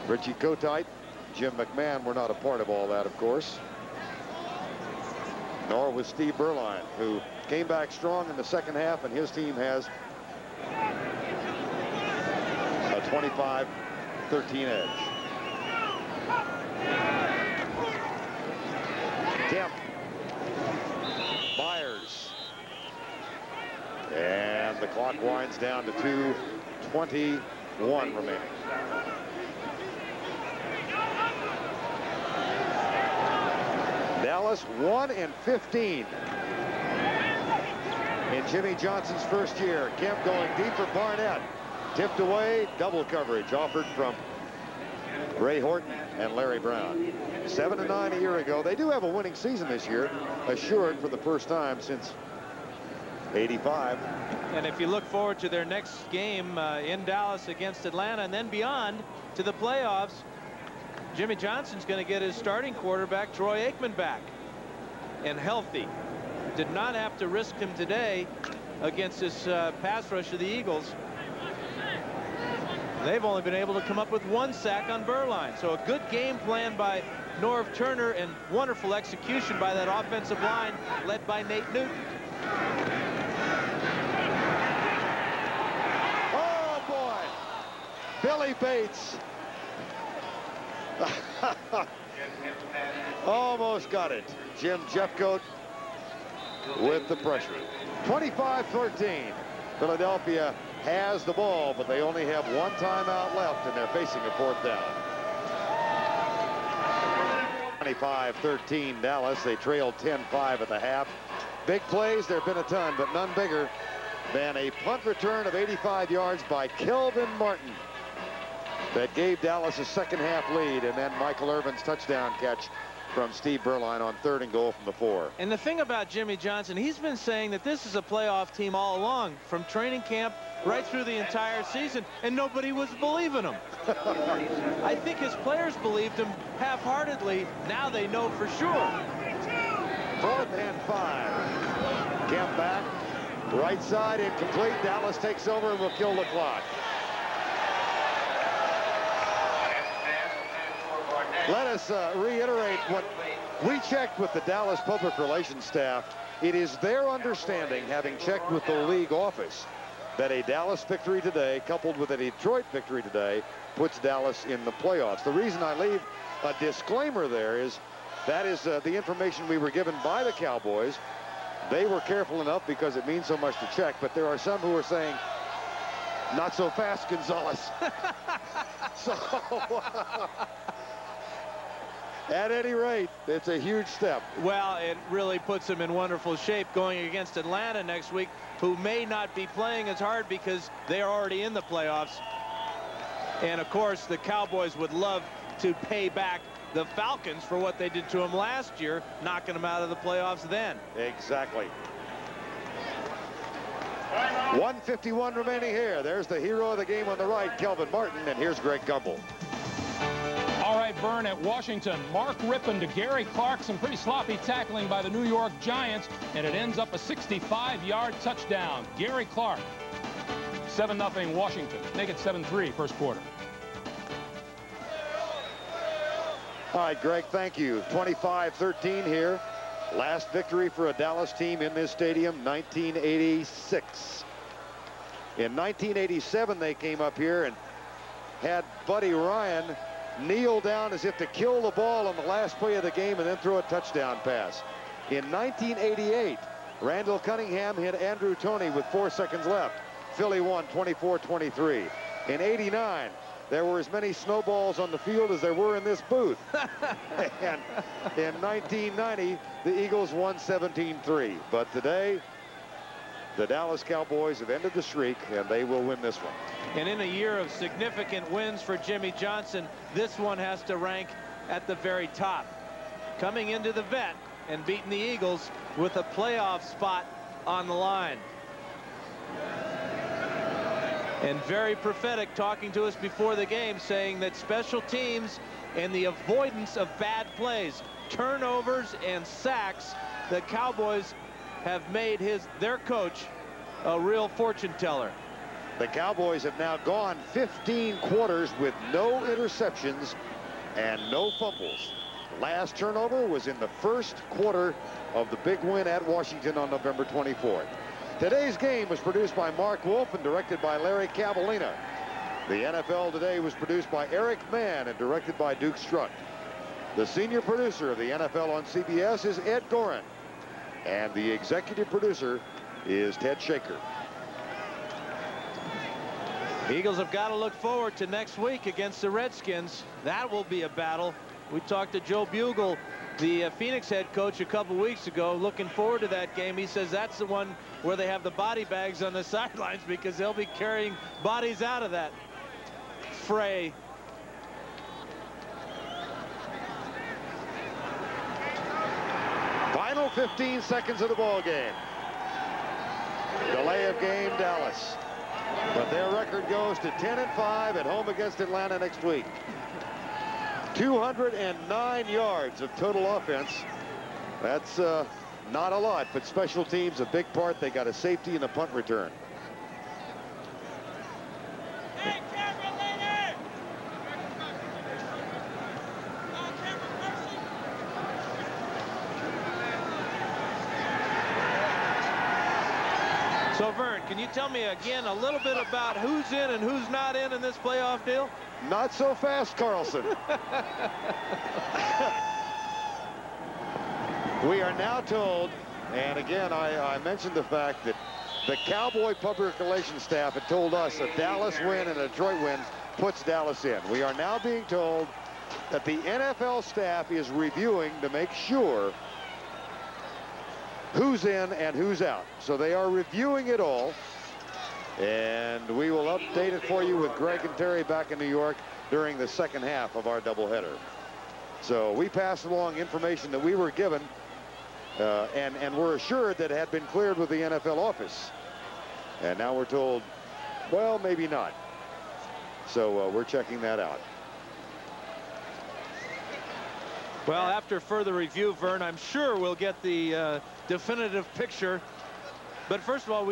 Richie Kotite, Jim McMahon were not a part of all that, of course. Nor was Steve Berline, who came back strong in the second half, and his team has a 25-13 edge. Kemp. Myers. And the clock winds down to 2:21 remaining. Dallas 1-15 in Jimmy Johnson's first year. Kemp going deep for Barnett. Tipped away, double coverage offered from Ray Horton and Larry Brown. 7-9 a year ago. They do have a winning season this year, assured for the first time since '85. And if you look forward to their next game in Dallas against Atlanta and then beyond to the playoffs, Jimmy Johnson's going to get his starting quarterback, Troy Aikman, back and healthy. Did not have to risk him today against this pass rush of the Eagles. They've only been able to come up with 1 sack on Berline. So a good game plan by Norv Turner and wonderful execution by that offensive line led by Nate Newton. Oh, boy. Billy Bates. Almost got it. Jim Jeffcoat with the pressure. 25-13. Philadelphia has the ball, but they only have 1 timeout left, and they're facing a 4th down. 25-13 Dallas. They trailed 10-5 at the half. Big plays, there have been a ton, but none bigger than a punt return of 85 yards by Kelvin Martin that gave Dallas a second-half lead, and then Michael Irvin's touchdown catch from Steve Berline on 3rd and goal from the 4. And the thing about Jimmy Johnson, he's been saying that this is a playoff team all along, from training camp right through the entire season, and nobody was believing him. I think his players believed him half-heartedly. Now they know for sure. 4th and 5. Kemp back. Right side incomplete. Dallas takes over and will kill the clock. let us reiterate what we checked with the Dallas Public Relations staff. It is their understanding, having checked with the league office, that a Dallas victory today, coupled with a Detroit victory today, puts Dallas in the playoffs. The reason I leave a disclaimer there is that is the information we were given by the Cowboys. They were careful enough because it means so much to check, but there are some who are saying, not so fast, Gonzalez. So, at any rate, it's a huge step. Well, it really puts them in wonderful shape going against Atlanta next week, who may not be playing as hard because they are already in the playoffs. And, of course, the Cowboys would love to pay back the Falcons for what they did to them last year, knocking them out of the playoffs then. Exactly. 1:51 remaining here. There's the hero of the game on the right, Kelvin Martin, and here's Greg Gumbel. All right, Vern, at Washington, Mark Rippon to Gary Clark. Some pretty sloppy tackling by the New York Giants, and it ends up a 65-yard touchdown. Gary Clark. 7-0 Washington. Make it 7-3 first quarter. All right, Greg, thank you. 25-13 here. Last victory for a Dallas team in this stadium, 1986. In 1987, they came up here and had Buddy Ryan kneel down as if to kill the ball on the last play of the game and then throw a touchdown pass. In 1988, Randall Cunningham hit Andrew Toney with 4 seconds left. Philly won 24-23. In 89, there were as many snowballs on the field as there were in this booth. And in 1990, the Eagles won 17-3. But today, the Dallas Cowboys have ended the streak, and they will win this one. And in a year of significant wins for Jimmy Johnson, this one has to rank at the very top. Coming into the vet and beating the Eagles with a playoff spot on the line. And very prophetic, talking to us before the game, saying that special teams and the avoidance of bad plays, turnovers and sacks, the Cowboys have made their coach a real fortune teller. The Cowboys have now gone 15 quarters with no interceptions and no fumbles. Last turnover was in the first quarter of the big win at Washington on November 24th. Today's game was produced by Mark Wolf and directed by Larry Cavallina. The NFL Today was produced by Eric Mann and directed by Duke Strutt. The senior producer of the NFL on CBS is Ed Gorin. And the executive producer is Ted Shaker. Eagles have got to look forward to next week against the Redskins. That will be a battle. We talked to Joe Bugle, the Phoenix head coach, a couple weeks ago, looking forward to that game. He says that's the one where they have the body bags on the sidelines because they'll be carrying bodies out of that fray. Final 15 seconds of the ball game. Delay of game, Dallas. But their record goes to 10-5 at home against Atlanta next week. 209 yards of total offense. That's not a lot, but special teams a big part. They got a safety and a punt return. So, Vern, can you tell me again a little bit about who's in and who's not in this playoff deal? Not so fast, Carlson. We are now told, and again, I mentioned the fact that the Cowboy public relations staff had told us a Dallas win and a Detroit win puts Dallas in. We are now being told that the NFL staff is reviewing to make sure who's in and who's out. So they are reviewing it all, and we will update it for you with Greg and Terry back in New York during the second half of our doubleheader. So we passed along information that we were given and were assured that it had been cleared with the NFL office. And now we're told, well, maybe not. So we're checking that out. Well, after further review, Vern, I'm sure we'll get the definitive picture. But first of all,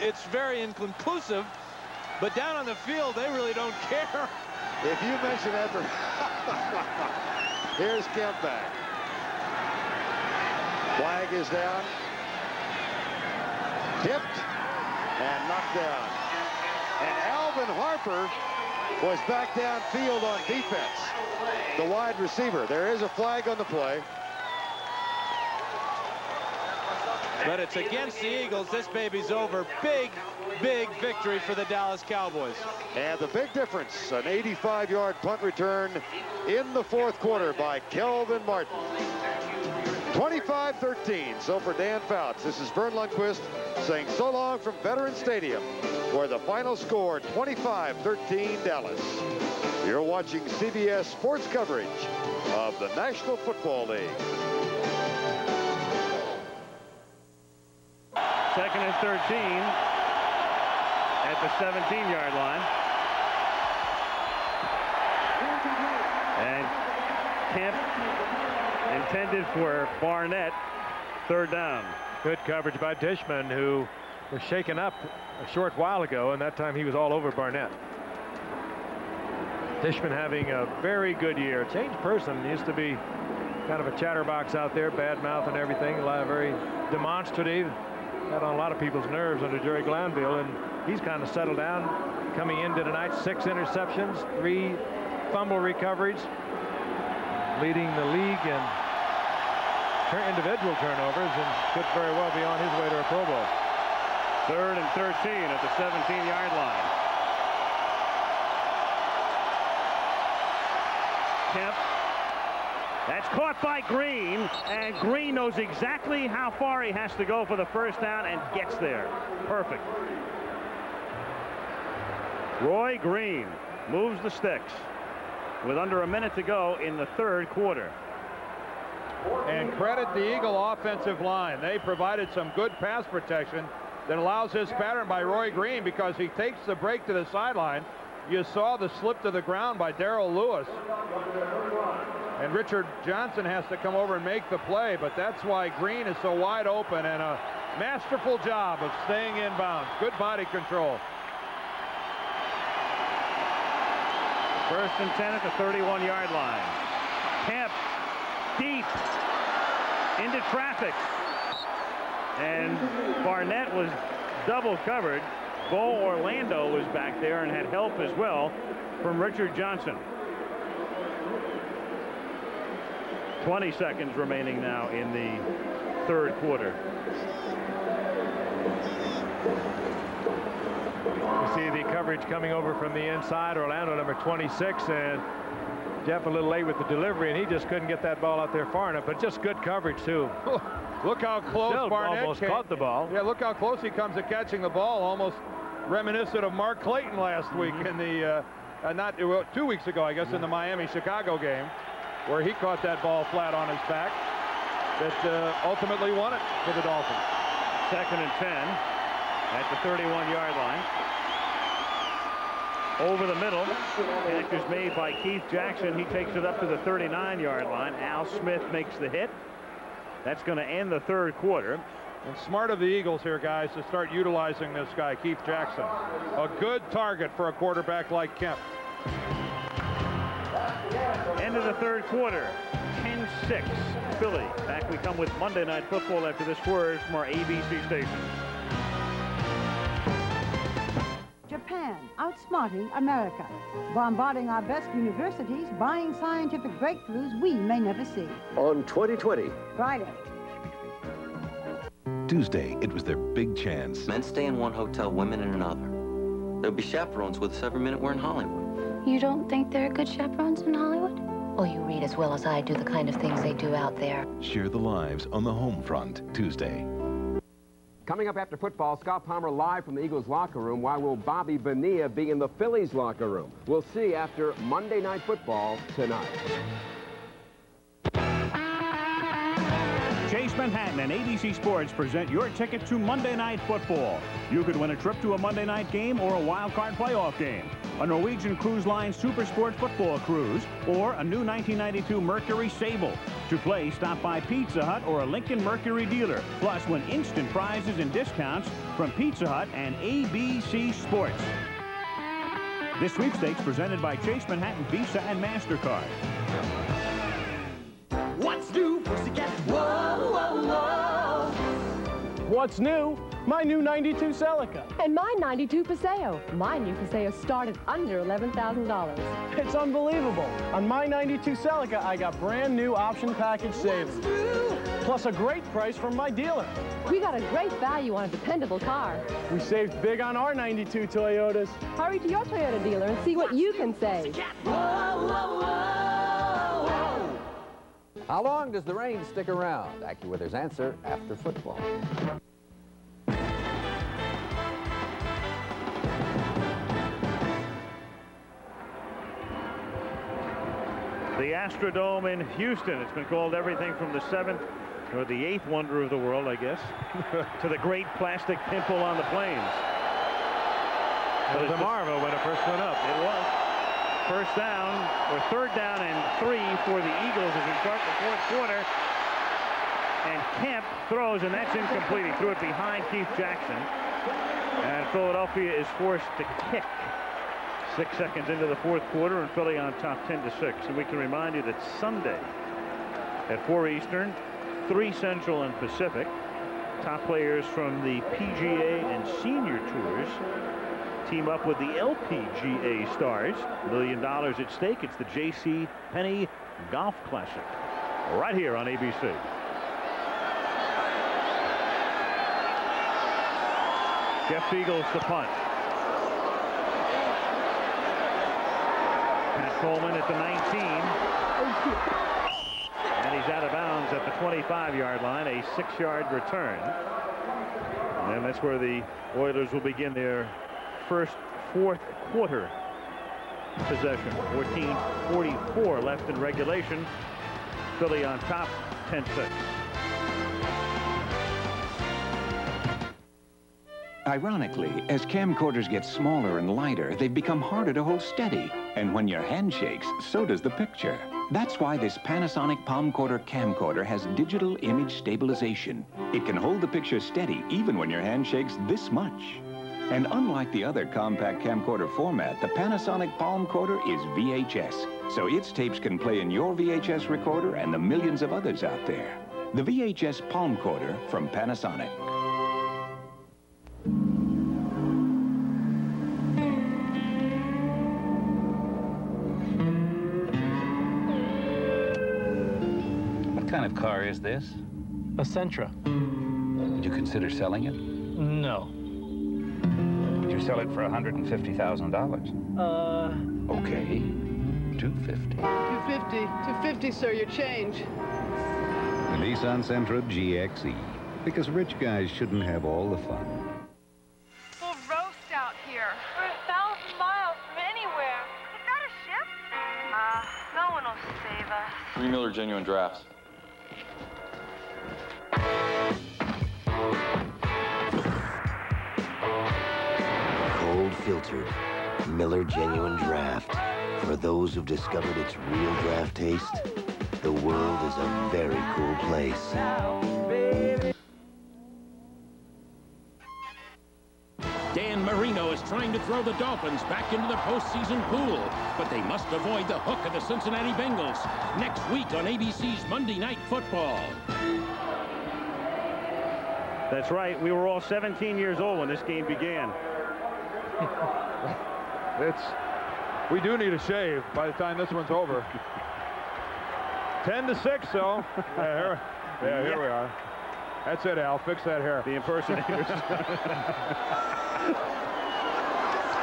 it's very inconclusive. But down on the field, they really don't care. If you mention that, Here's Kemp back. Flag is down. Tipped and knocked down. And Alvin Harper was back downfield on defense. The wide receiver. There is a flag on the play. But it's against the Eagles. This baby's over. Big, big victory for the Dallas Cowboys. And the big difference, an 85-yard punt return in the fourth quarter by Kelvin Martin. 25-13. So for Dan Fouts, this is Vern Lundquist saying so long from Veterans Stadium, where the final score 25-13 Dallas. You're watching CBS sports coverage of the National Football League. 2nd and 13 at the 17-yard line. And Kemp intended for Barnett. 3rd down. Good coverage by Dishman, who was shaken up a short while ago, and that time he was all over Barnett. Dishman having a very good year. Changed person. He used to be kind of a chatterbox out there, bad mouth and everything. A lot, very demonstrative. Had on a lot of people's nerves under Jerry Glanville, and he's kind of settled down. Coming into tonight, 6 interceptions, 3 fumble recoveries, leading the league in individual turnovers, and could very well be on his way to a Pro Bowl. 3rd and 13 at the 17-yard line. Kemp. That's caught by Green, and Green knows exactly how far he has to go for the 1st down and gets there. Perfect. Roy Green moves the sticks with under a minute to go in the 3rd quarter. And credit the Eagle offensive line. They provided some good pass protection that allows this pattern by Roy Green, because he takes the break to the sideline. You saw the slip to the ground by Darrell Lewis. And Richard Johnson has to come over and make the play, but that's why Green is so wide open, and a masterful job of staying in bounds. Good body control. 1st and 10 at the 31-yard line. Kemp deep into traffic, and Barnett was double covered. Bo Orlando was back there and had help as well from Richard Johnson. 20 seconds remaining now in the 3rd quarter. You see the coverage coming over from the inside. Orlando, number 26, and Jeff a little late with the delivery, and he just couldn't get that ball out there far enough, but just good coverage too. Look how close Still Barnett almost caught the ball. Yeah, look how close he comes to catching the ball, almost reminiscent of Mark Clayton last week in the 2 weeks ago, I guess, in the Miami-Chicago game, where he caught that ball flat on his back that ultimately won it for the Dolphins. 2nd and 10 at the 31-yard line. Over the middle. Catch is made by Keith Jackson. He takes it up to the 39-yard line. Al Smith makes the hit. That's going to end the 3rd quarter. And smart of the Eagles here, guys, to start utilizing this guy, Keith Jackson. A good target for a quarterback like Kemp. End of the 3rd quarter. 10-6 Philly. Back we come with Monday Night Football after this word from our ABC station. Japan, outsmarting America, bombarding our best universities, buying scientific breakthroughs we may never see. On 2020. Friday. Tuesday, it was their big chance. Men stay in one hotel, women in another. There'll be chaperones with us every minute we're in Hollywood. You don't think there are good chaperones in Hollywood? Oh, you read as well as I do the kind of things they do out there. Share the lives on the home front, Tuesday. Coming up after football, Scott Palmer live from the Eagles locker room. Why will Bobby Bonilla be in the Phillies locker room? We'll see after Monday Night Football tonight. Chase Manhattan and ABC Sports present your ticket to Monday Night Football. You could win a trip to a Monday night game or a wild card playoff game, a Norwegian Cruise Line Super Sport football cruise, or a new 1992 Mercury Sable. To play, stop by Pizza Hut or a Lincoln Mercury dealer. Plus, win instant prizes and discounts from Pizza Hut and ABC Sports. This sweepstakes presented by Chase Manhattan Visa and MasterCard. What's new, pussycat? Whoa, whoa, whoa. What's new? My new 92 Celica. And my 92 Paseo. My new Paseo started under $11,000. It's unbelievable. On my 92 Celica, I got brand new option package savings. Plus a great price from my dealer. We got a great value on a dependable car. We saved big on our 92 Toyotas. Hurry to your Toyota dealer and see what you can save. Whoa, whoa, whoa, whoa. How long does the rain stick around? AccuWeather's answer after football. The Astrodome in Houston. It's been called everything from the 7th or the 8th wonder of the world, I guess, to the great plastic pimple on the plains. It was a marvel when it first went up. It was. First down, or third down and 3 for the Eagles as we start the fourth quarter. And Kemp throws, and that's incomplete. He threw it behind Keith Jackson. And Philadelphia is forced to kick. 6 seconds into the fourth quarter, and Philly on top 10-6. And we can remind you that Sunday at 4 Eastern, 3 Central and Pacific, top players from the PGA and Senior Tours team up with the LPGA stars. $1 million at stake. It's the J.C. Penney Golf Classic right here on ABC. Jeff Beagles to punt. Pat Coleman at the 19. And he's out of bounds at the 25-yard line. A 6-yard return. And that's where the Oilers will begin their first fourth quarter possession. 14:44 left in regulation. Philly on top 10-6. Ironically, as camcorders get smaller and lighter, they've become harder to hold steady. And when your hand shakes, so does the picture. That's why this Panasonic Palmcorder camcorder has digital image stabilization. It can hold the picture steady even when your hand shakes this much. And unlike the other compact camcorder format, the Panasonic Palmcorder is VHS. So its tapes can play in your VHS recorder and the millions of others out there. The VHS Palmcorder from Panasonic. What kind of car is this? A Sentra. Would you consider selling it? No. Would you sell it for $150,000? Okay. $250. $250, sir, your change. The Nissan Sentra GXE, because rich guys shouldn't have all the fun. Full roast out here. We're 1,000 miles from anywhere. Is that a ship? No one will save us. 3 Miller Genuine Drafts. Cold filtered Miller Genuine Draft. For those who've discovered its real draft taste, the world is a very cool place. Dan Marino is trying to throw the Dolphins back into the postseason pool, but they must avoid the hook of the Cincinnati Bengals next week on ABC's Monday Night Football. That's right. We were all 17 years old when this game began. We do need a shave by the time this one's over. 10-6, though. Here we are. That's it, Al. Fix that hair. The impersonators.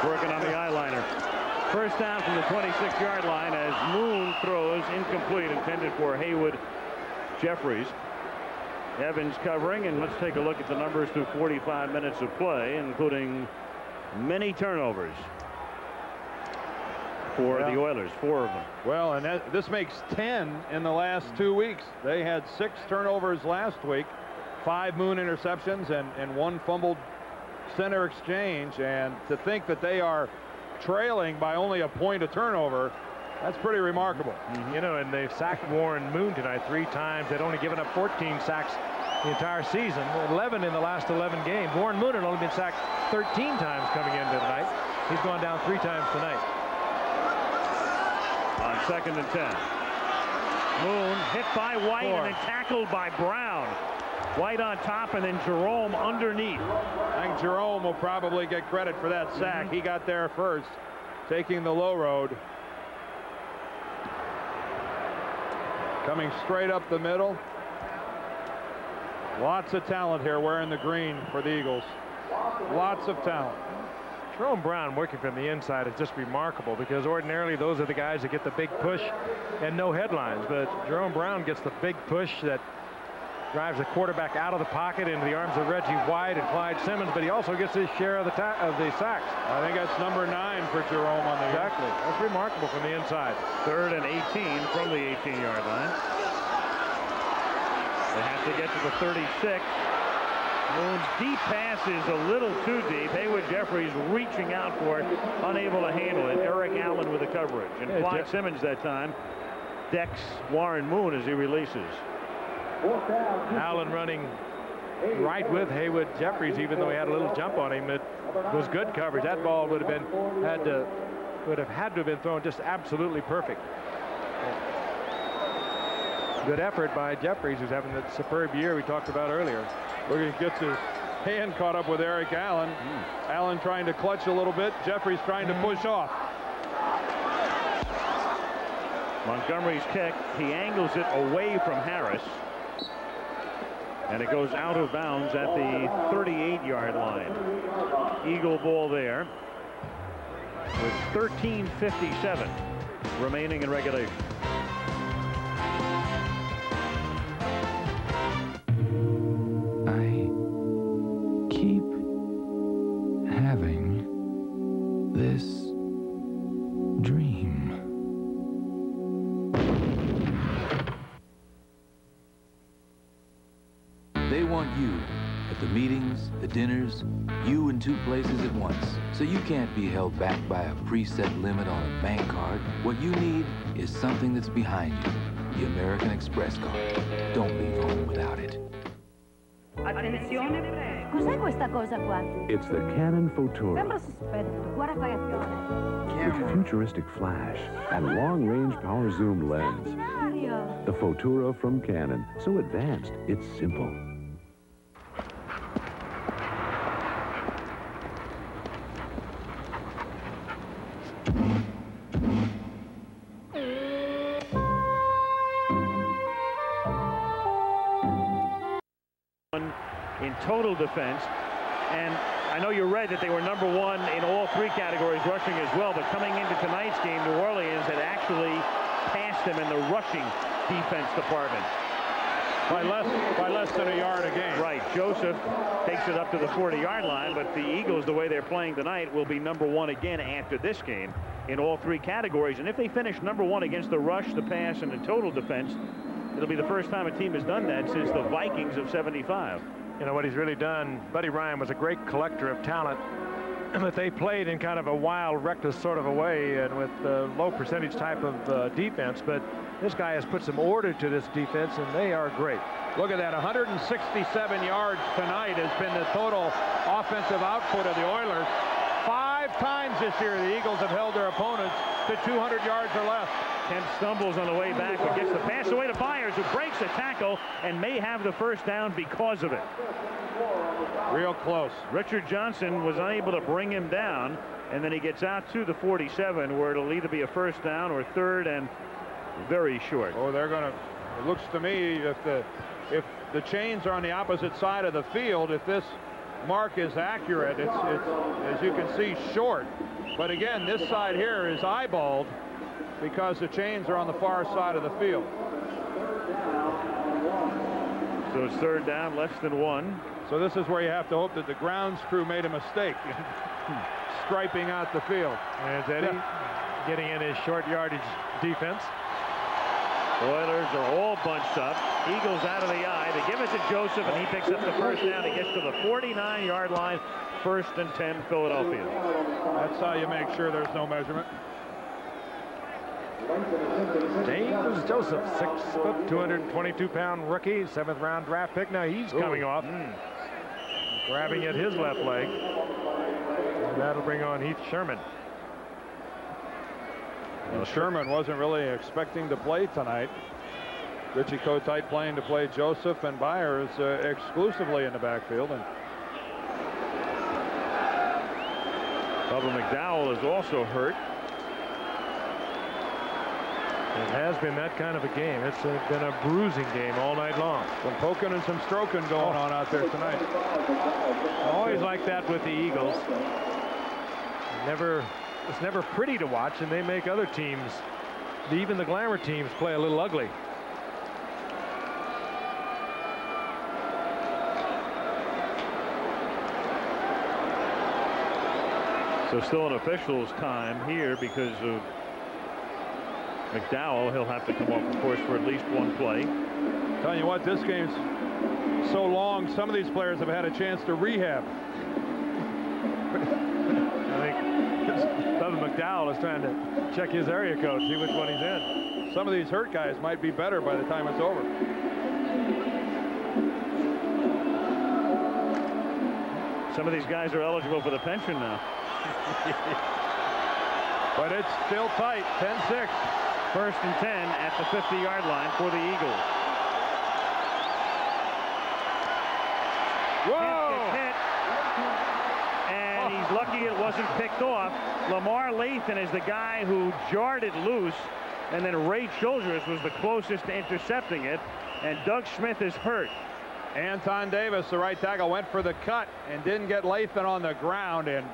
Working on the eyeliner. First down from the 26-yard line as Moon throws incomplete, intended for Haywood Jeffries. Evans covering, and let's take a look at the numbers through 45 minutes of play, including many turnovers for the Oilers, 4 of them. Well, and this makes 10 in the last 2 weeks. They had 6 turnovers last week, 5 Moon interceptions, and 1 fumbled center exchange. And to think that they are trailing by only a point of turnover, that's pretty remarkable. Mm-hmm. You know, and they've sacked Warren Moon tonight 3 times. They'd only given up 14 sacks the entire season, 11 in the last 11 games. Warren Moon had only been sacked 13 times coming into tonight. He's gone down 3 times tonight. On 2nd and 10. Moon hit by White 4. and then tackled by Brown. White on top and then Jerome underneath. I think Jerome will probably get credit for that sack. He got there first, taking the low road. Coming straight up the middle. Lots of talent here wearing the green for the Eagles. Lots of talent. Jerome Brown working from the inside is just remarkable, because ordinarily those are the guys that get the big push and no headlines. But Jerome Brown gets the big push that drives the quarterback out of the pocket into the arms of Reggie White and Clyde Simmons, but he also gets his share of the sacks. I think that's number 9 for Jerome on the Exactly. That's remarkable from the inside. 3rd and 18 from the 18-yard line. They have to get to the 36. Moon's deep pass is a little too deep. Haywood Jeffries reaching out for it, unable to handle it. Eric Allen with the coverage. And Clyde Simmons that time decks Warren Moon as he releases. Allen running right with Haywood Jeffries, even though he had a little jump on him. It was good coverage. That ball would have had to have been thrown just absolutely perfect. Good effort by Jeffries, who's having that superb year we talked about earlier. Look, he gets his hand caught up with Eric Allen. Allen trying to clutch a little bit. Jeffries trying to push off. Montgomery's kick. He angles it away from Harris. And it goes out of bounds at the 38-yard line. Eagle ball there with 13:57 remaining in regulation. I keep having this dream. They want you at the meetings, the dinners, you in 2 places at once. So you can't be held back by a preset limit on a bank card. What you need is something that's behind you. The American Express card. Don't leave home without it. Attenzione, prego. Cos'è questa cosa qua? It's the Canon Photoro. Sembra sospetto. Guarda pagazione. With futuristic flash and long-range power zoom lens. The Photoro from Canon. So advanced, it's simple. In total defense, and I know you read that they were number 1 in all 3 categories rushing as well, but coming into tonight's game, New Orleans had actually passed them in the rushing defense department. By less than a yard a game. Right. Joseph takes it up to the 40-yard line, but the Eagles, the way they're playing tonight, will be number 1 again after this game in all 3 categories. And if they finish number 1 against the rush, the pass, and the total defense, it'll be the first time a team has done that since the Vikings of '75. You know what he's really done? Buddy Ryan was a great collector of talent, but they played in kind of a wild, reckless sort of a way and with low percentage type of defense. But this guy has put some order to this defense, and they are great. Look at that. 167 yards tonight has been the total offensive output of the Oilers. 5 times this year the Eagles have held their opponents to 200 yards or less. Kemp stumbles on the way back, but gets the pass away to Byers, who breaks a tackle and may have the first down because of it. Real close. Richard Johnson was unable to bring him down, and then he gets out to the 47, where it'll either be a first down or 3rd and very short. Oh, they're going to, it looks to me, if the chains are on the opposite side of the field, if this mark is accurate, it's as you can see, short. But again, this side here is eyeballed because the chains are on the far side of the field. So it's 3rd down, less than 1. So this is where you have to hope that the grounds crew made a mistake striping out the field. There's Eddie getting in his short yardage defense. Oilers are all bunched up. Eagles out of the eye. They give it to Joseph, and he picks up the first down. He gets to the 49-yard line. 1st and 10, Philadelphia. That's how you make sure there's no measurement. James Joseph, 6 foot, 222-pound rookie, 7th-round draft pick. Now he's coming off, grabbing at his left leg. And that'll bring on Heath Sherman. Well, Sherman wasn't really expecting to play tonight. Richie Kotite playing to play Joseph and Byers exclusively in the backfield. And Bubba McDowell is also hurt. It has been that kind of a game. It's been a bruising game all night long. Some poking and some stroking going on out there tonight. Always like that with the Eagles. It's never pretty to watch, and they make other teams, even the glamour teams, play a little ugly. So still an official's time here because of McDowell. He'll have to come off, of course, for at least one play. Telling you what, this game's so long, some of these players have had a chance to rehab. I think Bubba McDowell is trying to check his area code, see which one he's in. Some of these hurt guys might be better by the time it's over. Some of these guys are eligible for the pension now. But it's still tight. 10-6. 1st and 10 at the 50-yard line for the Eagles. Whoa! Hit. And he's lucky it wasn't picked off. Lamar Lathan is the guy who jarred it loose. And then Ray Childress was the closest to intercepting it. And Doug Smith is hurt. Anton Davis, the right tackle, went for the cut and didn't get Lathan on the ground. And